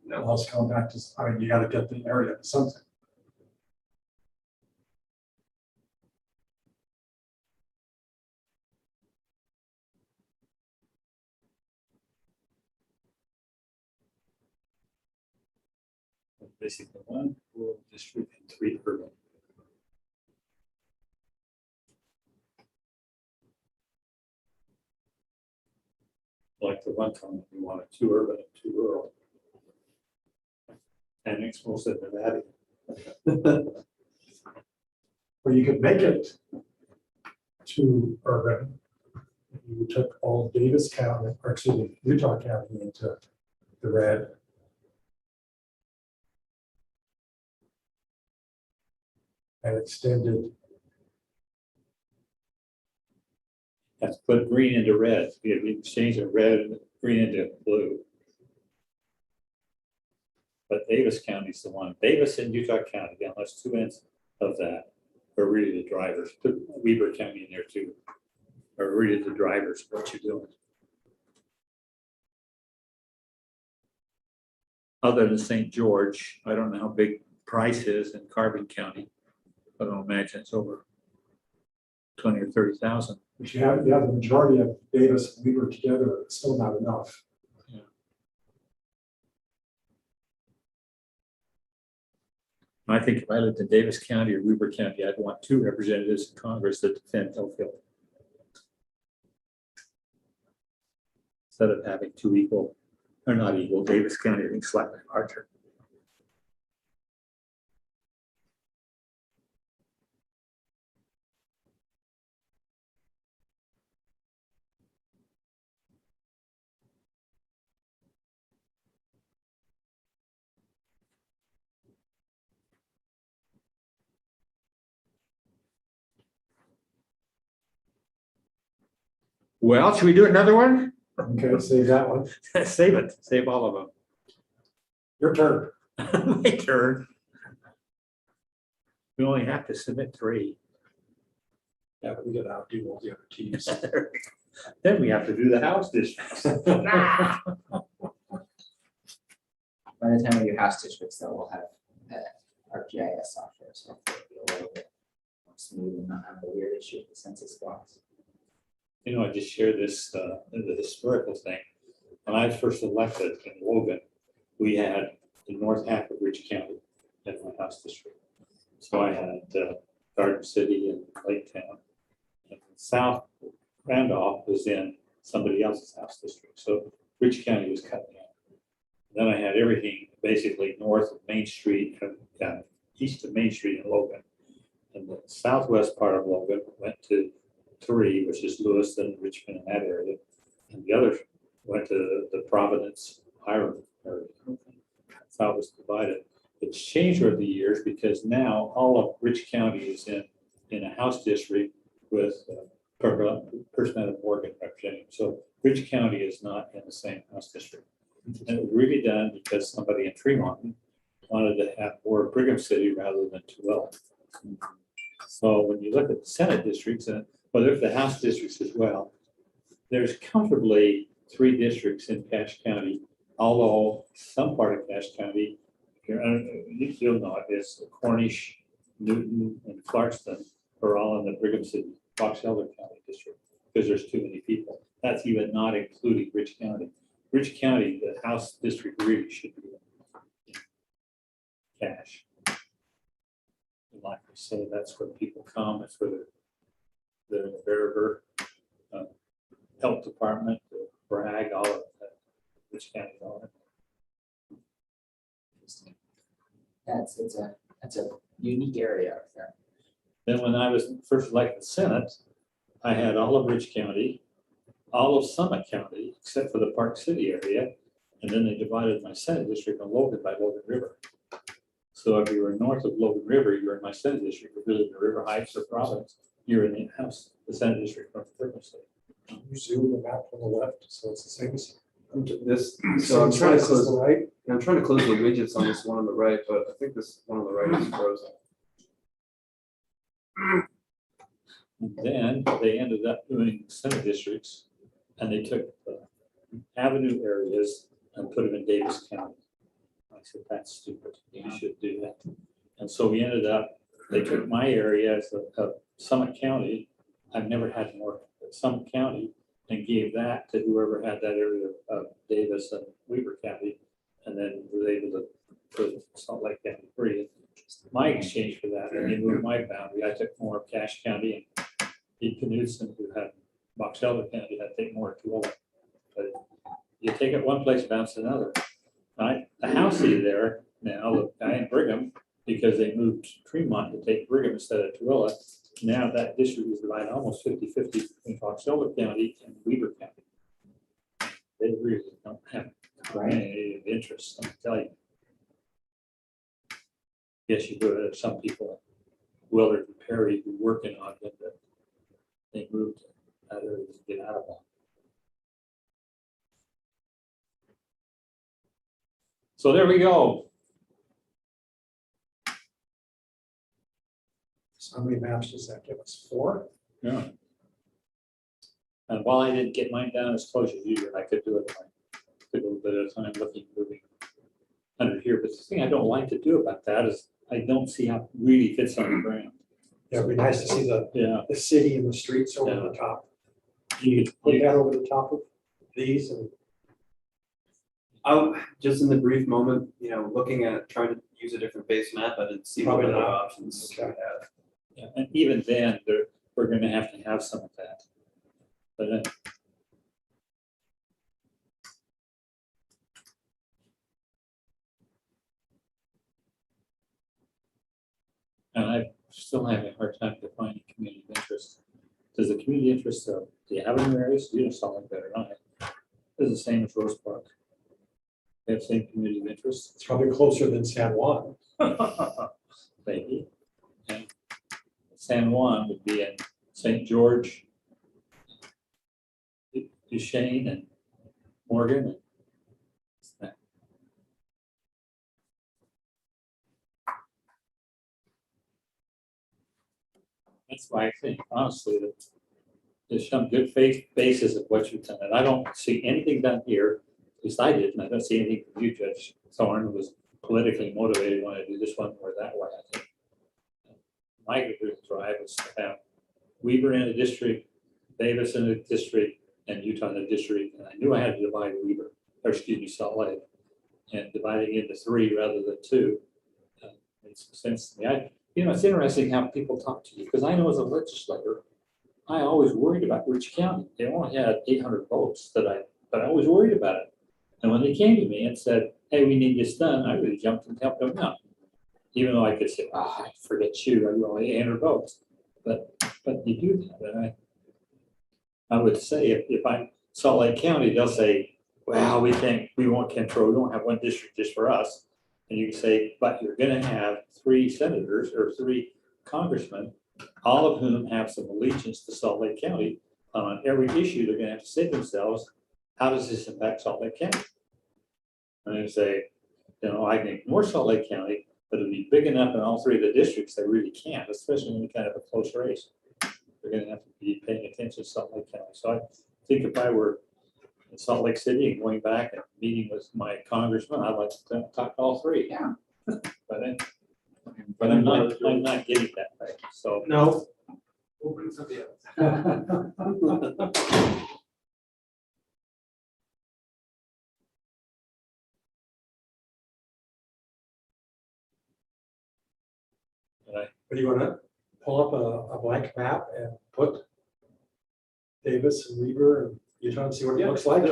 less compact as, I mean, you gotta get the area to something. Basically, 1 rural district and 3 urban. Like the one comment, you wanted 2 urban and 2 rural. Annex most of Nevada. Or you could make it to urban. You took all Davis County, or excuse me, Utah County into the red. And extended, Let's put green into red. We change the red and green into blue. But Davis County's the one. Davis and Utah County, unless 2 ends of that are really the drivers. Put Weber County in there too. Are really the drivers of what you're doing. Other than St. George, I don't know how big Price is in Carbon County. I don't imagine it's over 20 or 30,000. if you have the majority of Davis and Weber together, it's still not enough. I think if I lived in Davis County or Weber County, I'd want 2 representatives in Congress that defend Hillfield. Instead of having 2 equal, or not equal, Davis County, I think slightly larger. Well, should we do another one? Okay, save that one. Save it, save all of them. Your turn. My turn. We only have to submit 3. Yeah, but we gotta outdo all the other teams. Then we have to do the House districts. By the time we do house districts, though, we'll have our GIS software, so it'll be a little bit more smooth and not have the weird issue with the census blocks. You know, I just shared this, the historical thing. When I was first elected in Logan, we had the north half of Ridge County in my house district. So I had Garden City and Lake Town. And South Randolph was in somebody else's house district. So Ridge County was cut down. Then I had everything basically north of Main Street and east of Main Street in Logan. And the southwest part of Logan went to 3, which is Lewis and Richmond in that area. And the others went to the Providence, Hiram area. That's how it was divided. It's changed over the years because now all of Rich County is in a house district with personnel of Morgan representing. So Rich County is not in the same house district. And it was really done because somebody in Tremont wanted to have more Brigham City rather than 2L. So when you look at the Senate districts, and whether if the House districts as well, there's comfortably 3 districts in Cache County, although some part of Cache County, you'll know it is Cornish, Newton, and Clarkston are all in the Brigham City, Fox Elder County district, because there's too many people. That's even not including Rich County. Rich County, the House district really should be in Cache. Like I say, that's where people come, that's where the Veriver Health Department, the Bragg, all of that, Rich County, all of it. That's a unique area out there. Then when I was first elected Senate, I had all of Rich County, all of Summit County, except for the Park City area. And then they divided my Senate district on Logan by Logan River. So if you were north of Logan River, you're in my Senate district. If you live in River Heights or Providence, you're in the House, the Senate district from Brigham City. You zoom the map on the left, so it's the same as This, So so I'm trying to this is close, right. I'm trying to close the widgets on this one on the right, but I think this one on the right is frozen. And then they ended up doing center districts, and they took the avenue areas and put them in Davis County. I said, that's stupid, you should do that. And so we ended up, they took my area as of Summit County, I've never had more, but Summit County, and gave that to whoever had that area of Davis and Weaver County, and then was able to put Salt Lake County free. My exchange for that, and they moved my boundary, I took more of Cache County, and Pete Knudsen, who had Box Elder County, had to take more of Tooele. But you take it one place, bounce another. Right, the house is there now, the guy in Brigham, because they moved Tremont to take Brigham instead of Tooele. Now that district is divided almost 50-50 between Fox Elder County and Weaver County. They really don't have any interest, I'll tell you. Yes, you would have some people, Willard and Perry, who working on it, but they moved that area to get out of that. So there we go. So how many maps does that give us? 4? Yeah. And while I didn't get mine down as close as usual, I could do it. Took a little bit of time looking, moving under here. But the thing I don't like to do about that is I don't see how it really fits on the ground. Yeah, it'd be nice to see Yeah. the city and the streets over the top. Put that over the top of these and Just in the brief moment, looking at trying to use a different base map, I didn't see what Probably other not. options we Okay. have. Yeah, and even then, we're going to have some of that. But then, and I still having a hard time defining community of interest. Does the community interest of the avenue areas, you know, something better than I, is the same as Rose Park? They have same community of interest? it's probably closer than San Juan. Maybe. And San Juan would be in St. George, Duchesne, and Morgan. That's why I think honestly that there's some good faith basis of what you've done. And I don't see anything done here, at least I didn't. I don't see anything from you, Judge Thorne, who was politically motivated when I do this one or that way, I think. My drive was to have Weaver in a district, Davis in a district, and Utah in a district. And I knew I had to divide Weaver, or excuse me, Salt Lake. And dividing into 3 rather than 2 made some sense to me. It's interesting how people talk to you, because I know as a legislator, I always worried about Rich County. They only had 800 votes but I always worried about it. And when they came to me and said, hey, we need this done, I really jumped and helped them out. Even though I could say, I forget you, I only 800 votes. But you do that. And I would say if I'm Salt Lake County, they'll say, well, we think we won't control, we won't have one district just for us. And you can say, but you're going to have 3 senators or 3 congressmen, all of whom have some allegiance to Salt Lake County. On every issue, they're going to have to say to themselves, how does this impact Salt Lake County? And they say, I can ignore Salt Lake County, but it'll be big enough in all 3 of the districts they really can't, especially in any kind of a close race. They're going to have to be paying attention to Salt Lake County. So I think if I were in Salt Lake City and going back and meeting with my congressman, I'd like to talk to all 3. Yeah. But I'm not getting that way. So No. We'll bring somebody else. But you want to pull up a blank map and put Davis and Weaver and Utah and see what it looks like?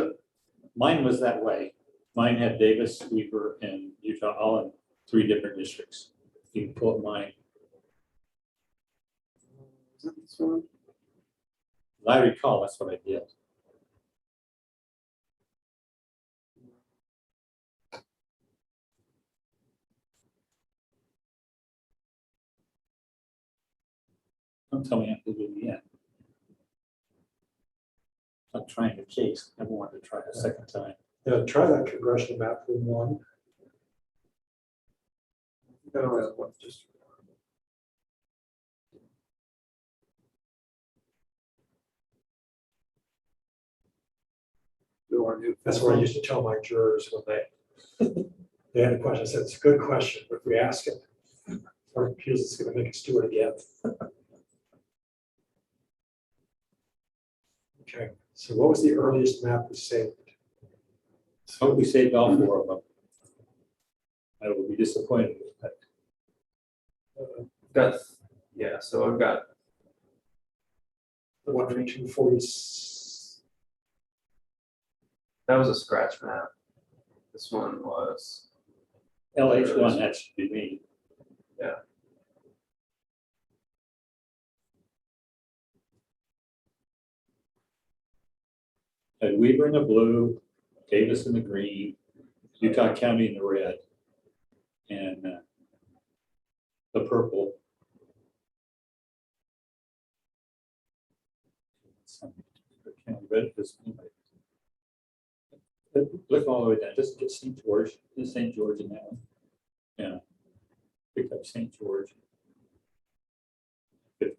mine was that way. Mine had Davis, Weaver, and Utah all in 3 different districts. You can pull up mine. Is that this one? As I recall, that's what I did. Don't tell me I have to do it again. I'm trying the case. I wanted to try it a second time. Yeah, try that congressional map for one. I don't know what just. That's what I used to tell my jurors when they had a question. I said, it's a good question, but if we ask it, our appeals is gonna make us do it again. Okay, so what was the earliest map we saved? So we saved all 4 of them. I will be disappointed with that. That's, yeah, so I've got, The one from 240. that was a scratch map. This one was, LH1, that should be me. yeah. Had Weaver in the blue, Davis in the green, Utah County in the red, and the purple. Red is, look all the way down, just get St. George, St. George in that one. Yeah. Pick up St. George. 15.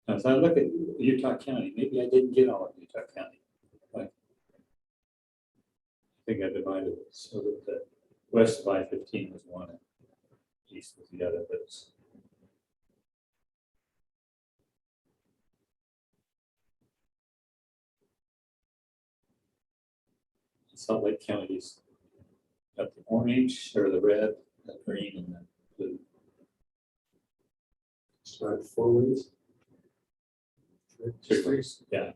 As I look at Utah County, maybe I didn't get all of Utah County. Like, I think I divided it so that the west of I-15 was one and east was the other, but it's. Salt Lake County's got the orange or the red, the green, and the blue. Start 4 ways. Degrees, yeah.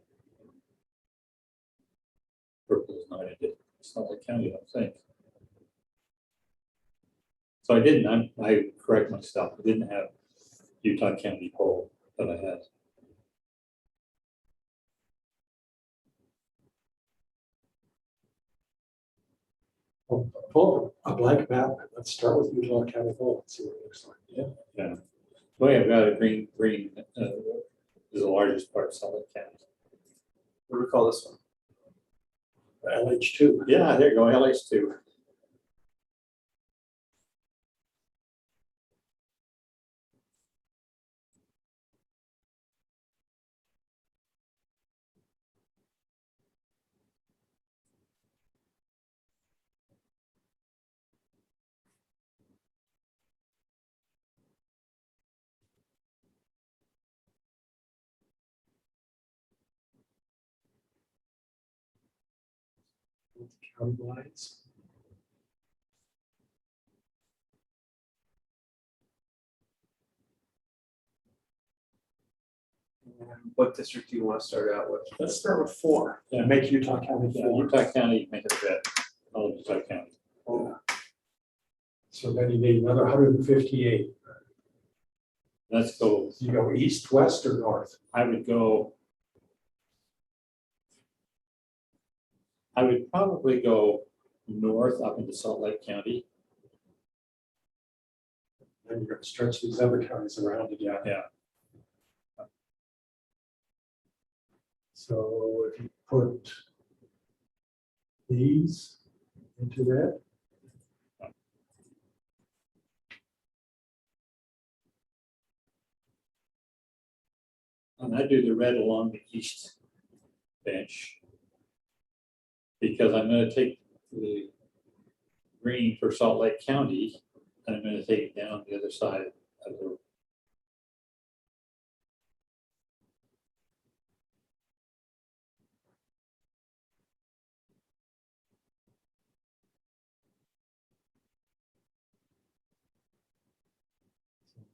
Purple is not in it. Salt Lake County, I don't think. So I didn't, I correct myself. I didn't have Utah County whole that I had. Pull up a blank map. Let's start with Utah County whole and see what it looks like. Yeah. Well, yeah, I've got a green is the largest part of Salt Lake County. What do we call this one? LH2. Yeah, there you go, LH2. County lines. And what district do you want to start out with? Let's start with 4 Yeah. and make Utah County Yeah, 4. Utah County, make it red. All of Utah County. So then you need another 158. Let's go. You go east, west, or north? I would probably go north up into Salt Lake County. Then you're going to stretch these other counties around again. Yeah. So if you put these into red. And I do the red along the east bench. Because I'm going to take the green for Salt Lake County, and I'm going to take it down the other side of the.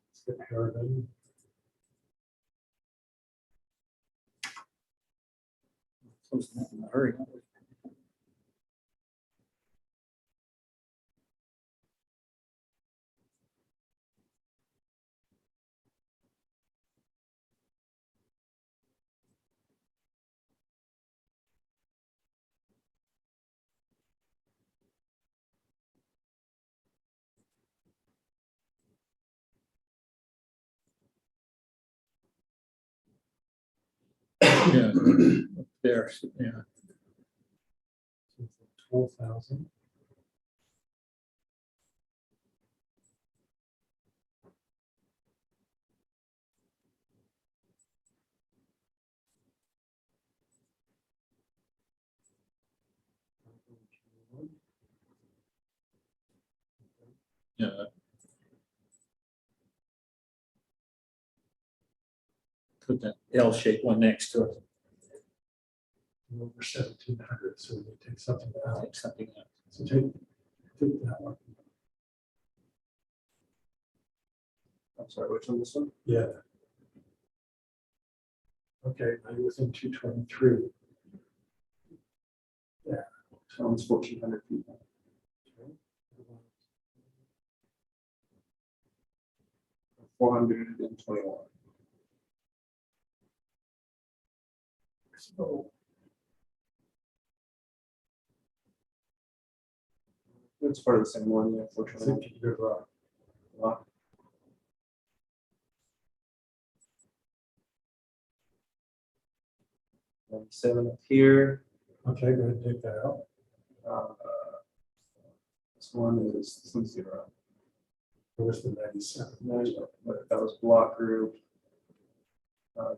Let's get Harriman. In a hurry. Yeah, there, yeah. 12,000. Yeah. Put that L-shaped one next to it. Over 1,700, so we take something out. Take something out. So take that one. I'm sorry, which one, this one? Yeah. Okay, now you're within 223. So almost 1,400 people. 421. So It's part of the same one, yeah, I 421. think you're Wow. And 7 up here. okay, go ahead and take that out. Uh, this one's 0. Where's the 97? But that was block group.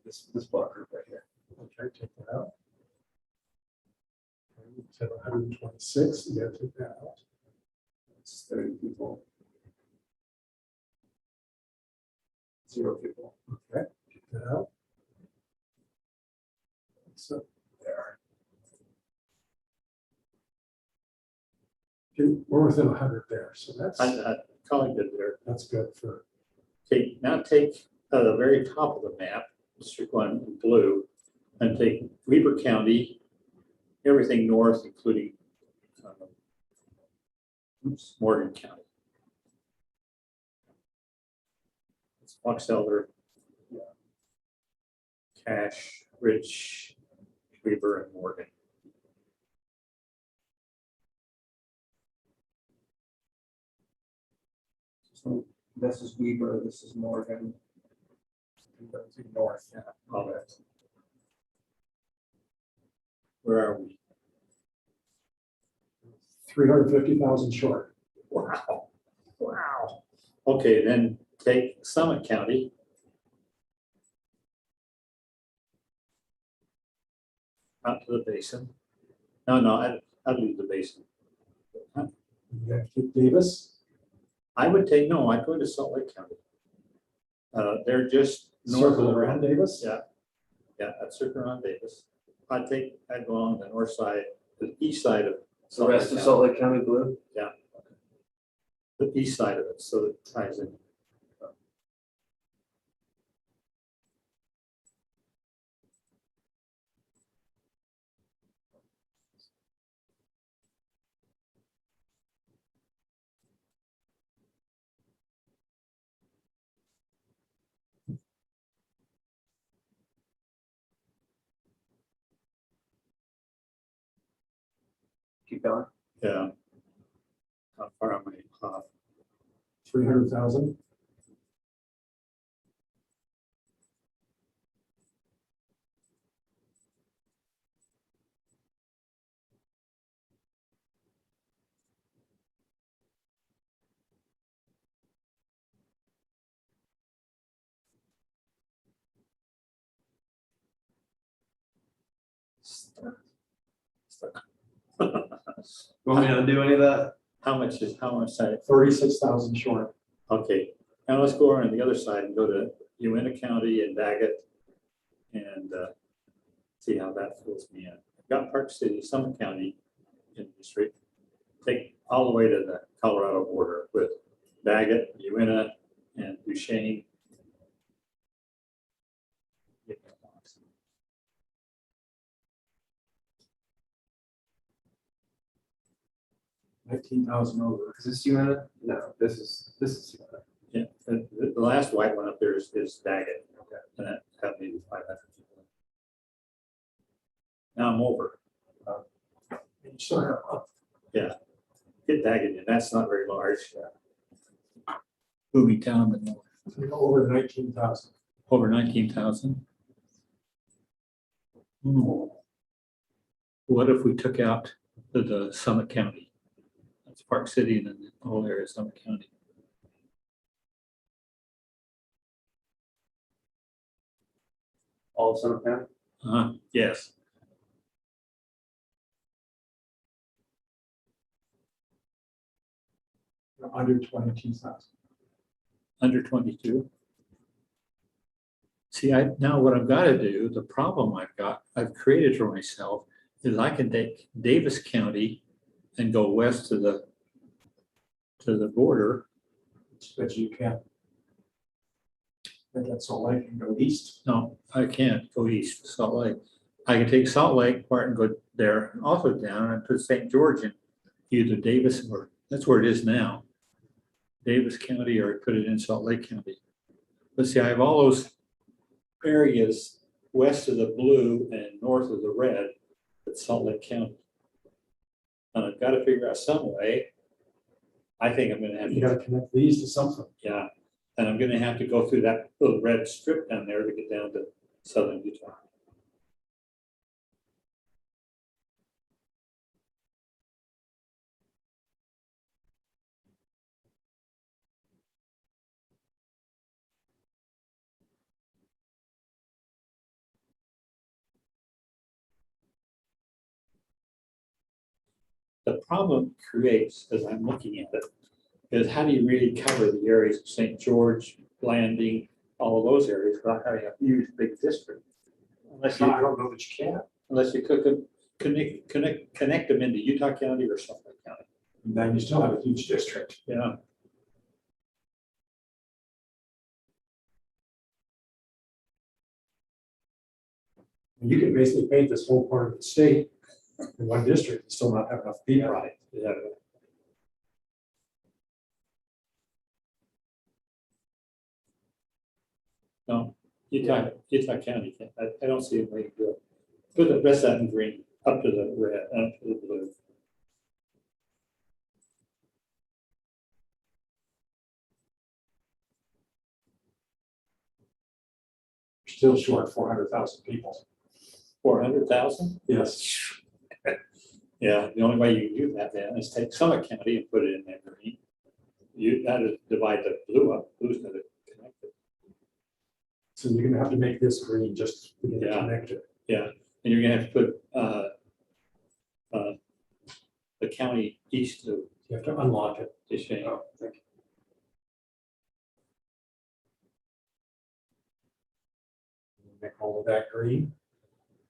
This block group right here. Okay, take that out. Okay, we said 126, you gotta take that out. It's 30 people. 0 people. Okay, take that out. So there. Okay, we're within 100 there, so I colored it there. that's good for, Take, now take the very top of the map, District 1 in blue, and take Weber County, everything north, including Morgan County. It's Fox Elder, Cache, Rich, Weber, and Morgan. So this is Weber, this is Morgan. north. Yeah, all that. Where are we? 350,000 short. Wow, wow. Okay, then take Summit County. Out to the basin. No, I'd leave the basin. You have to keep Davis. I would take, no, I'd go to Salt Lake County. They're just north of Circle the around Davis. Yeah, I'd circle around Davis. I'd go along the north side, the east side of. The Salt rest Lake of County. Salt Lake County blue. The east side of it, so it ties in. Keep going. Yeah. How far am I off? 300,000. Stuck. Want me to do any of that? How much side? 36,000 short. Okay, now let's go around the other side and go to Uena County and Daggett and see how that fills me in. I've got Park City, Summit County in the district. Take all the way to the Colorado border with Daggett, Uena, and Duchesne. 19,000 over. Is this Uena? No, this is Uena. Yeah, the last white one up there is Daggett. Okay. And that had maybe 500 people. Now I'm over. So have Get Daggett in, that's not very large. Booming town, but no, over 19,000. over 19,000. What if we took out the Summit County? That's Park City and then the whole area of Summit County. All of Summit County? Yes. Under 22,000. Under 22. See, now what I've got to do, the problem I've created for myself is I can take Davis County and go west to the border. But you can't. And that's all I can go east. No, I can't go east to Salt Lake. I can take Salt Lake part and go there, and also down and put St. George in either Davis or that's where it is now. Davis County, or put it in Salt Lake County. But see, I have all those areas west of the blue and north of the red, that's Salt Lake County. And I've got to figure out some way. I think I'm going to have You to, gotta connect these to something. yeah, and I'm going to have to go through that little red strip down there to get down to southern Utah. The problem it creates, as I'm looking at it, is how do you really cover the areas of St. George, Landing, all of those areas without having a huge big district? Unless I you, don't know that you can. connect them into Utah County or Salt Lake County. And then you still have a huge district. Yeah, And you can basically paint this whole part of the state in one district and still not have enough people. right, yeah. No, Utah County, I don't see a way to do it. Put the rest of that in green, up to the red, up to the blue. Still short 400,000 people. 400,000? Yes. Yeah, the only way you can do that then is take Summit County and put it in there green. You gotta divide the blue up, blue's gonna connect it. So you're gonna have to make this green just to get it Yeah. connected. Yeah, and you're gonna have to put the county east of You have to unlock it. Deshane. Oh, thank you. Make all of that green.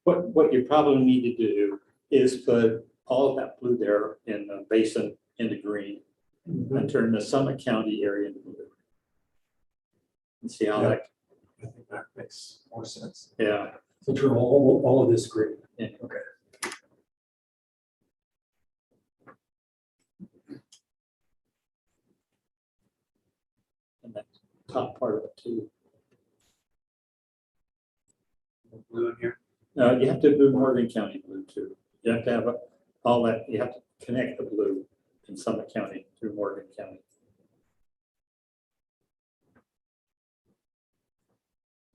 What you probably need to do is put all of that blue there in the basin into green and turn the Summit County area into blue. And see how Yeah. that, I think that makes more sense. yeah. So turn all of this green. Yeah. Okay. And that top part of it too. Blue in here. You have to do Morgan County blue too. You have to have all that, you have to connect the blue in Summit County through Morgan County.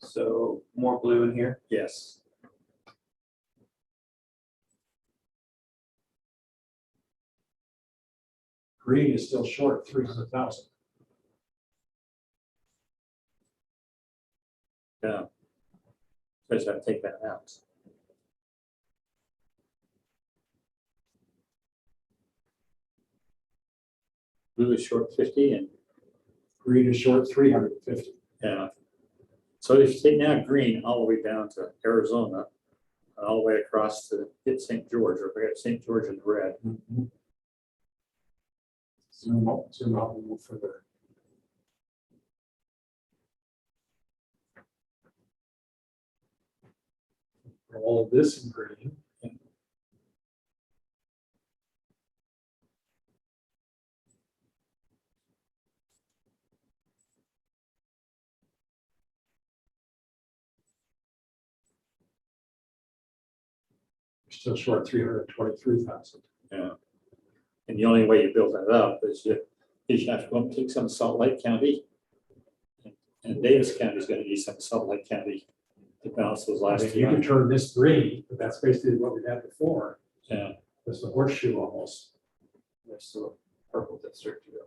So more blue in here. Yes. Green is still short 300,000. Yeah. So I just have to take that out. Blue is short 50 and Green is short 350. yeah. So if you take now green all the way down to Arizona, and all the way across to hit St. George, or forget St. George in red. Zoom out a little further. All of this in green. You're still short 323,000. Yeah. And the only way you build that up is you have to go and take some Salt Lake County. And Davis County is going to need some Salt Lake County to balance those I last mean, two. you can turn this green, but that's basically what we had before. Yeah, It's the horseshoe almost. There's still a purple district to go.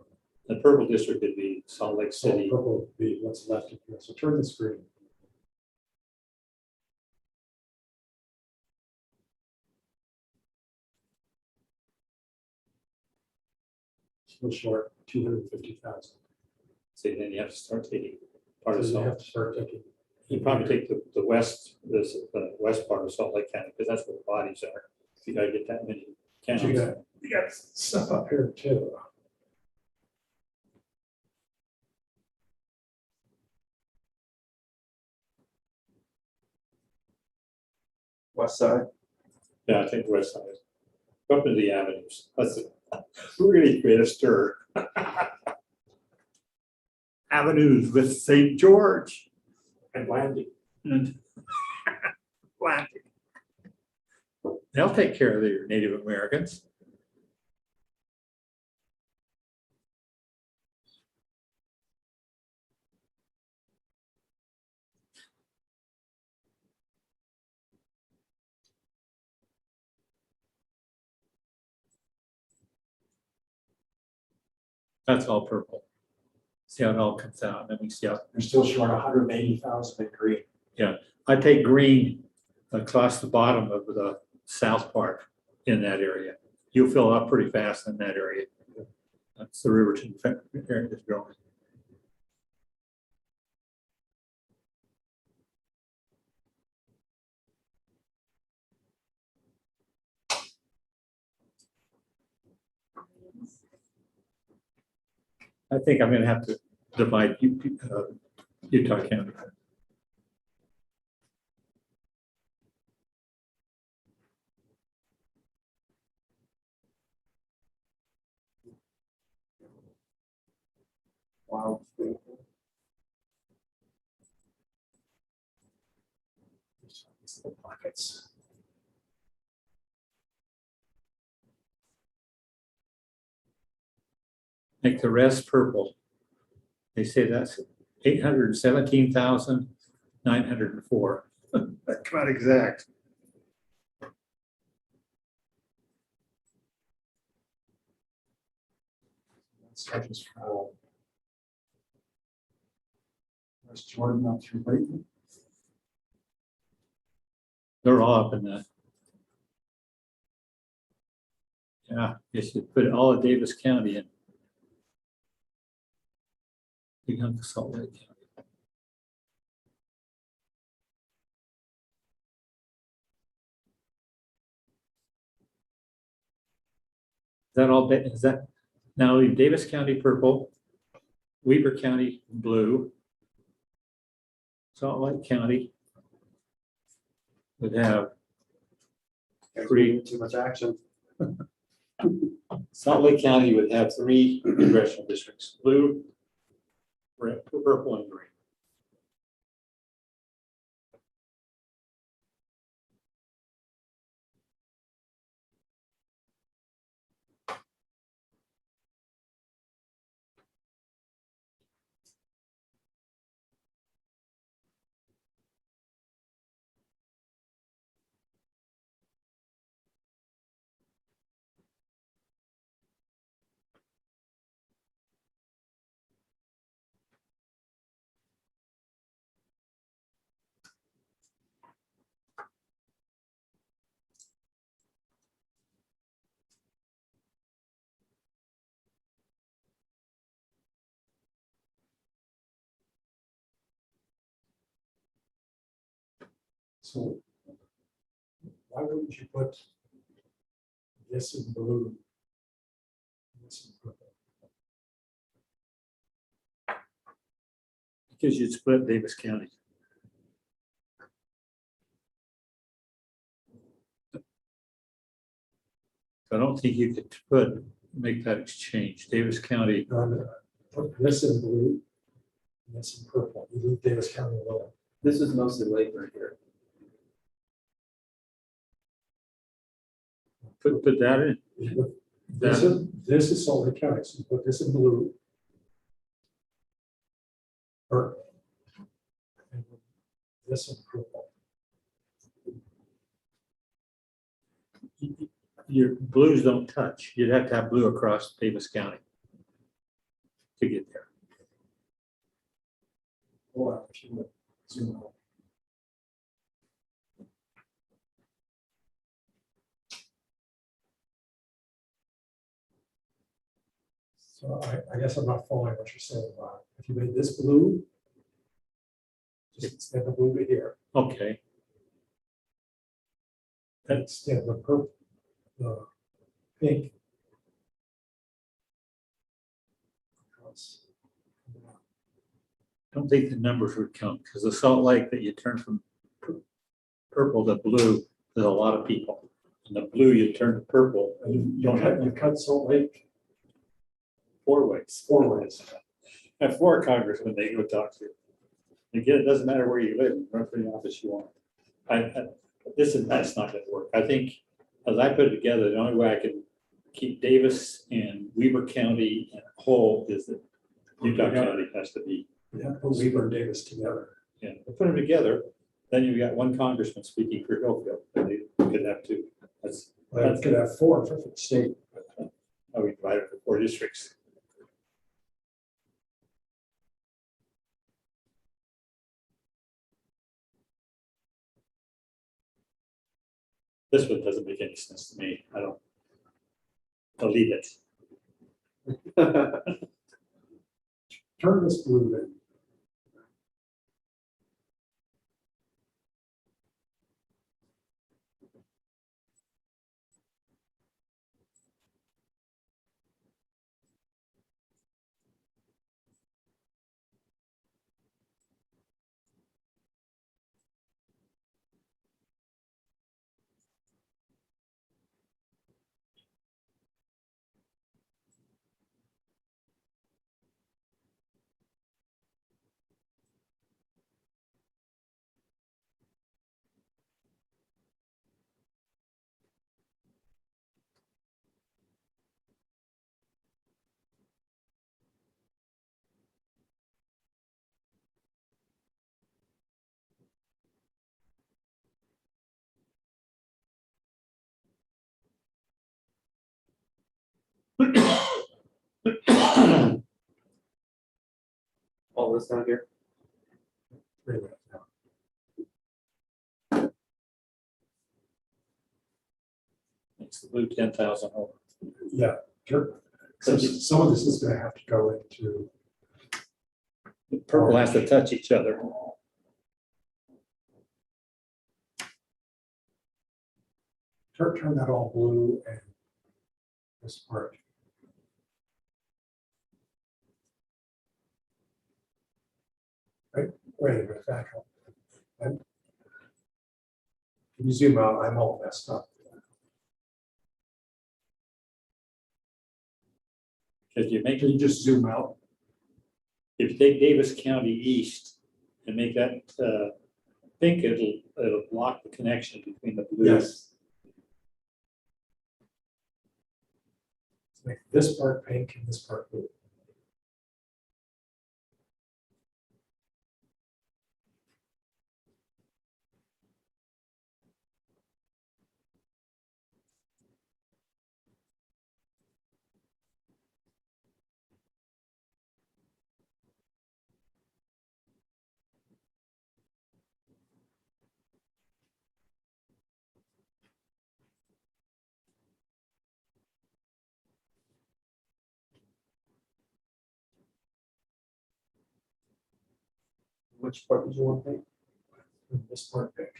the purple district would be Salt Lake So City. purple would be what's left of here. So turn this green. Still short, 250,000. See, then you have to start taking part of So you Salt. have to start taking. You probably take the west, the west part of Salt Lake County, because that's where the bodies are. You gotta get that many But counties. you got stuff up here too. West side. Yeah, I think the west side. Go up into the avenues. That's it. Really create a stir. Avenues with St. George And landing. and Atlantic. They'll take care of their Native Americans. That's all purple. See how it all comes out, and then we see how, You're still short 180,000 in green. I take green across the bottom of the south part in that area. You'll fill up pretty fast in that area. That's the Riverton area that's growing. I think I'm gonna have to divide Utah County. Wow. These little pockets. Make the rest purple. They say that's 817,904. That's not exact. Starts from West Jordan up through Layton. They're all up in that. Yeah, you should put all of Davis County in. Big hunk of Salt Lake County. Is that all, is that, now leave Davis County purple, Weaver County blue, Salt Lake County would have three. Too much action. Salt Lake County would have 3 congressional districts, blue, red, purple, and green. So why wouldn't you put this in blue? This in purple? Because you'd split Davis County. I don't think you could make that exchange. Davis County, Put this in blue, and this in purple. You leave Davis County alone. This is mostly lake right here. put that in. You put- This is Salt Lake County, so you put this in blue. Or and this in purple. your blues don't touch. You'd have to have blue across Davis County to get there. Or if you would zoom out. So I guess I'm not following what you're saying, Bob. If you made this blue, just extend the blue to here, Okay, and extend the purple, the pink. across. I don't think the numbers would count because the Salt Lake that you turn from purple to blue, there's a lot of people. And the blue you turn to purple, And you cut Salt Lake 4 ways. 4 ways. Have 4 congressmen they go talk to. Again, it doesn't matter where you live, run for the office you want. That's not gonna work. I think, as I put it together, the only way I can keep Davis and Weber County and whole is that Utah Yeah. County has to be, Yeah, put Weber and Davis together. yeah, put them together, then you've got 1 congressman speaking for Hillfield, and they could have 2. That's, I could have 4 for the state. how we divide it for 4 districts. This one doesn't make any sense to me. I don't. Delete it. Turn this blue then. All this down here. Wait a minute now. It's the blue 10,000 over. Yeah, so some of this is gonna have to go into, The purple has to touch each other. turn that all blue and this part. Wait a minute, back up. Can you zoom out? I'm all messed up. If you make, Can you just zoom out? if you take Davis County east and make that pink, it'll block the connection between the blue. Yes. Let's make this part pink and this part blue. Which part did you want to paint? And this part pink.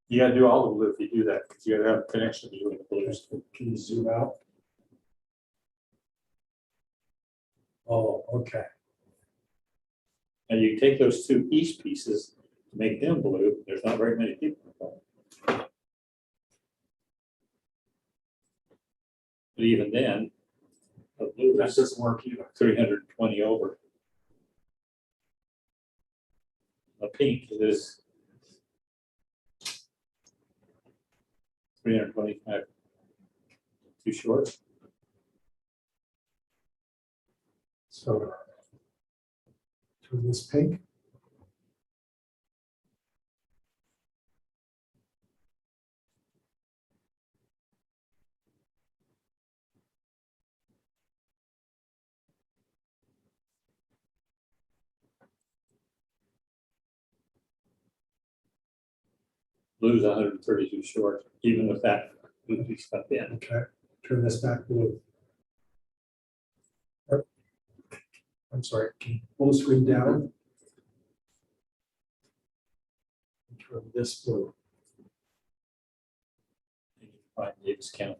You gotta do all the blue if you do that, because you gotta have a connection between the blues. Can you zoom out? Oh, okay. And you take those two east pieces, make them blue, there's not very many people involved. But even then, the blue That is doesn't work either. 320 over. The pink is 325. Too short. So turn this pink. Blue's 130 too short, even with that blue piece up in. Okay, turn this back blue. I'm sorry, can you pull the screen down? And turn this blue. You can find Davis County.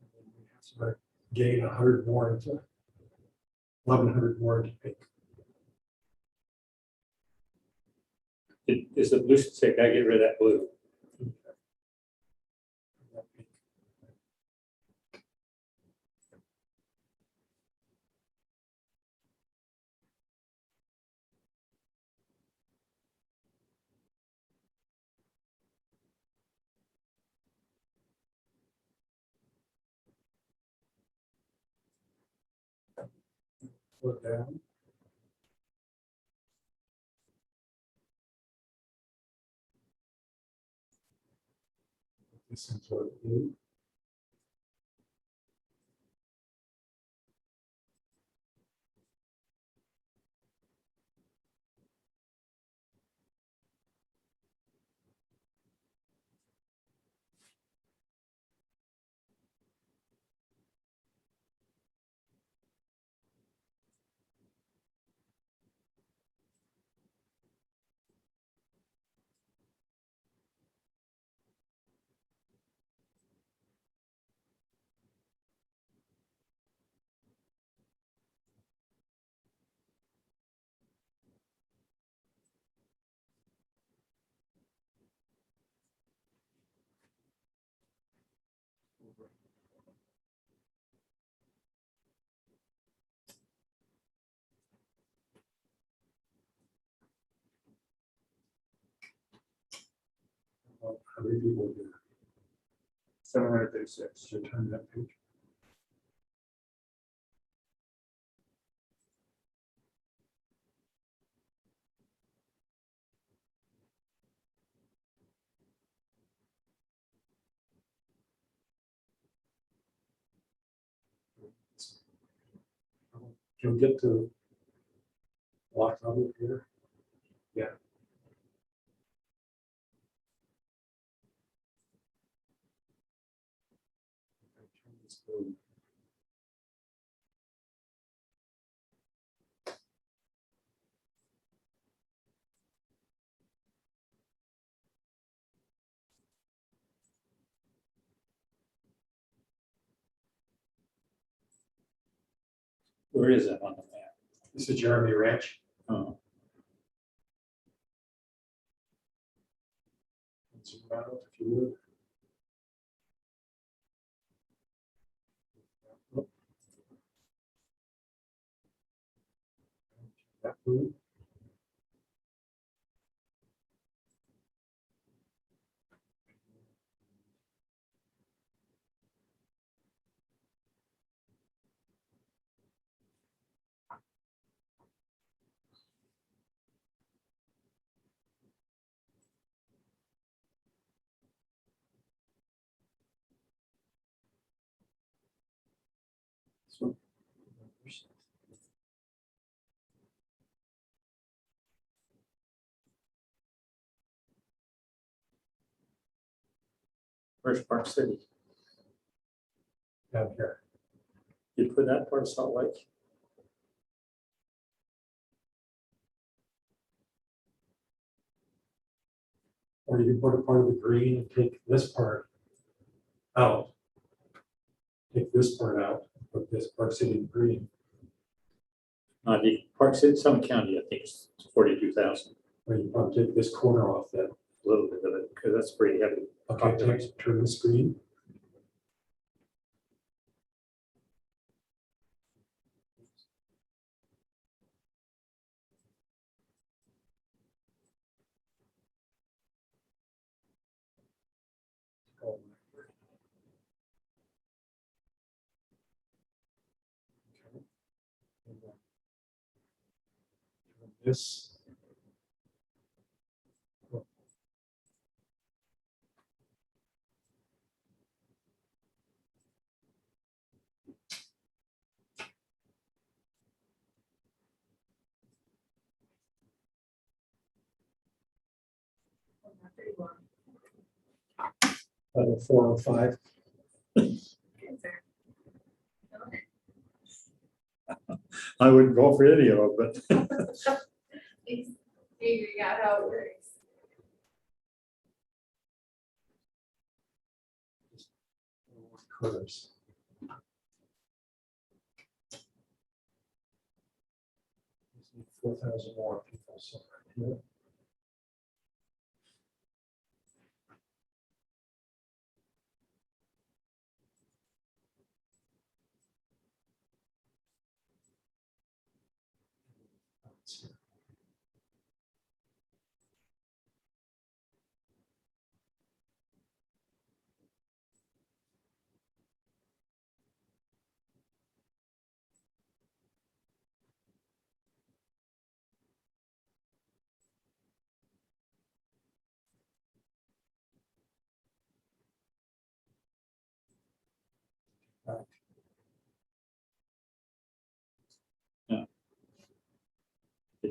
And then we have to gain 100 more into 1,100 more into pink. Is the blue stick? I get rid of that blue. Pull it down. Put this into a blue. Well, how many people here? 736. So turn that page. You'll get to lock level here. Yeah. Turn this blue. Where is that on the map? This is Jeremy Ranch. Oh, Zoom out if you would. Oh. That blue. So, where's Park City? down here. You put that part of Salt Lake? Or you can put a part of the green and take this part out. Take this part out, put this Park City in green. The Park City, some county, I think it's 42,000, Or you probably take this corner off that. a little bit of it, because that's pretty heavy. Okay, turn the screen. This. Level 405. I wouldn't go for any of them, but He's figuring out how it works. Curves. Just need 4,000 more people, so right here.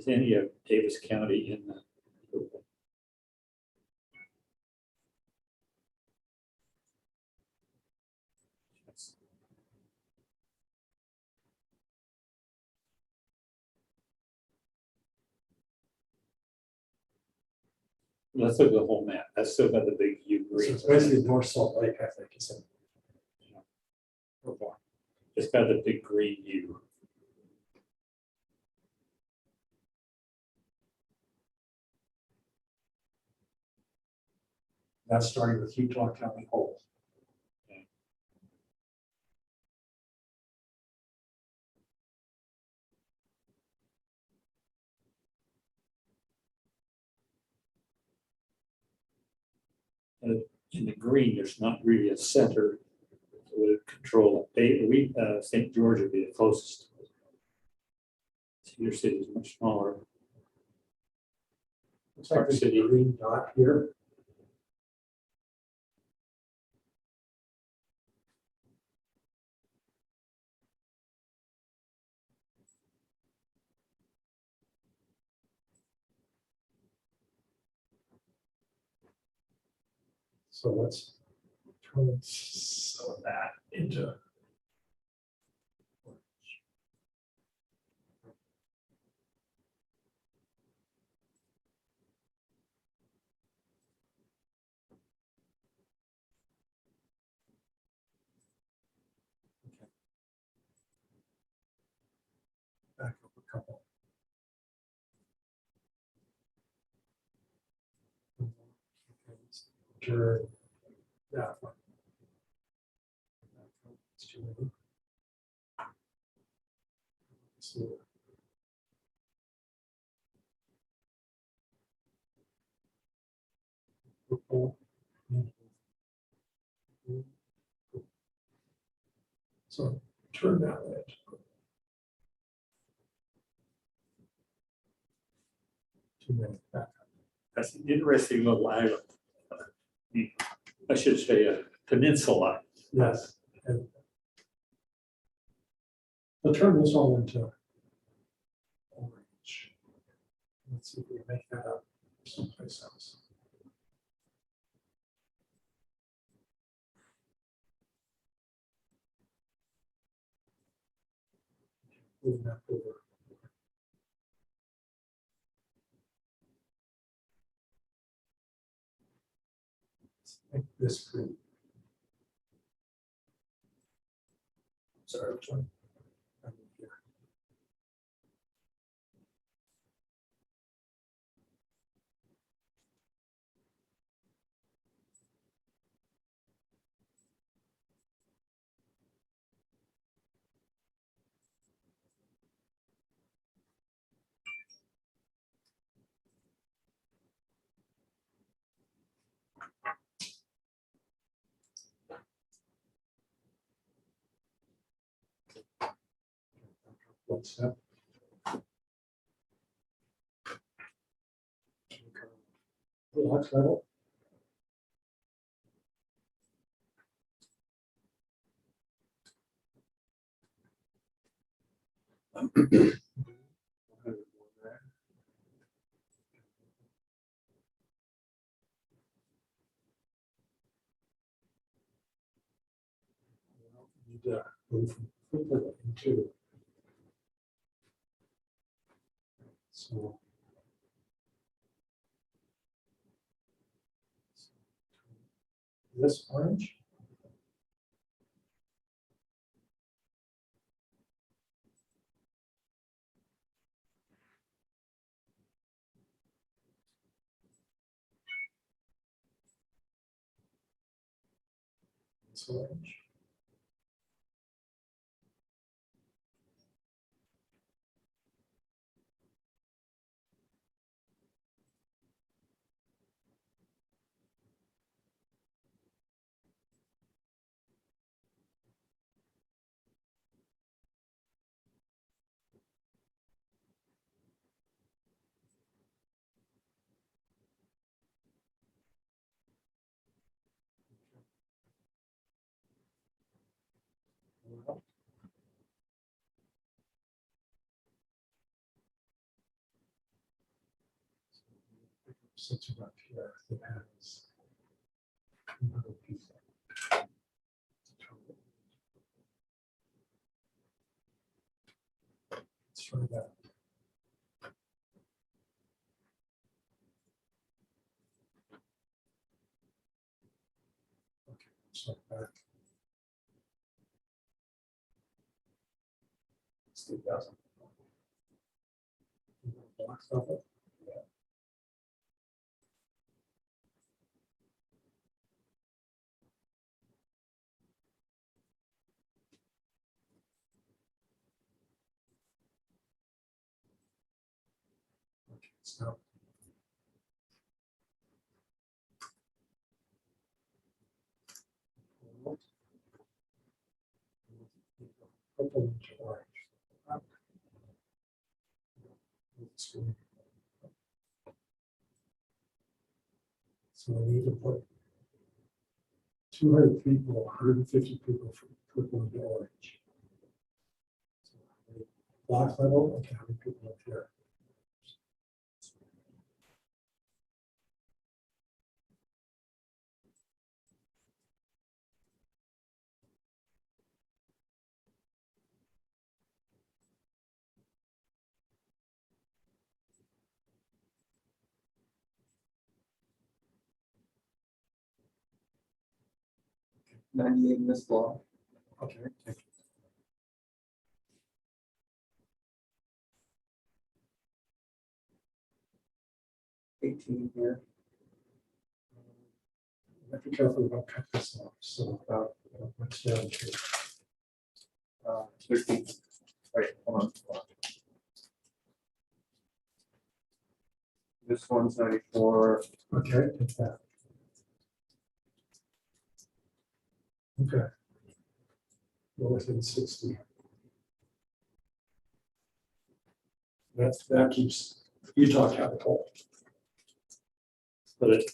is any of Davis County in the? Let's look at the whole map. That's still got the big U So green. it's basically North Salt Lake, I think, isn't it? It's got the big green U. That's starting with Utah County Whole. In the green, there's not really a center that would control it. St. George would be the closest. Cedar City is much smaller. Looks like Park there's a City. green dot here. So let's turn some of that into. Back up a couple. Turn that one. It's too many. So, purple. So turn that way. Too many. Back up. That's an interesting little island. I should say a peninsula. Yes. And we'll turn this all into orange. Let's see if we can make that up someplace else. move that over. Make this green. Sorry, which one? Here. One step. Relax level. Need to move from purple into. So. This orange. This orange. Well, something up here that has another piece. Let's try that. Okay, start back. Let's do that. Black stuff. Okay, stop. Purple into orange. So I need to put 200 people, 150 people from purple into orange. So black level, okay, how many people up here? Mandating this law. Okay, thank you. Here. I have to be careful about cut this off, so about what's down to. 13. Right, hold on. This one's 94. Okay, take that. Okay. Well, within 60. That keeps Utah capital. But it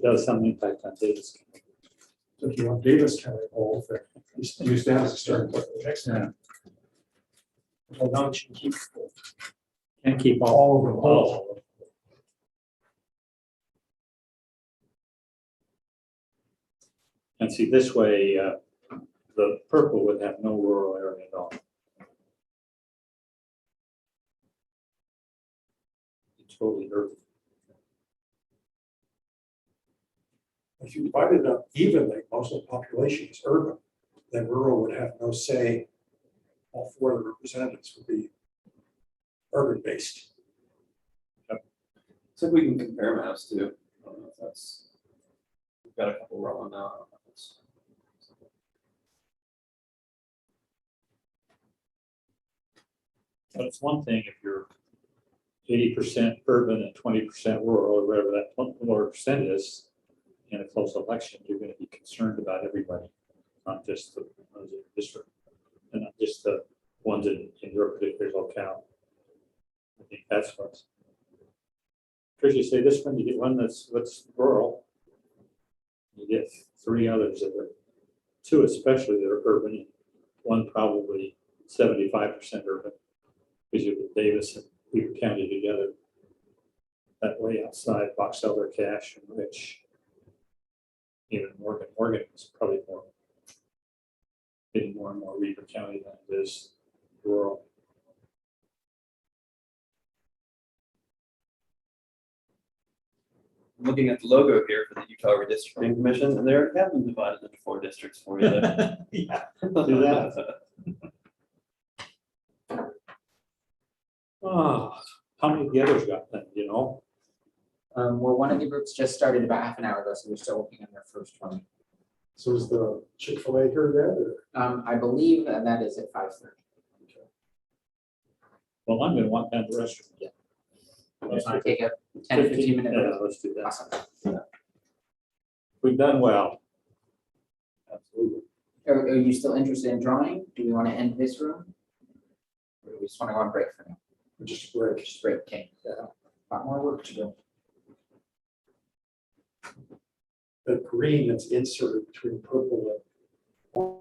does some impact on Davis County. So if you want Davis County all that, use that as a starting point for the next time. Well, now you can keep Can't keep all of them. all of them. And see, this way, the purple would have no rural area at all. totally urban. If you divide it up evenly, most of the population is urban, then rural would have no say. All four of the representatives would be urban-based. So we can compare maps too. I don't know if that's, we've got a couple rolling now. I don't know if it's- But it's one thing if you're 80% urban and 20% rural, or whatever that lower percent is, in a close election, you're gonna be concerned about everybody, not just the ones in the district, and not just the ones in your particular locale. I think that's what's. Because you say this one, you get one that's rural. You get three others that are, two especially that are urban, one probably 75% urban. Because you have Davis and Weaver County together. That way outside Box Elder, Cache, and Rich. Even Morgan. Morgan is probably more, getting more and more Weaver County than it is rural. I'm looking at the logo here for the Utah Redistricting Commission, and they're have them divided into 4 districts for you there. Yeah, do that. Oh, how many of the others got then, you know? Well, one of the groups just started about half an hour ago, so we're still working on their first one. So is the Chick-fil-A heard that? Or? I believe that is at 5:30. Well, I'm gonna walk down the restroom. Yeah. Just want to take a 10, 15-minute Yeah, break. let's do that. Awesome. We've done well. Absolutely. Are you still interested in drawing? Do we want to end this room? Or do we just want to go on break for now? Just a break. Just break, okay. A lot more work to do. The green that's inserted between purple and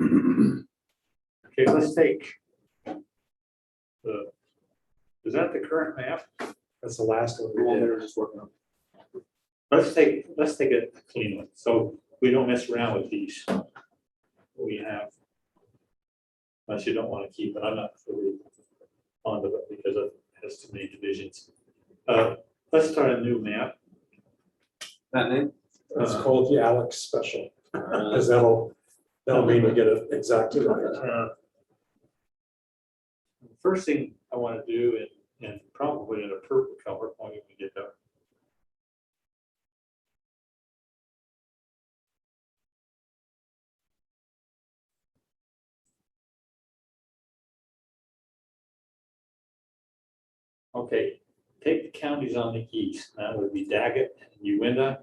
Okay, let's take is that the current map? That's the last one The one we they did. were just working on. Let's take a clean one, so we don't mess around with these. We have. Unless you don't want to keep it, I'm not really fond of it because it has too many divisions. Let's start a new map. That name? It's called the Alex Special, because that'll mean we get it exactly right. First thing I want to do, and probably in a purple color, when we get there. Okay, take the counties on the east. That would be Daggett, Uinta,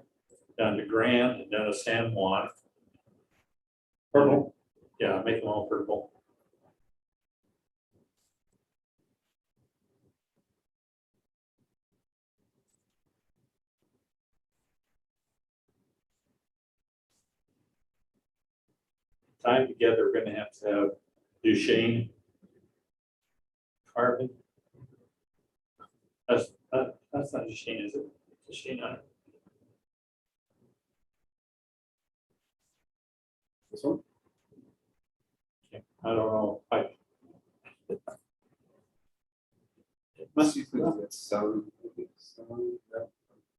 down to Grand, and down to San Juan. Purple? Yeah, make them all purple. Time together, we're gonna have to have Duchesne carbon. That's not Duchesne, is it? Duchesne, This one? I don't know. It must be it's some. No,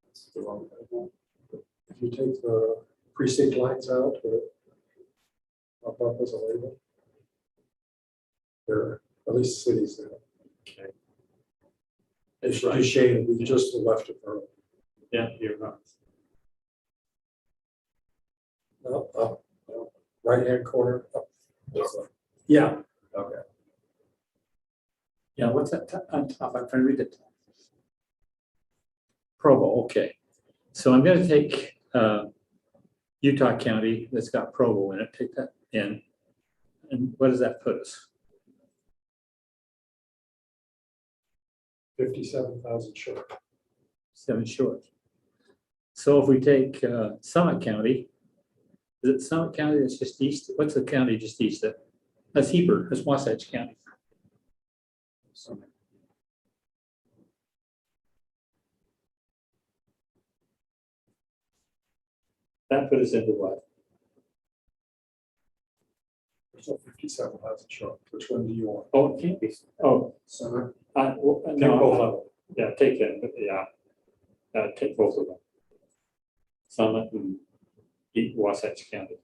that's the wrong one. If you take the precinct lines out, up as a label. There, at least cities there. Okay. That's right. Duchesne would be just to the left of her. Yeah, you're right. Up, right-hand corner, up. Yeah, Okay. Yeah, what's that on top? I'm trying to read it. Provo, okay. So I'm gonna take Utah County that's got Provo in it, take that in. And what does that put us? 57,000 short. 7 short. So if we take Summit County, is it Summit County that's just east? What's the county just east of? That's Heber, that's Wasatch County. Summit. That put us into what? So 57,000 short. Which one do you want? Oh, it can't be. Oh, Summit. no, both of them. yeah, take them, but yeah. Take both of them. Summit and Wasatch County.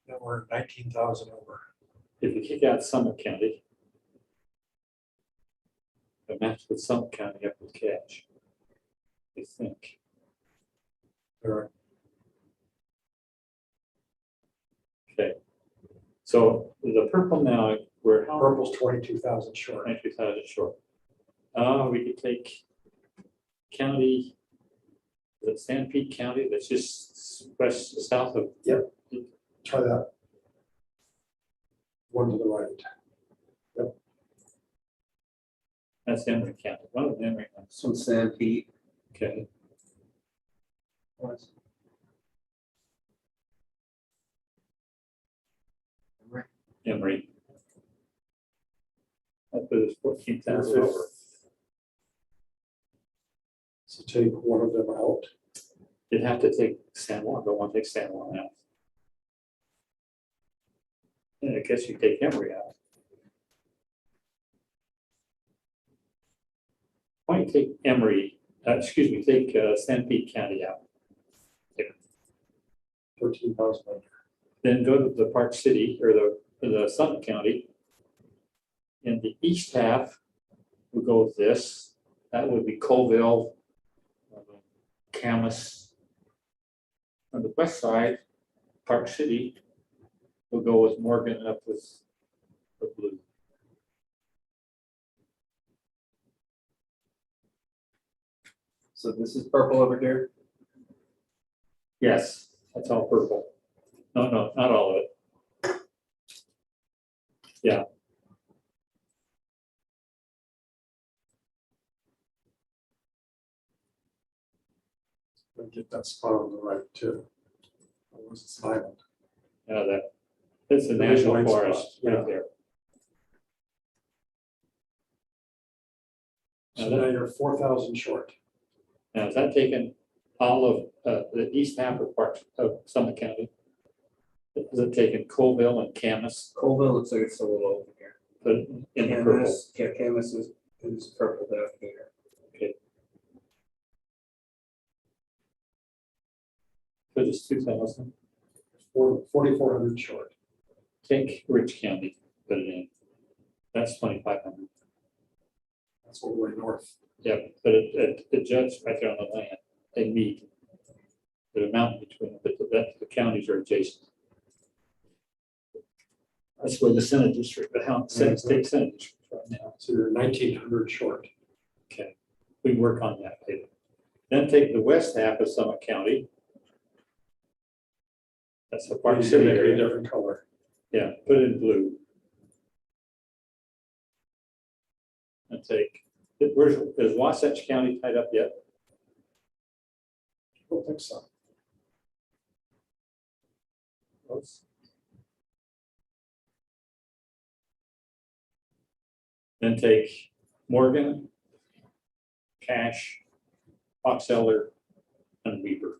Then we're 19,000 over. If you kick out Summit County, the match with Summit County up with cash, I think. There, Okay. So the purple now, we're how? purple's 22,000 short. 22,000 short. We could take county, the San Pete County, that's just west, south of. Yep. Try that. One to the right. That's Emory County, one of them right now. This one's San Pete. Okay. Emory. That put us 14,000 over. So take one of them out. You'd have to take San Juan, don't want to take San Juan out. And I guess you take Emory out. Why don't you take Emory, take San Pete County out. 13,000 under. Then go to the Park City or the Summit County. In the east half, we'll go with this. That would be Colville, Camas. On the west side, Park City, we'll go with Morgan up with the blue. So this is purple over here. Yes, that's all purple. No, not all of it. Yeah. Get that spot on the right too. Otherwise it's silent. Yeah, that It's a The national white spot, forest yeah. right there. So now you're 4,000 short. Now, is that taking all of the east half of parts of Summit County? Is it taking Colville and Camas, Colville looks like it's a little over here. but in the purple? Camas, yeah, Camas is purple down here. So just 2,000. 4,400 short. Take Rich County, put it in. That's 2,500. That's all the way north. Yeah, but it judges right there on the land. They meet. There's a mountain between them, but the counties are adjacent. That's where the Senate district, the House, Senate, state Senate district is right now. So you're 1,900 short. Okay, we can work on that later. Then take the west half of Summit County. That's the Park You City can make it a area. different color. Yeah, put it in blue. And take, is Wasatch County tied up yet? I don't think so. Close. Then take Morgan, Cache, Fox Elder, and Weaver.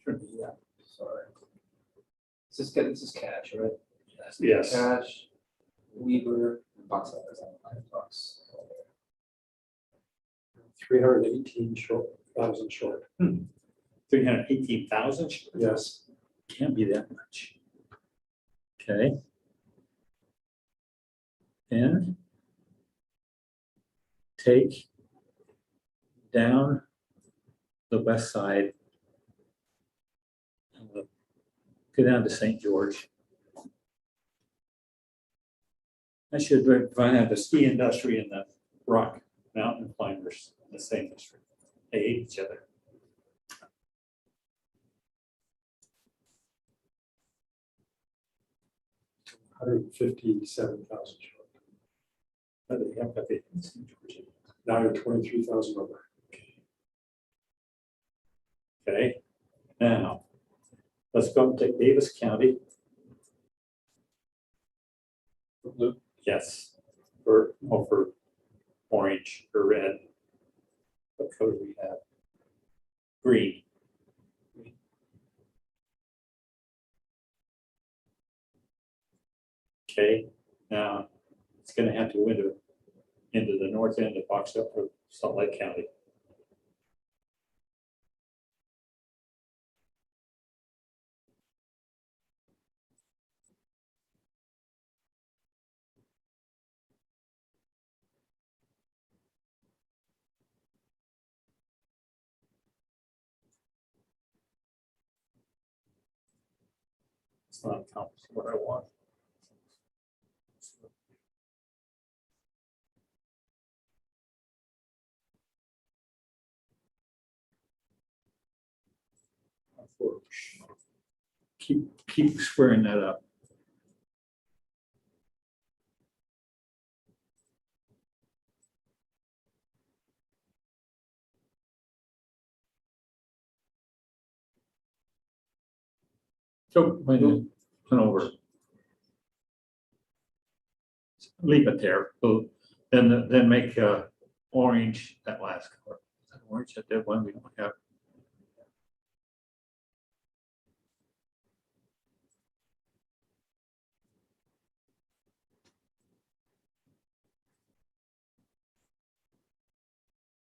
Sure. Yeah. Sorry. This is Cash, right? Yes. Cash, Weaver, Box others on the Fox. 318 short, 1,000 short. 318,000? Yes. Can't be that much. Okay. And take down the west side. Go down to St. George. I should find the ski industry and the rock mountain climbers in the same district. They hate each other. $157,000 short. But they have got the in St. George. Now you're 23,000 over. Okay, now let's go and take Davis County. Blue, yes, for orange or red. What color do we have? Green. Okay, now it's going to have to winter into the north end of Fox Hill or Salt Lake County. It's not accomplishing what I want. Keep squaring that up. So wait, turn over. Leave it there. So then make orange that last color. Is that orange? That one we don't have.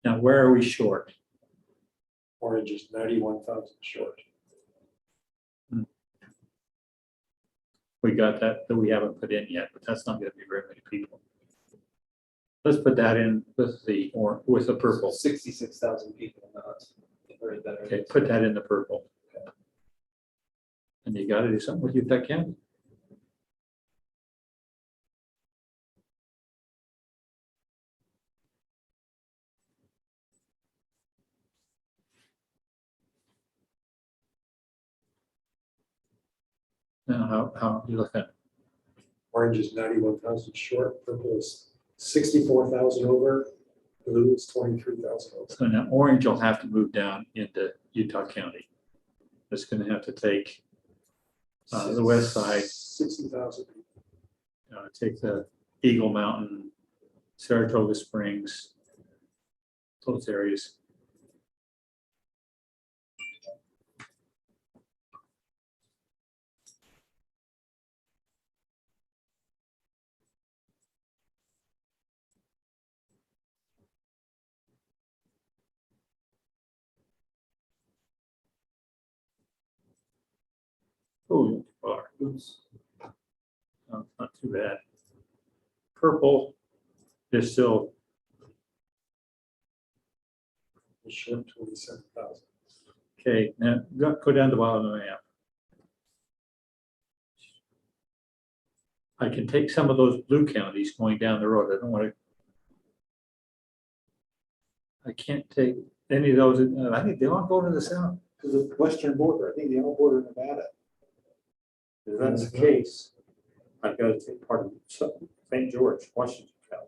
Now, where are we short? Orange is 91,000 short. We got that we haven't put in yet, but that's not going to be very many people. Let's put that in with the purple. 66,000 people not. Okay, put that in the purple. And you got to do something with Utah County. Now, how you look at? Orange is 91,000 short, purple is 64,000 over, blue is 23,000 over. So now orange will have to move down into Utah County. It's gonna have to take the west side, 60,000. take the Eagle Mountain, Saratoga Springs, those areas. Oh, far. Oops. No, not too bad. Purple is still, It showed 27,000. okay, now go down to the bottom of the map. I can take some of those blue counties going down the road. I don't want to. I can't take any of those. I think they all go to the south, to the western border. I think they all border Nevada. If that's the case, I've got to take part of St. George, Washington County.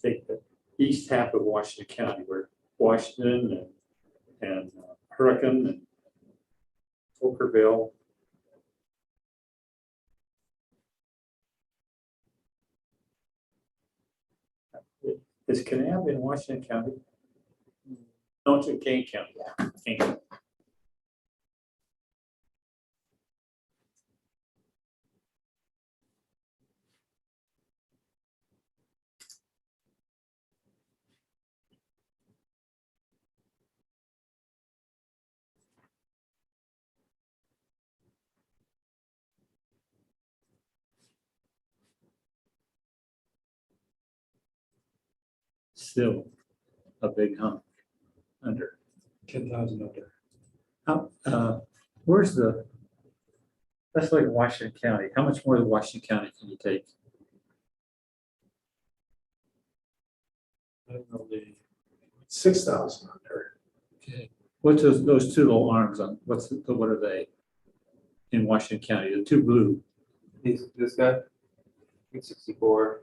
Take the east half of Washington County, where Washington and Hurricane and Pockersville. Is Kanab in Washington County? No, it's in Kane County. Kane County. Still a big hump under. 10,000 under. Where's the, let's look at Washington County. How much more of Washington County can you take? I don't know, 6,000 under. Okay. What's those two little arms on, what are they in Washington County? The two blue. This guy, 64.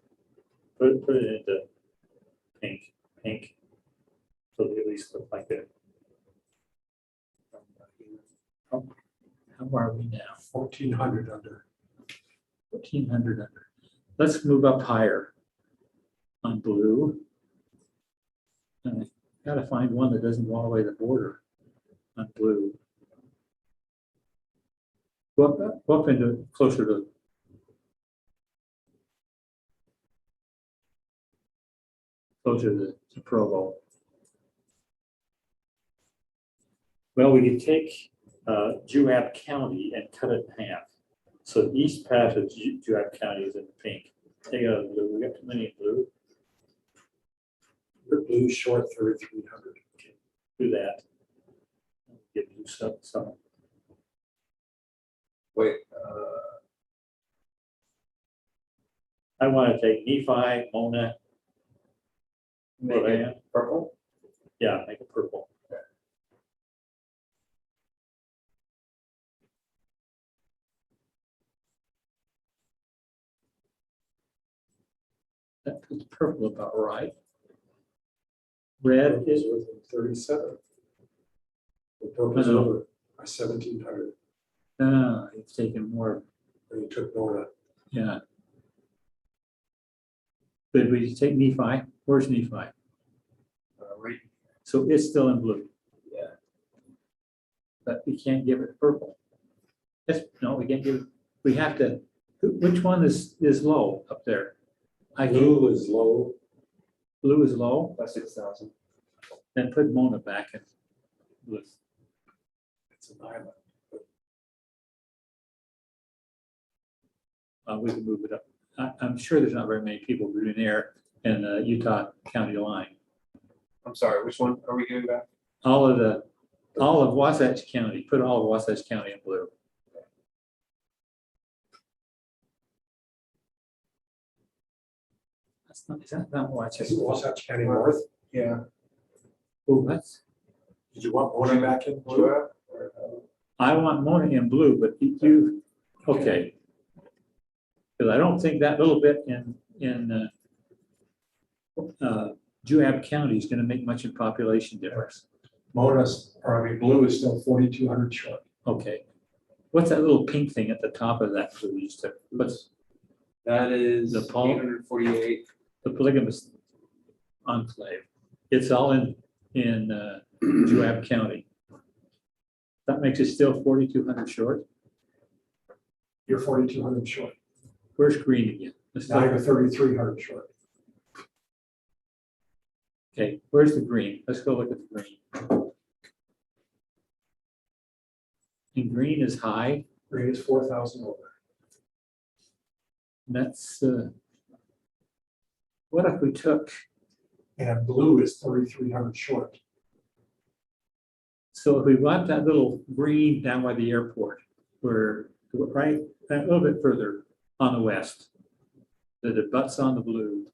Put it into pink. So they at least look like that. How are we now? 1,400 under. 1,400 under. Let's move up higher on blue. And I gotta find one that doesn't go all the way to the border on blue. Go up into closer to Provo. Well, we could take Juab County and cut it in half. So the east half of Juab County is in pink. Take out the blue. We got too many in blue. Your blue short 3,300. Okay, do that. Give you some. Wait, I want to take Nephi, Mona, make it purple. yeah, make it purple. That puts purple about right. Red is within 37. The purple's Uh-huh. over by 1,700. it's taken more. And you took Nora. Yeah. Did we take Nephi? Where's Nephi? Right. So it's still in blue, Yeah. but we can't give it purple. No, we can't give it, we have to, which one is low up there? Blue is low. Blue is low, By 6,000. then put Mona back in blue. It's an island. We can move it up. I'm sure there's not very many people in there in the Utah County line. I'm sorry, which one are we going back? All of Wasatch County, put all of Wasatch County in blue. Is that not Wasatch? Is it Wasatch County North? Yeah. Oh, that's, Did you want Mona back in blue? Juab? I want Mona in blue, but you, okay. Because I don't think that little bit in Juab County is gonna make much in population difference. blue is still 4,200 short. Okay. What's that little pink thing at the top of that blue you took? What's That is The Paul? 848. the polygamous enclave? It's all in Juab County. That makes it still 4,200 short. You're 4,200 short. Where's green again? Let's Now look. you're 3,300 short. Okay, where's the green? Let's go look at the green. And green is high. Green is 4,000 over. And that's, what if we took, And blue is 3,300 short. so if we want that little green down by the airport, we're right, a little bit further on the west, that it butts on the blue.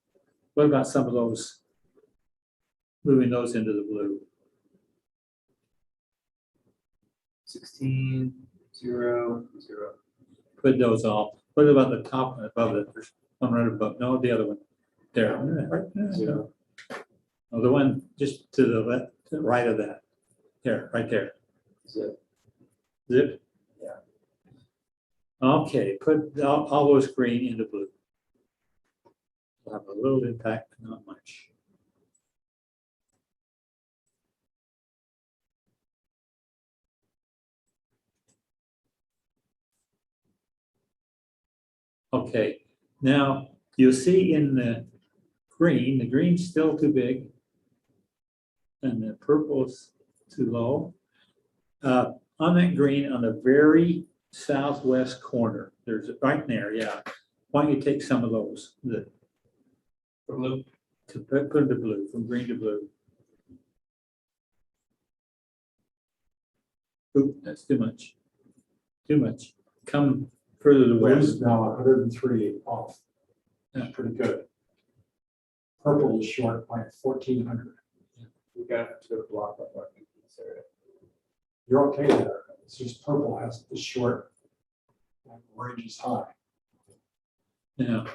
What about some of those, moving those into the blue? 16, 0, 0. Put those all, what about the top and above it? There's one right above, no, the other one, there. Zero. Oh, the one just to the left, to the right of that, there, right there. Zip. Zip? Yeah. Okay, put all those green into blue. Will have a little impact, but not much. Okay, now you'll see in the green's still too big. And the purple's too low. On that green, on the very southwest corner, there's right there, yeah. Why don't you take some of those, Blue. to put into blue, from green to blue. Oop, that's too much. Too much. Come further to Blue west. is now 103 off. That's pretty good. Purple is short by 1,400. We got to go to block up what we consider it. You're okay there. It's just purple has the short and orange is high. Now,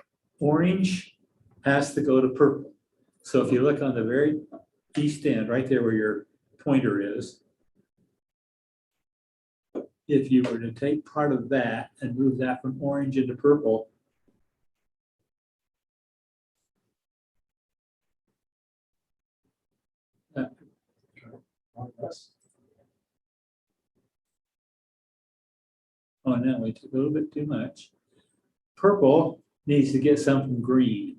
orange has to go to purple. So if you look on the very east end, right there where your pointer is, if you were to take part of that and move that from orange into purple, Yes. oh, no, we took a little bit too much. Purple needs to get some from green.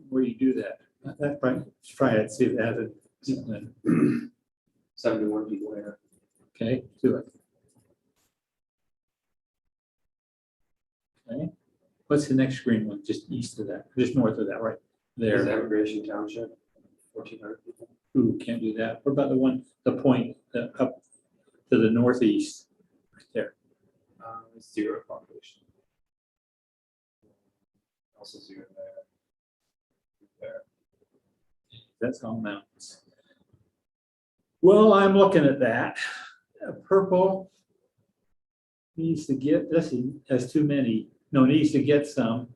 Where you do that? That try it, see if that has 71 people here. okay, do it. Okay, what's the next green one? Just east of that, just north of that, right There's there. Emigration Township, 1,400 people. Ooh, can't do that. What about the one, the point up to the northeast, right there? 0 population. Also 0 there. There. That's all mountains. Well, I'm looking at that. Purple needs to get, this has too many, no, needs to get some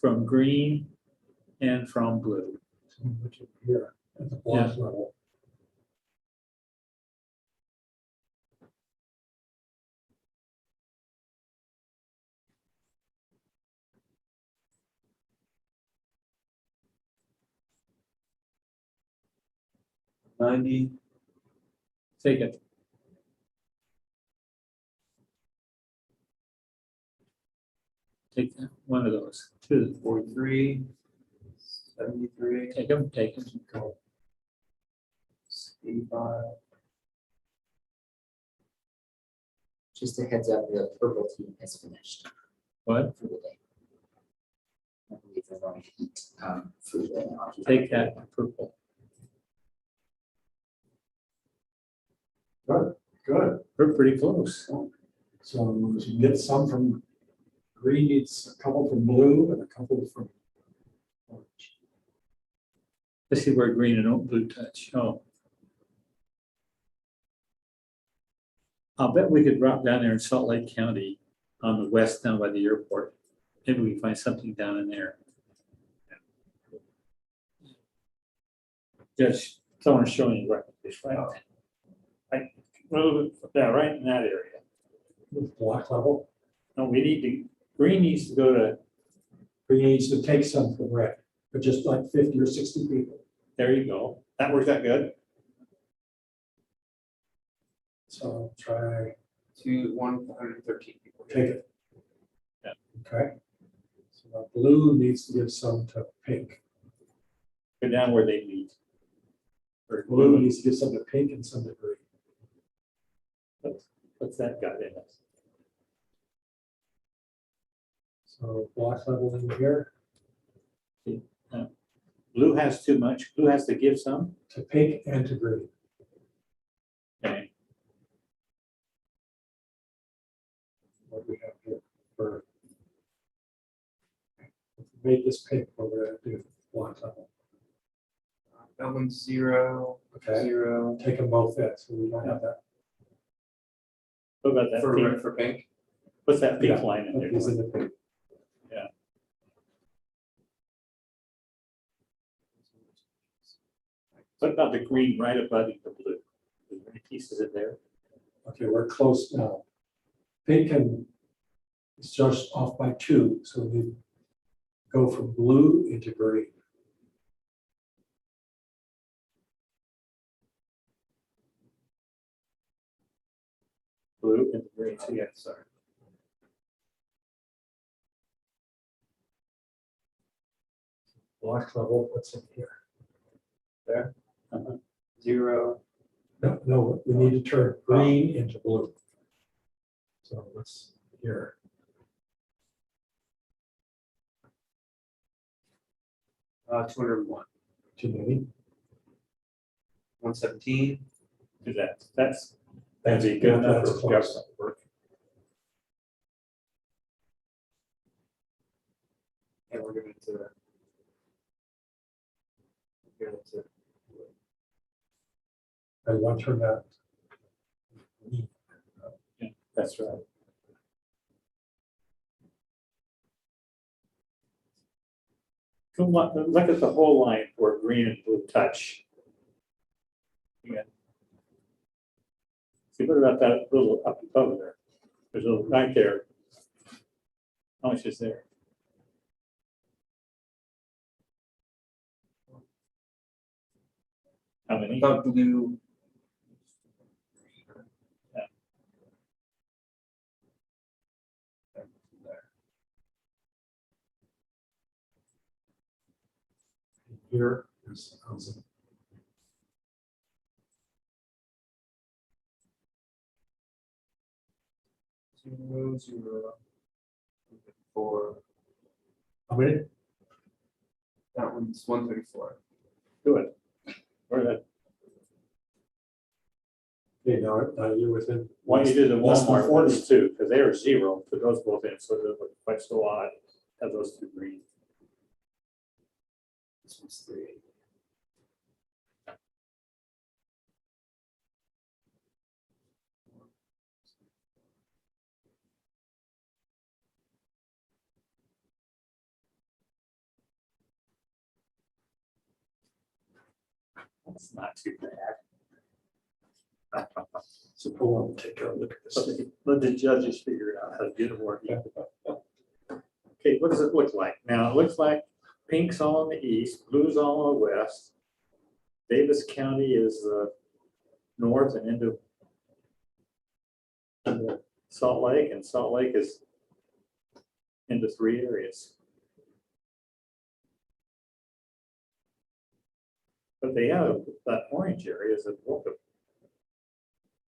from green and from blue. Which is here at the block level. Take it. Take one of those, two, 43, 73, take them, 85. Just a heads up, the purple team has finished What? for the day. I believe they're going to eat food and Take that purple. Good, good. We're pretty close. So you get some from green, needs a couple from blue and a couple from orange. Let's see where green and blue touch. Oh. I'll bet we could drop down there in Salt Lake County on the west down by the airport Maybe we can find something down in there. Just someone's showing you right, it's right, right, yeah, right in that area. With block level, No, we need to, green needs to go to, we need to take some from red, but just like 50 or 60 people. there you go. That works out good. So try, To 113 people. take it. Yeah. Okay. So now blue needs to give some to pink. Go down where they meet. Or Blue needs to give some to pink and some to green. What's that got in it? So block level in here Blue has too much. Blue has to give some. to pink and to green. Okay. What do we have here for? Make this pink, what we're gonna do block level. That one's 0, Okay. 0 Take them both in, so we don't have that. What about that pink? for pink. What's that pink Yeah, line in put there? these in the pink. What about the green right above the blue? Is there any pieces in there? Okay, we're close now. Pink and it's just off by 2, so we go from blue into green. Blue and green. Yeah, sorry. Block level, what's in here? There. Uh-huh. 0. No, we need to turn green into blue. So let's here. 201. Too many. 117. Do that. That's That's be good enough That's for close. government work. And we're going to. And one turned out. That's right. Look at the whole line where green and blue touch. Yeah. See, what about that little up above there? There's a little right there. How much is there? How many? About blue. Here is 1,000. Zero, 0, 4. How many? That one's 134. Do it. Where that? Okay, now you're within. Why you do the less than Walmart 40. ones too, because they are 0, put those both in, so they're quite so odd, have those two green. This one's 3. That's not too bad. So pull on, take a look at this. Let the judges figure it out how to do the work. Okay, what does it look like? Now, it looks like pink's all in the east, blue's all in the west. Davis County is north and into Salt Lake, and Salt Lake is into 3 areas. But they have that orange area is a bulk of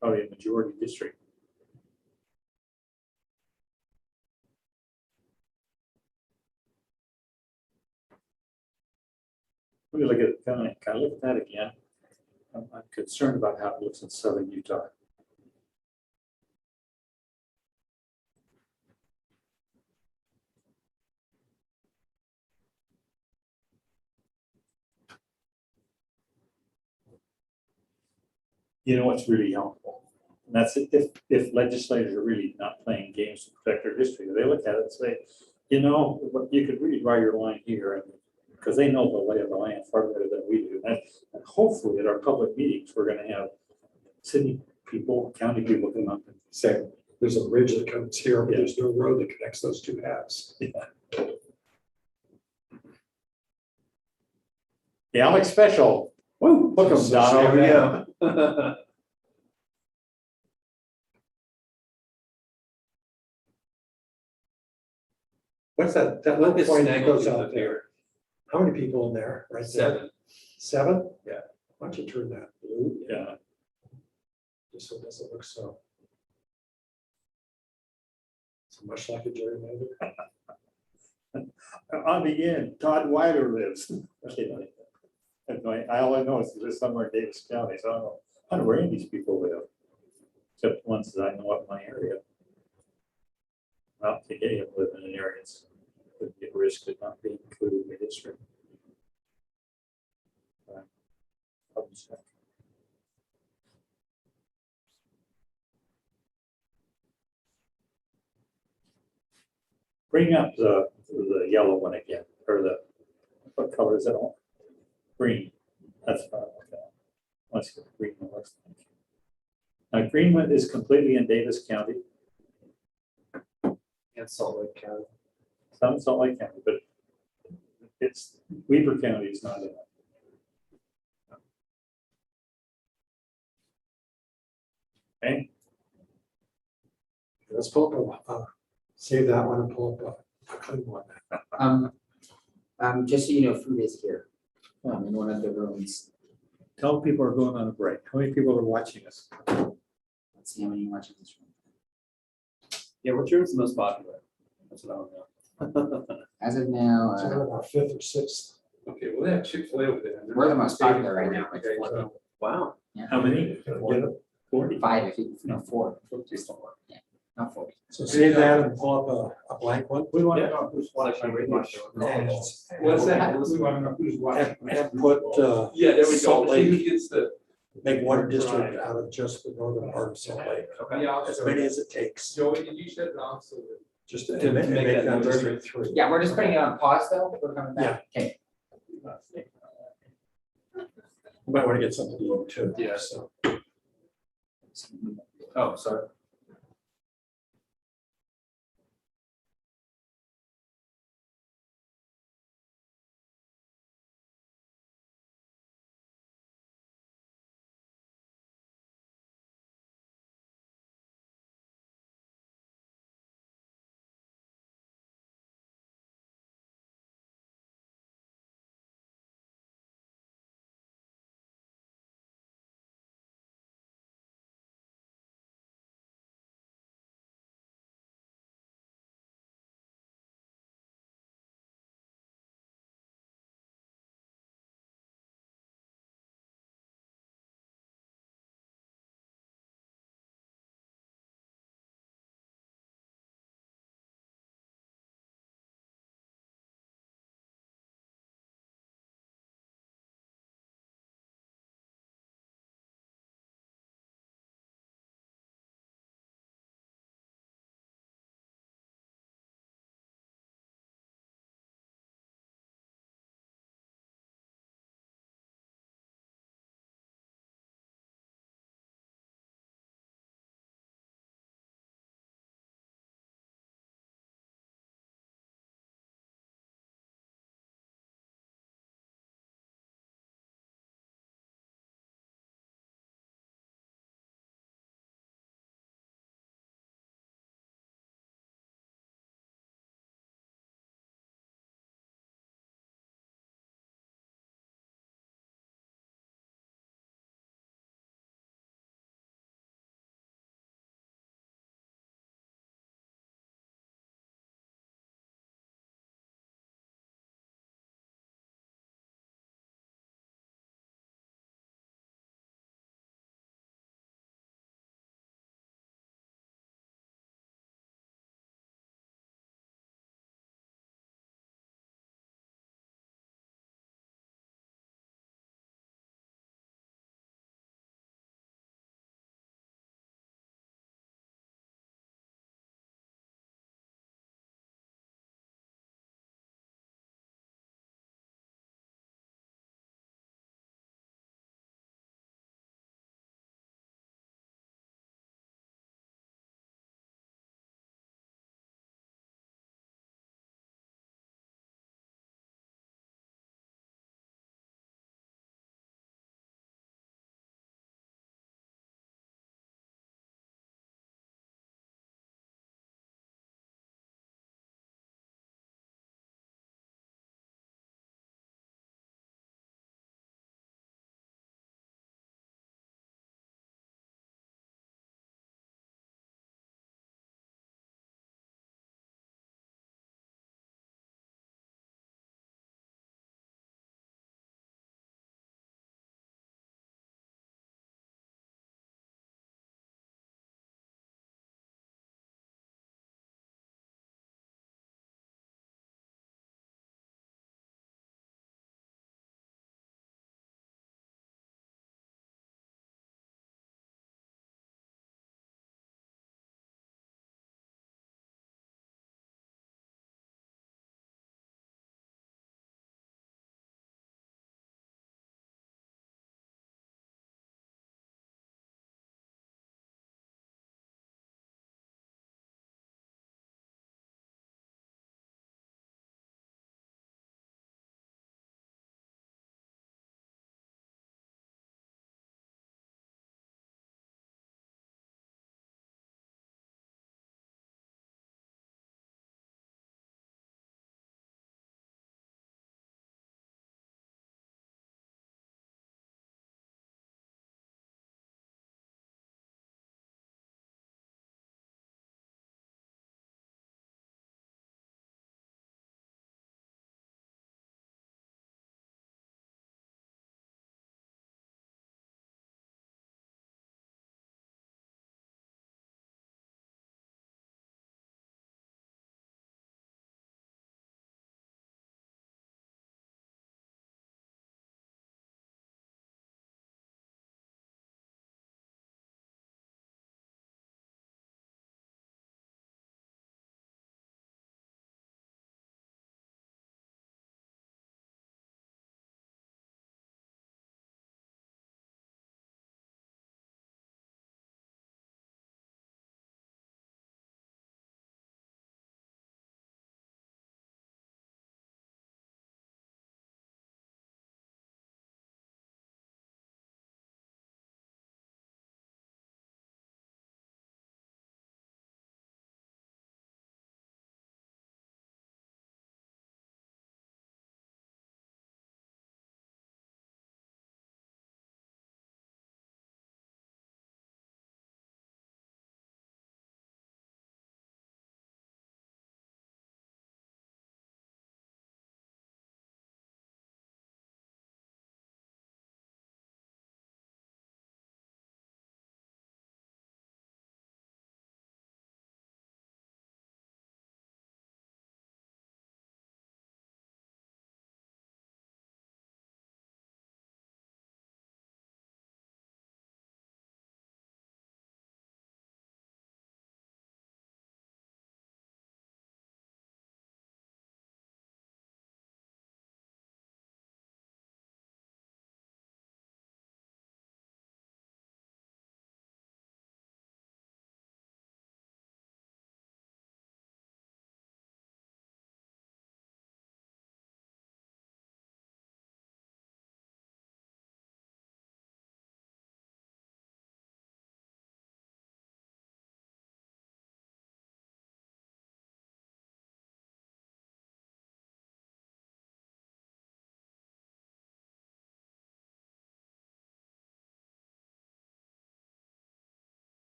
probably a majority district. Let me look at kind of look at that again. I'm concerned about how it looks in southern Utah. You know what's really helpful? And that's if legislators are really not playing games to protect their district. They look at it and say, You know, you could read right your line here, and because they know the lay of the land far better than we do. And hopefully at our public meetings, we're gonna have city people, county people come up and Say, there's a bridge that comes here, but Yeah. there's no road that connects those two halves. the Alex Special. Woo, look 'em, So Donald. There we go. What's that Look little at point that goes Snaggletooth out up there? here. How many people in there? Right there? 7. 7? Yeah. Why don't you turn that blue? Yeah, Just so it doesn't look so. So much like a gerrymander. on the end, Todd Weiler lives. Anyway, I only know is there's somewhere in Davis County, so I don't know where any of these people live. Except ones that I know up in my area. I don't think any of them live in an area that would be at risk of not being included in the district. I'll just check. Bring up the yellow one again, or what color is that one? Green, that's what I'm looking at. Let's get green one looks like. Now, Greenwood is completely in Davis County, And Salt Lake County. some Salt Lake County, but it's, Weber County is not in it. Okay, Let's pull up save that one and pull up a clean one. Just so you know, food is here, in one of the rooms. tell people are going on a break. How many people are watching us? Let's see how many watch in this room. Yeah, which room's the most popular? That's what I don't know. As of now, So we're about 5th or 6th. Okay, well, they have Chick-fil-A over there. we're the most popular right now, like 40. Wow. Yeah. How many? Get it? 40. 5, if you, no, 4, just 4, yeah, not 40. So save that and pull up a blank one. We want Yeah. to know who's Selection watching. And What's that? We want to know who's watching. and put Yeah, there we go. Salt See who Lake, gets the. make one district out of just the northern part of Salt Lake. Okay. As many as it takes. Joey, did you shut it off so that? Just To to make make that that number. district 3. Yeah, we're just putting it on pause though, we're coming back. Okay. You might want to get something to eat too. Yeah. So. Oh, sorry.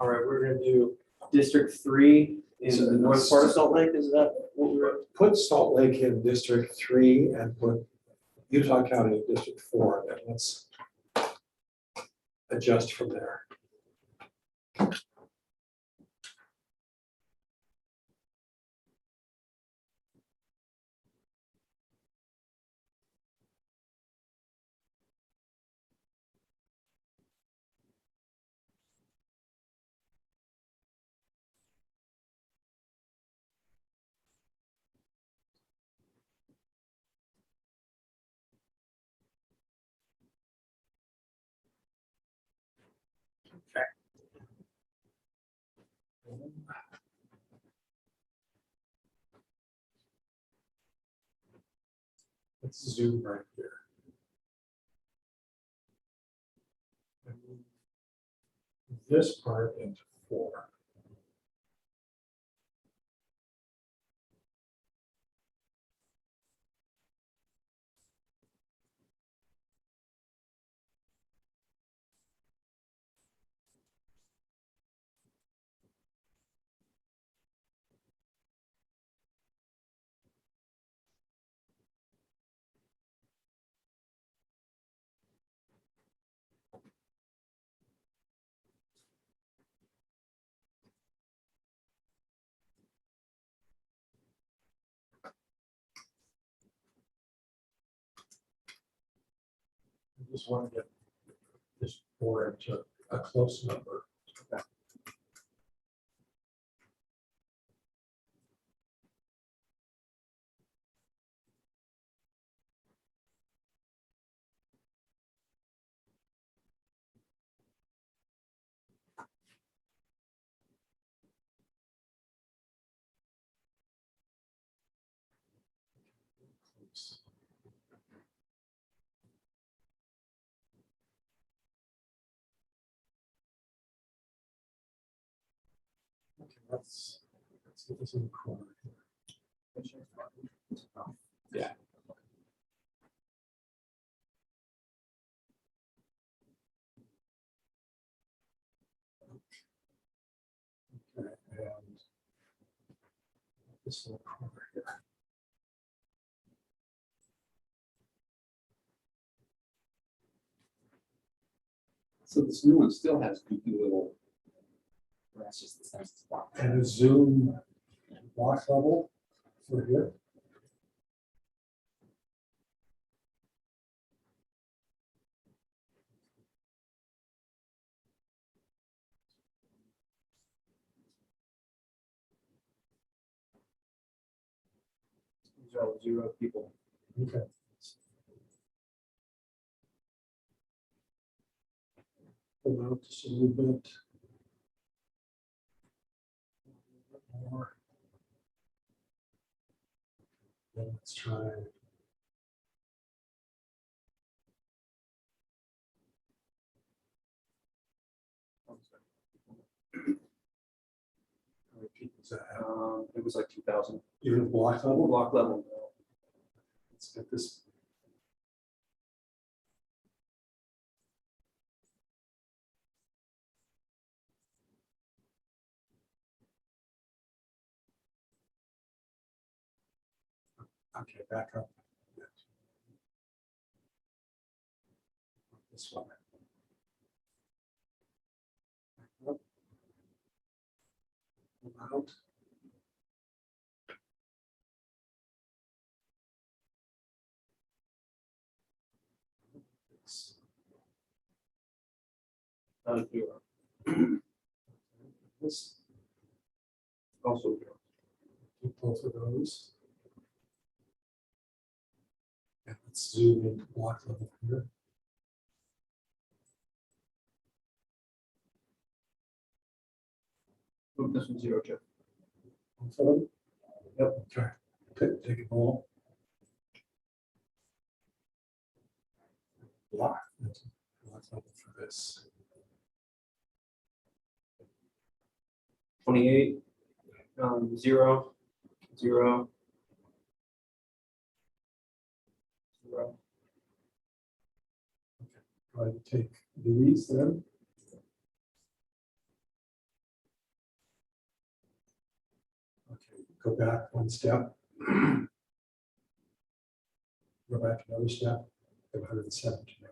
All right, we're gonna do District 3 in So the north part of Salt Lake, is that what we're? Put Salt Lake in District 3 and put Utah County in District 4, and let's adjust from there. Let's zoom right here. And move this part into 4. I just want to get this 4 into a close number. Okay, let's get this in the corner here. Yeah. Okay, and this in the corner here. So this new one still has goofy little, That's just the census block. And a zoom block level for here. These are all 0 people. Okay. Pull out just a little bit. More. Then let's try. How many people does that have? It was like 2,000. Even block level? Block level. Let's get this. Okay, back up. This one. Back up. Pull out. This. Not a 0. This. Also 0. Keep both of those. And let's zoom into block level here. Move this one 0, Jeff. Both of them? Yep. Okay. Take a ball. Block. Block level for this. 28, 0, 0. 0. Try to take these then. Go back one step. Go back another step, we have 117.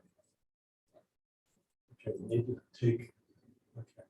Okay, we need to take, okay.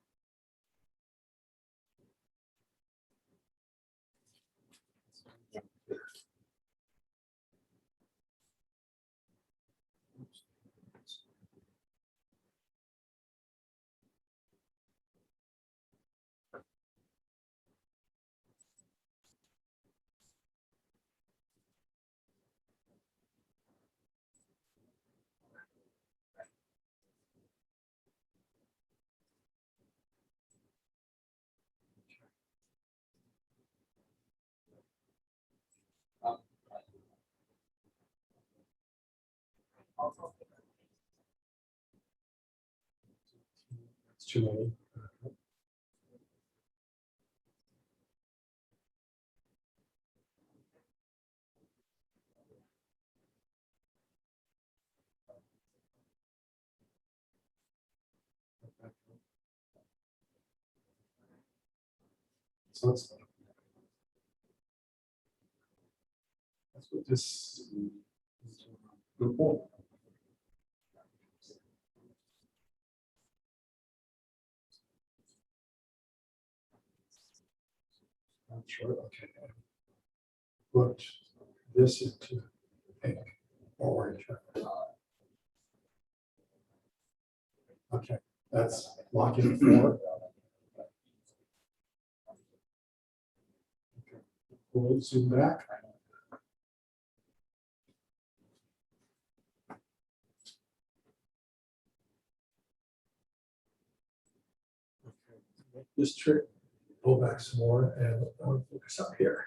That's too many. So that's what this. Good point. Not sure, okay. Put this into pink, orange. Okay, that's locking 4. Okay. We'll zoom back. Okay, make this trick, go back some more and focus up here.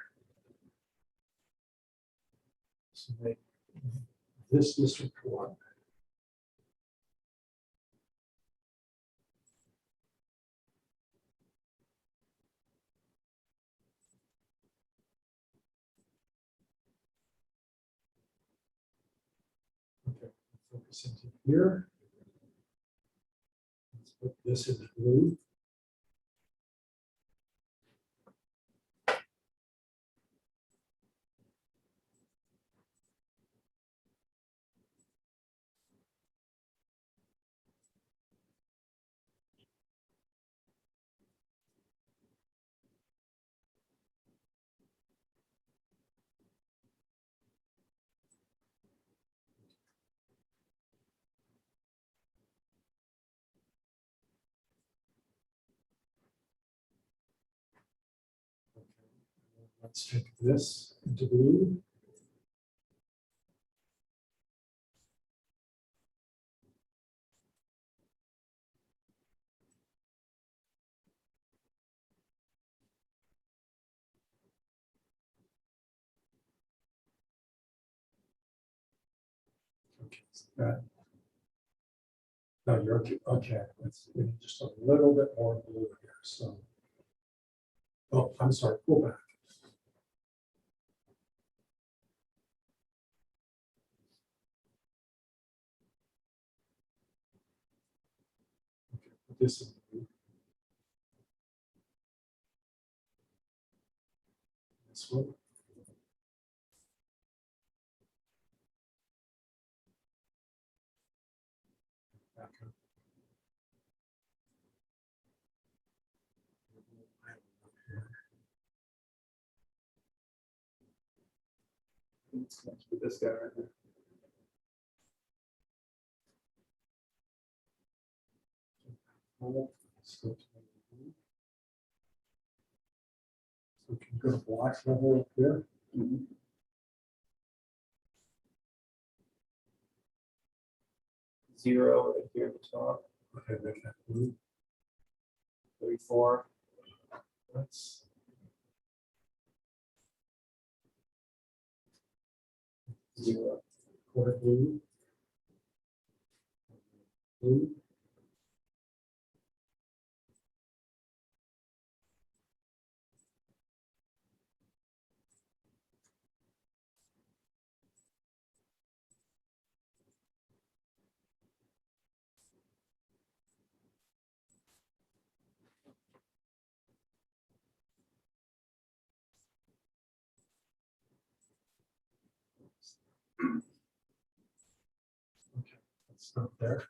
So make this district 1. Okay, focus into here. Let's put this in blue. Okay. Let's take this into blue. Okay, so that. No, you're okay. Okay, we need just a little bit more blue here. So, oh, I'm sorry. Pull back. Okay, put this in blue. This one. Back up. Let's put this guy right there. So can you go to black level up there? Mhm. 0 right here at the top, Okay, make that blue. 34. That's Zero. quarter blue. Blue. Stop there.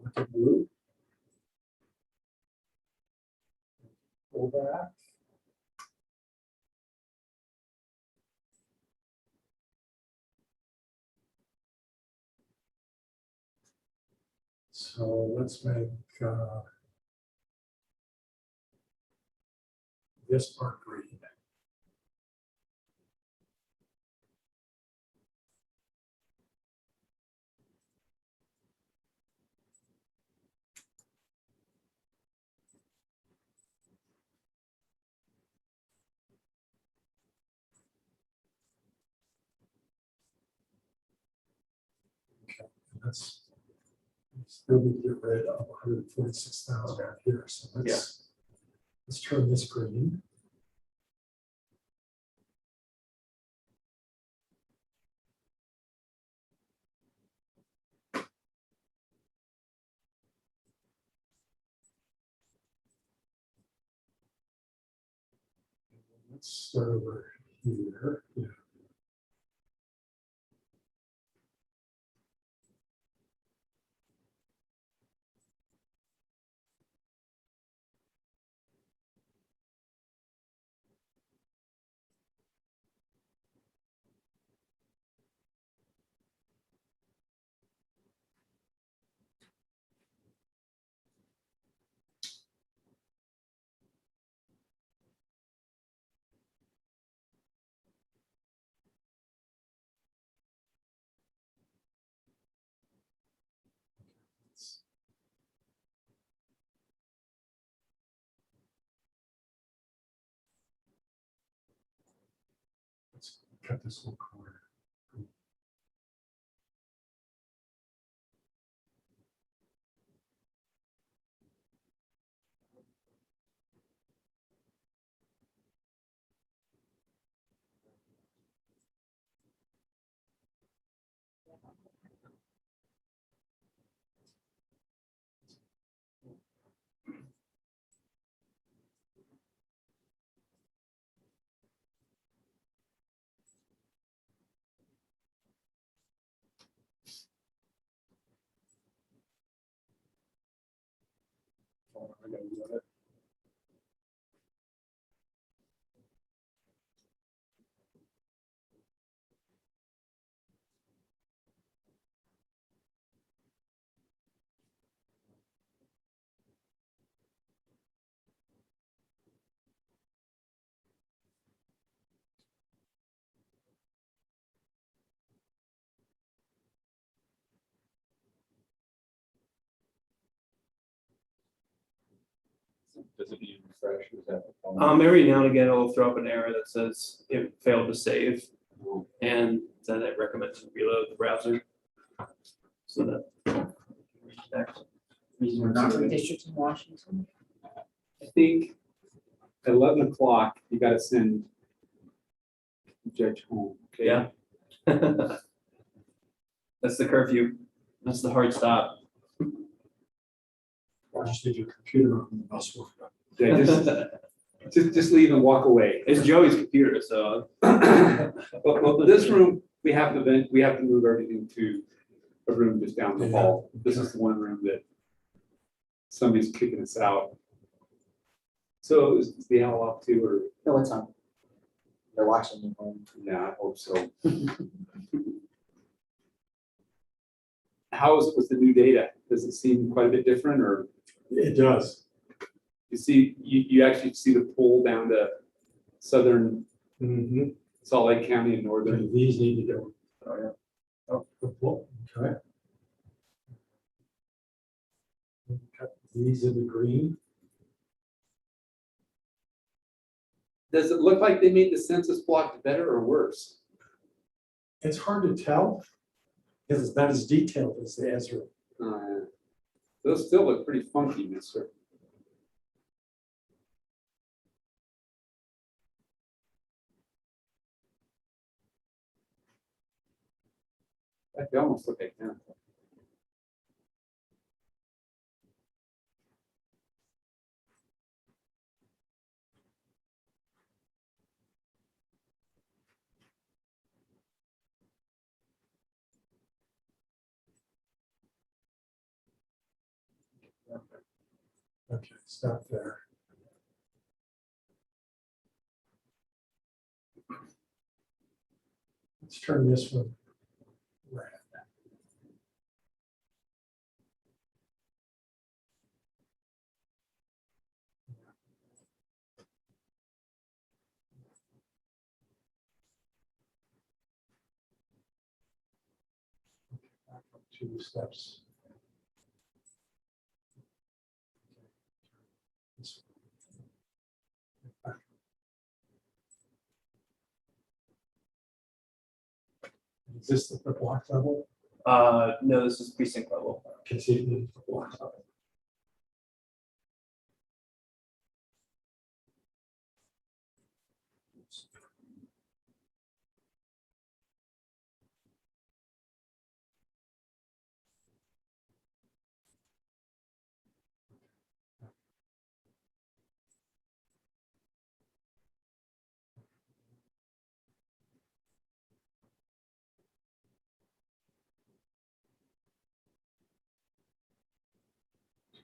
Look at blue. Pull back. So let's make this part green. Okay, and that's still need to get rid of 146,000 out here. So let's turn this green. Let's start over here. Yeah. Let's cut this whole corner. Oh, I gotta do that. Does it need refresh? Is that the problem? Every now and again, it'll throw up an error that says it failed to save. And then it recommends to reload the browser. So that. We're not from district in Washington. I think at 11 o'clock, you gotta send the judge home. Okay? Yeah. That's the curfew. That's the hard stop. I just need your computer on the bus. Yeah, just leave and walk away. It's Joey's computer, so. Well, this room, we have to move everything to a room just down the hall. This is the one room that somebody's kicking us out. So is the owl off too, or? No, it's on. They're watching you home. Yeah, I hope so. How is it with the new data? Does it seem quite a bit different, or It does. you see, you actually see the pull down to southern Mm-hmm. Salt Lake County and northern? These need to go. Oh, yeah. Oh, well, okay. Cut these in the green. Does it look like they made the census block better or worse? It's hard to tell because it's not as detailed as the Ezra. Those still look pretty funky, mister. They almost look identical. Okay, stop there. Let's turn this one red. Back up 2 steps. This one. Is this the block level? No, this is precinct level. Can see it in the block level.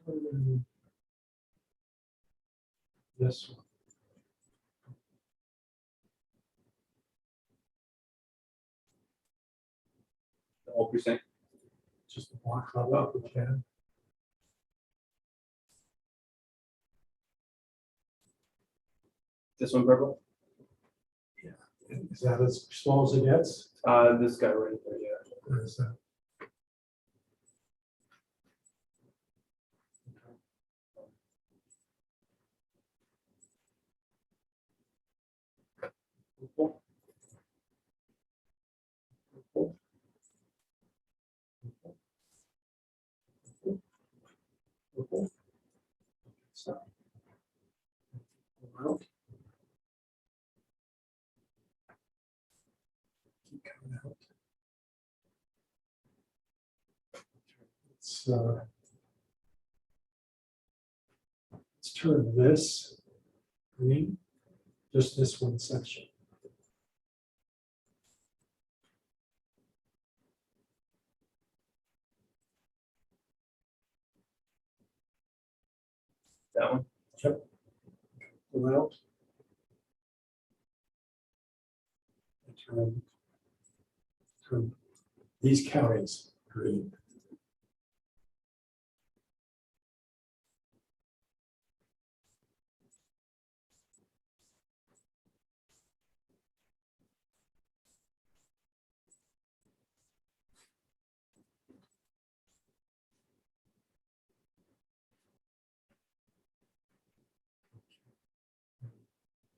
Turn this one. The whole precinct. Just the block level if we can. This one purple. Is that as slow as it gets? This guy right there, yeah. Or is that? Purple. Purple. Purple. Purple. Stop. Out. Keep coming out. Let's turn this green, just this one section. That one. Yep. Pull out. And turn these counties green.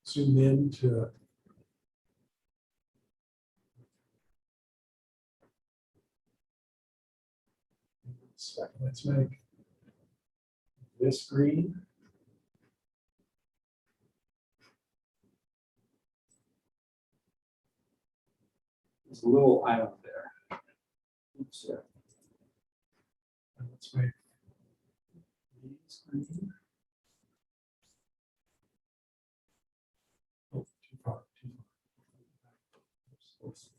Zoom in to let's make this green. There's a little island there. Oops, yeah. And let's make these green. Oh, too far, too far. Oops, oops.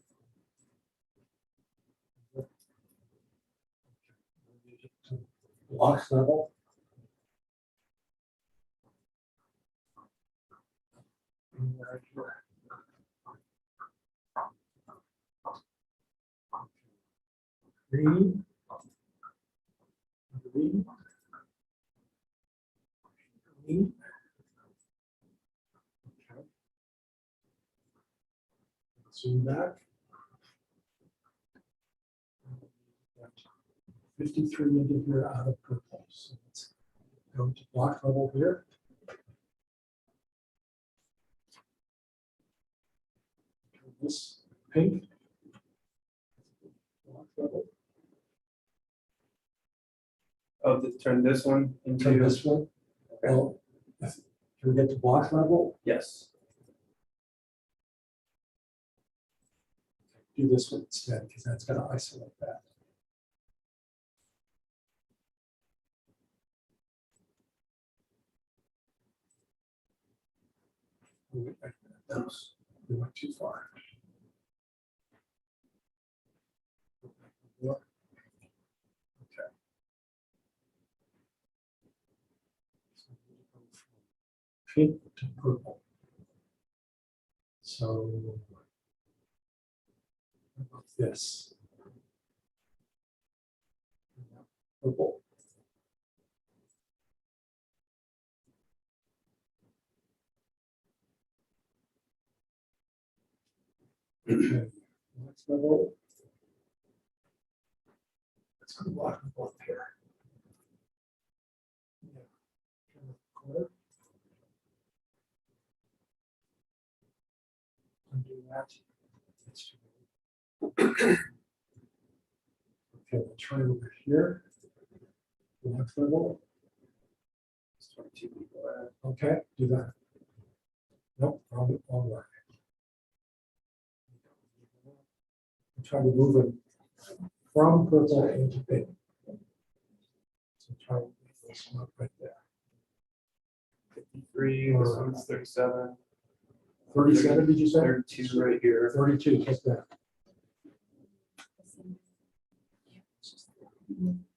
Block level. Green. Green. Green. Okay. Zoom back. 53 into here out of purple. So let's go to block level here. This pink. Block level. Oh, turn this one Turn into, this one. Well, can we get to block level? yes. Do this one instead, because that's going to isolate that. Oops, we went too far. Okay. pink to purple. So how about this? Purple. Okay, next level. Let's go walk up here. Yeah. Turn the corner. Undo that. That's okay, we'll try over here. Next level. Okay, do that. Nope, wrong way. Try to move it from purple into pink. So try to make this one up right there. 53, this one's 37, 37, did you say? 32 right here. 32, take that.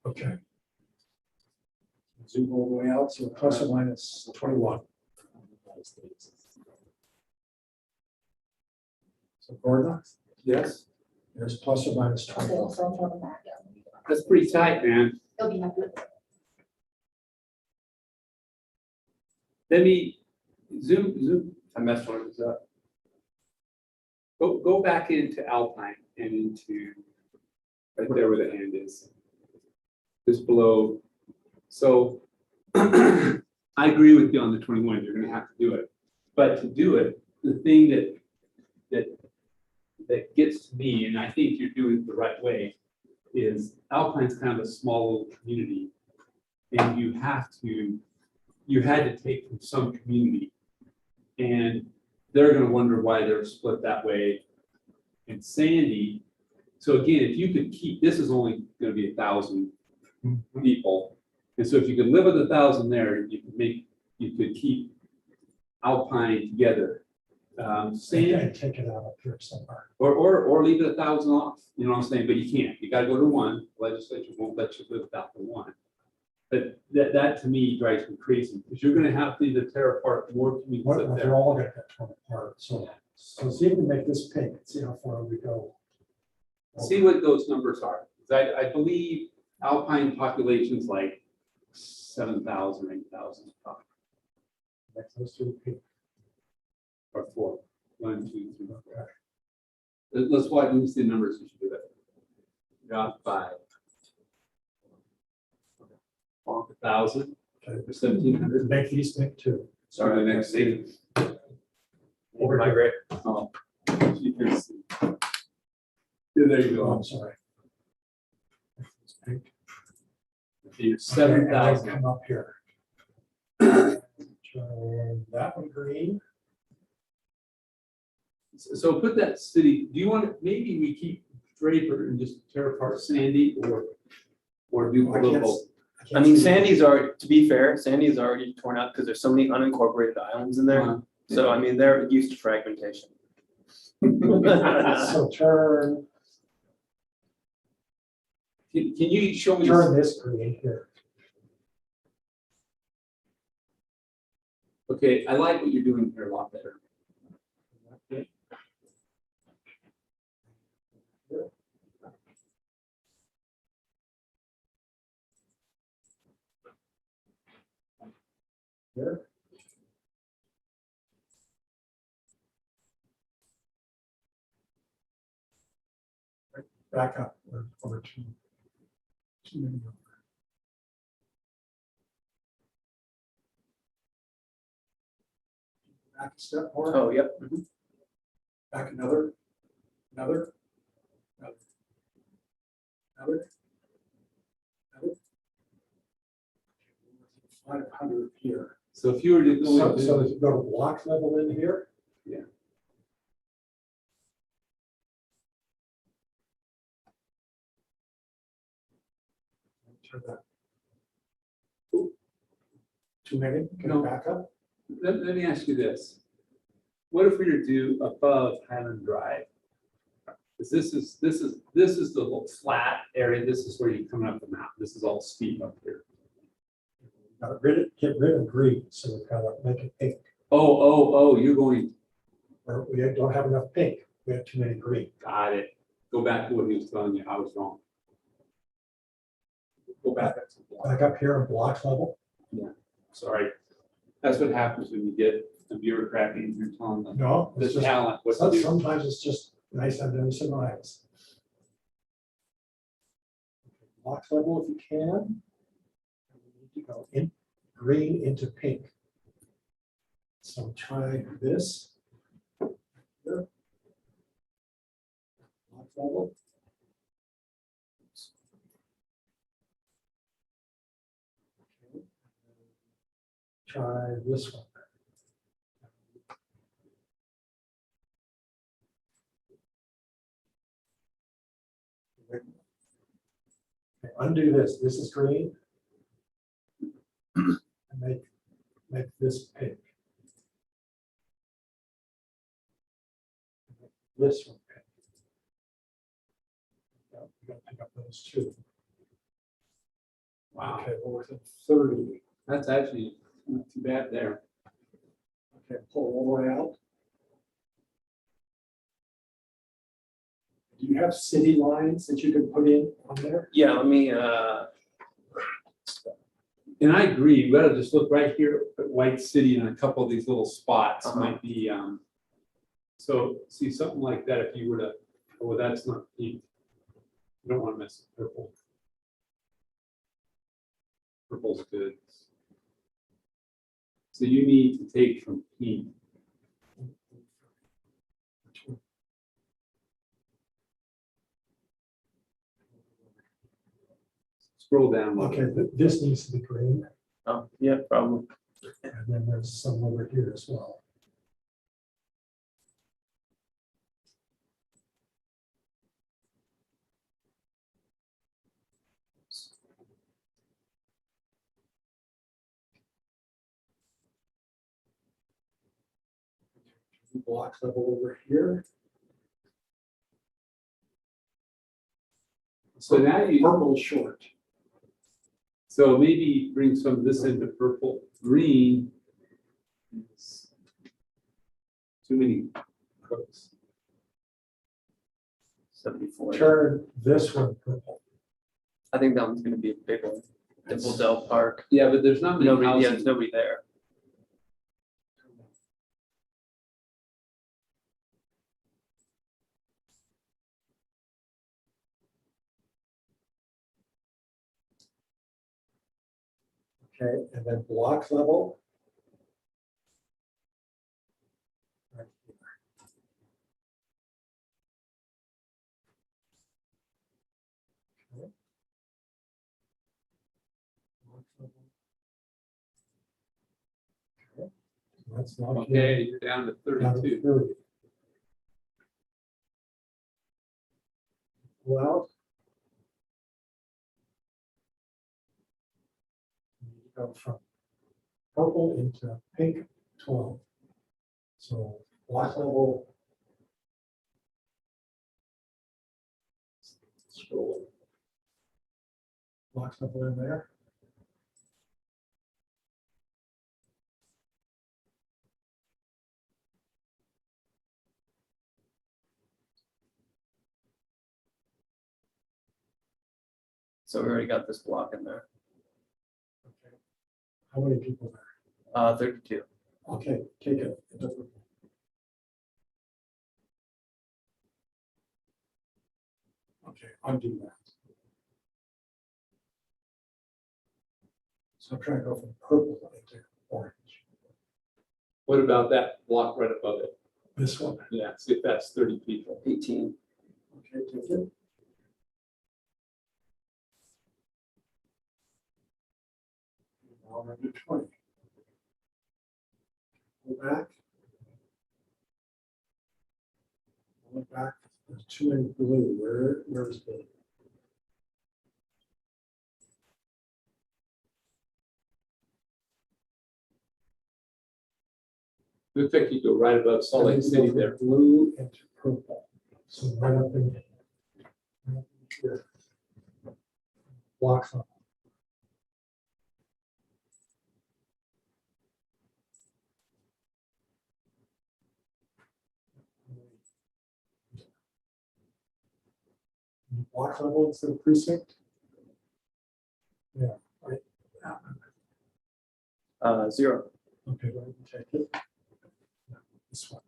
Okay. Zoom all the way out, so plus or minus 21. So Gordon, Yes, there's plus or minus 21. that's pretty tight, man. He'll be happy with it. Let me zoom. I messed one of these up. Go back into Alpine and into right there where the hand is. Just below. So I agree with you on the 21. You're going to have to do it. But to do it, the thing that gets to me, and I think you're doing it the right way, is Alpine's kind of a small little community, and you had to take from some community, and they're going to wonder why they're split that way. And Sandy, so again, if you could keep, this is only going to be 1,000 people, and so if you could live with 1,000 there, you could keep Alpine together. Sandy, And take it out up here somewhere. or leave it 1,000 off, you know what I'm saying, but you can't, you gotta go to one, legislature won't let you live without the one. But that to me drives me crazy, because you're gonna have to either tear apart more communities What, up they're there. all gonna get torn apart, so see if we can make this pink, see how far we go. See what those numbers are, 'cause I believe Alpine population's like 7,000, 8,000, Make those two pink. or 4. 1, 2, 3, 4. Okay. Let's watch, let me see the numbers, you should do that. Got 5. 1,000, Okay. 1,700. Make these pink too. Sorry, the next thing. Over My here. great. Oh, you can see. Yeah, there you Oh, go. I'm sorry. Make these pink. You're Okay, and then 7,000. come up here. Turn that one green. So put that city, do you want, maybe we keep Draper and just tear apart Sandy or do I a can't little. s- I mean, can't see- Sandy's already, to be fair, Sandy's already torn out because there's so many unincorporated islands in there. So I mean, they're used to fragmentation. So turn Can you show me? this green here. Okay, I like what you're doing here a lot better. Okay. Here. Back up or two. Too many over. Back a step more. Oh, yep. Back another. 500 here. So if you were to go. So if you go to block level in here. Yeah. Turn that. Ooh. Too many, can No. you back up? Let me ask you this. What if we were to do above Highland Drive? Because this is the little flat area. This is where you're coming up the mountain. This is all steep up here. Get rid of green, so we've got to make it pink. Oh, you're going, Or we don't have enough pink. We have too many green. got it. Go back to what he was telling you. I was wrong. Go back. Back up here in blocks level. Sorry. That's what happens when you get a bureaucrat in here telling them No, the it's just, talent, what to do. sometimes it's just nice to have some eyes. Blocks level if you can. We need to go in green into pink. So try this. Here. Block level. Okay. Try this one. Okay, undo this. This is green. And make this pink. This one pink. Yeah, we gotta pick up those two. Wow, Okay, well, within 30. that's actually not too bad there. Okay, pull all the way out. Do you have city lines that you can put in on there? Yeah, let me, And I agree, we gotta just look right here at White City and a couple of these little spots Uh-huh. might be, so see something like that if you were to, oh, that's not pink. You don't wanna mess with purple. Purple's good. So you need to take from pink. Scroll down. a little. Okay, this needs to be green, oh, yeah, probably. and then there's some over here as well. Block level over here. So now you, Purple is short. so maybe bring some of this into purple, green. is Too many colors. 74. Turn this one purple. I think that one's gonna be a big one. Dimple Dell Park. Yeah, but there's not many Nobody, yeah, houses. there's nobody there. Okay, and then block level. Right here. Okay. Block level. Okay, let's lock in. Okay, you're down to Down to 32. 30. Pull out. You go from purple into pink 12. So block level. Scroll. Block level in there. So we already got this block in there. Okay. How many people there? 32. Okay, take it. Okay, undo that. So I'm trying to go from purple into orange. What about that block right above it? This one. Yeah, see if that's 30 people. 18. Okay, take it. Now we're to 20. Go back. Go back. There's two in blue. Where's the? Looks like you go right above Salt Lake City there. Blue into purple. So right up in here. Blocks up. block level instead of precinct? Yeah, right. 0. Okay, let me take it. No, this one.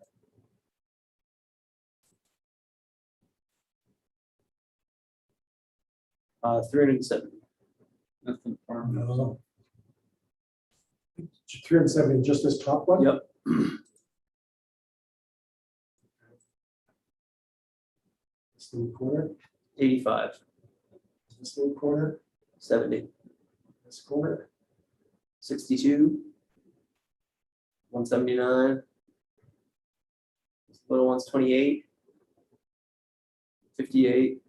370. Nothing. No. 370, just this top one? Yep. This little corner, 85. this little corner, 70. this corner, 62. 179. This little one's 28. 58.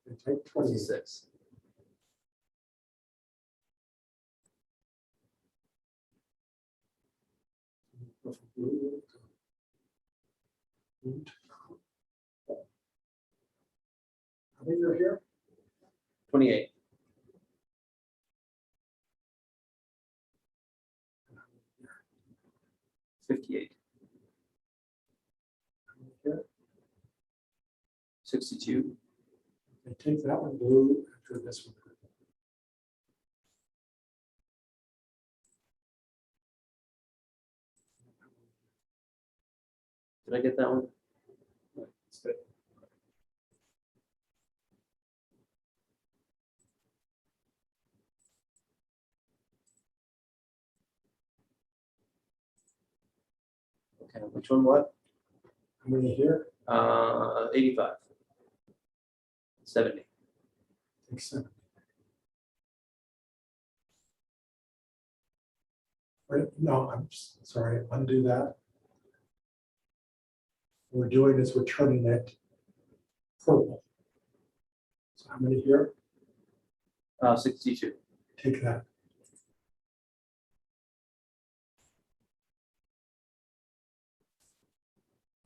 and take 20. 26. How many are here? 28. $58. How many here? 62. Okay, take that one blue after this one. Did I get that one? That's good. Okay, which one what? How many here? 85. 70. Take 7. Wait, no, I'm sorry, undo that. What we're doing is we're turning it purple. So how many here? 62. Take that.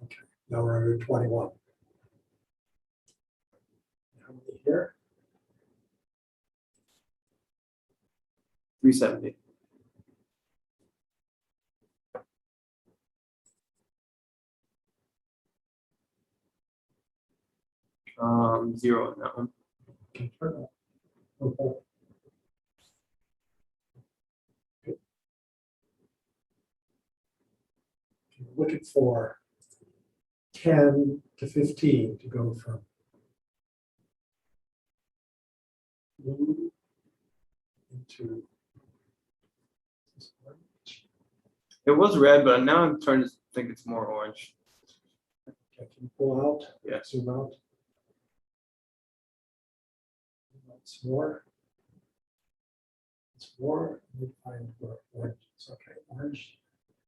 Okay, now we're under 21. How many here? 370. Zero on that one. Okay, turn it purple. Okay. Okay, we're looking for 10 to 15 to go from blue into this orange. It was red, but now I'm starting to think it's more orange. Okay, can you pull out? Yeah. Zoom out. It's more. It's more. We find where orange is. Okay, orange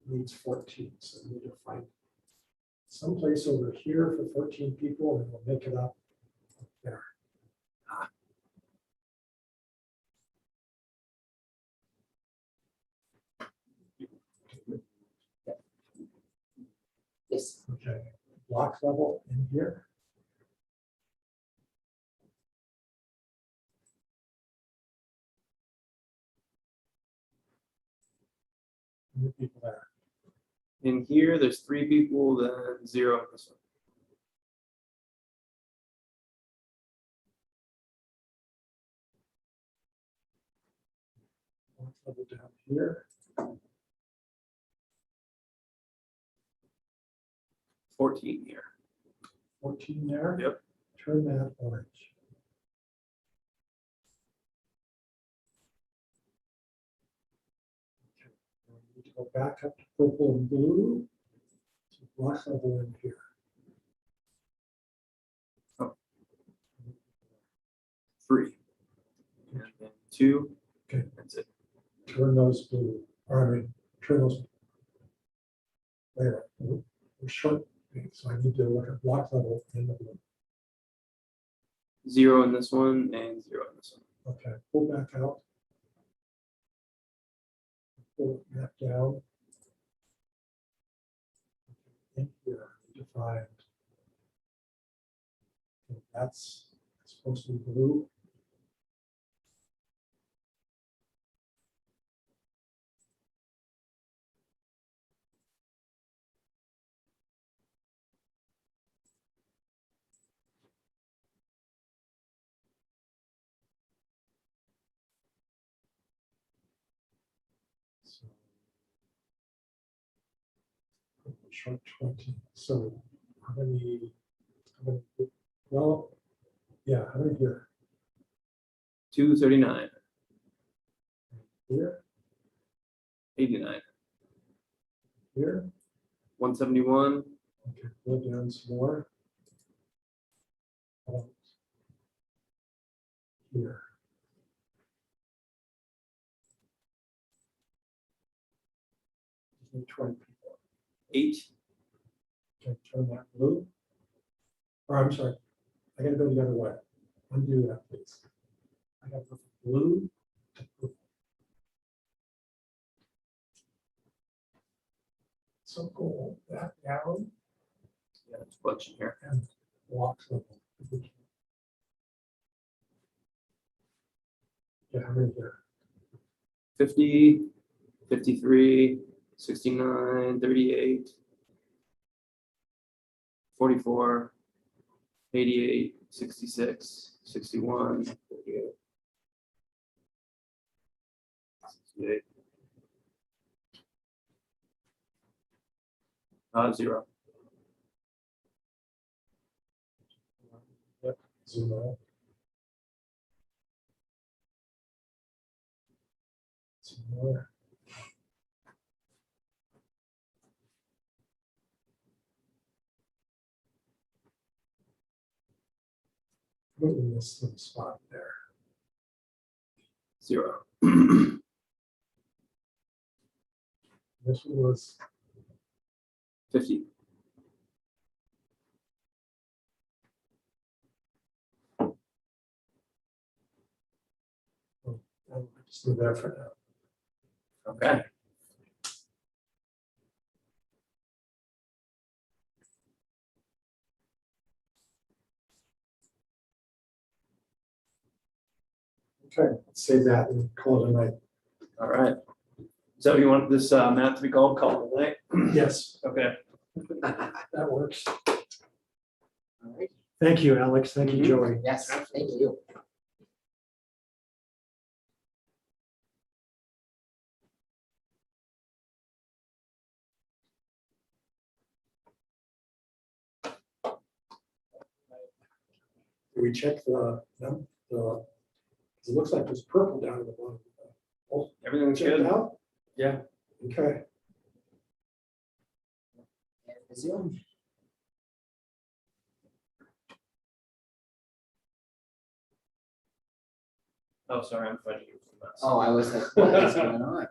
needs 14, so we need to find someplace over here for 14 people, and we'll make it up there. Yes. Okay, block level in here. How many people there? In here, there's 3 people, then 0 on this one. Block level down here. 14 here. 14 there. Yep. Turn that orange. Okay, now we need to go back up to purple and blue. So block level in here. 3. And then 2. Okay. That's it. Turn those blue, or I mean, turn those. There, we're short, so I need to look at block level in the blue. 0 on this one and 0 on this one. Okay, pull back out. Pull it back down. In here, to find. Okay, that's supposed to be blue. short 20. So how many, well, yeah, how many here? 239, Here, 89, here. 171, Okay, go down some more. Here. Just need 20 people. 8, Okay, turn that blue. Or I'm sorry, I gotta go the other way. Undo that, please. I got the blue to purple. So go that down yeah, it's a bunch in here. and walk them. Yeah, how many here? 50, 53, 69, 38, 44, 88, 66, 61, 38, 68. 0. Yep, zoom out. Some more. Put it in this little spot there. 0. This one was 50. I'll just leave that for now. Okay. Okay, let's save that and call it a night. All right. So you want this map to be called Call of the Night? Yes, Okay. that works. All right. Thank you, Alex. Thank you, Mhm. Joey. Yes, thank you. Did we check the, it looks like there's purple down at the bottom. Oh, Everything's check it good. out? Yeah. Okay. And resume. Oh, sorry, I'm fudging you from that. Oh, I was like, what is going on?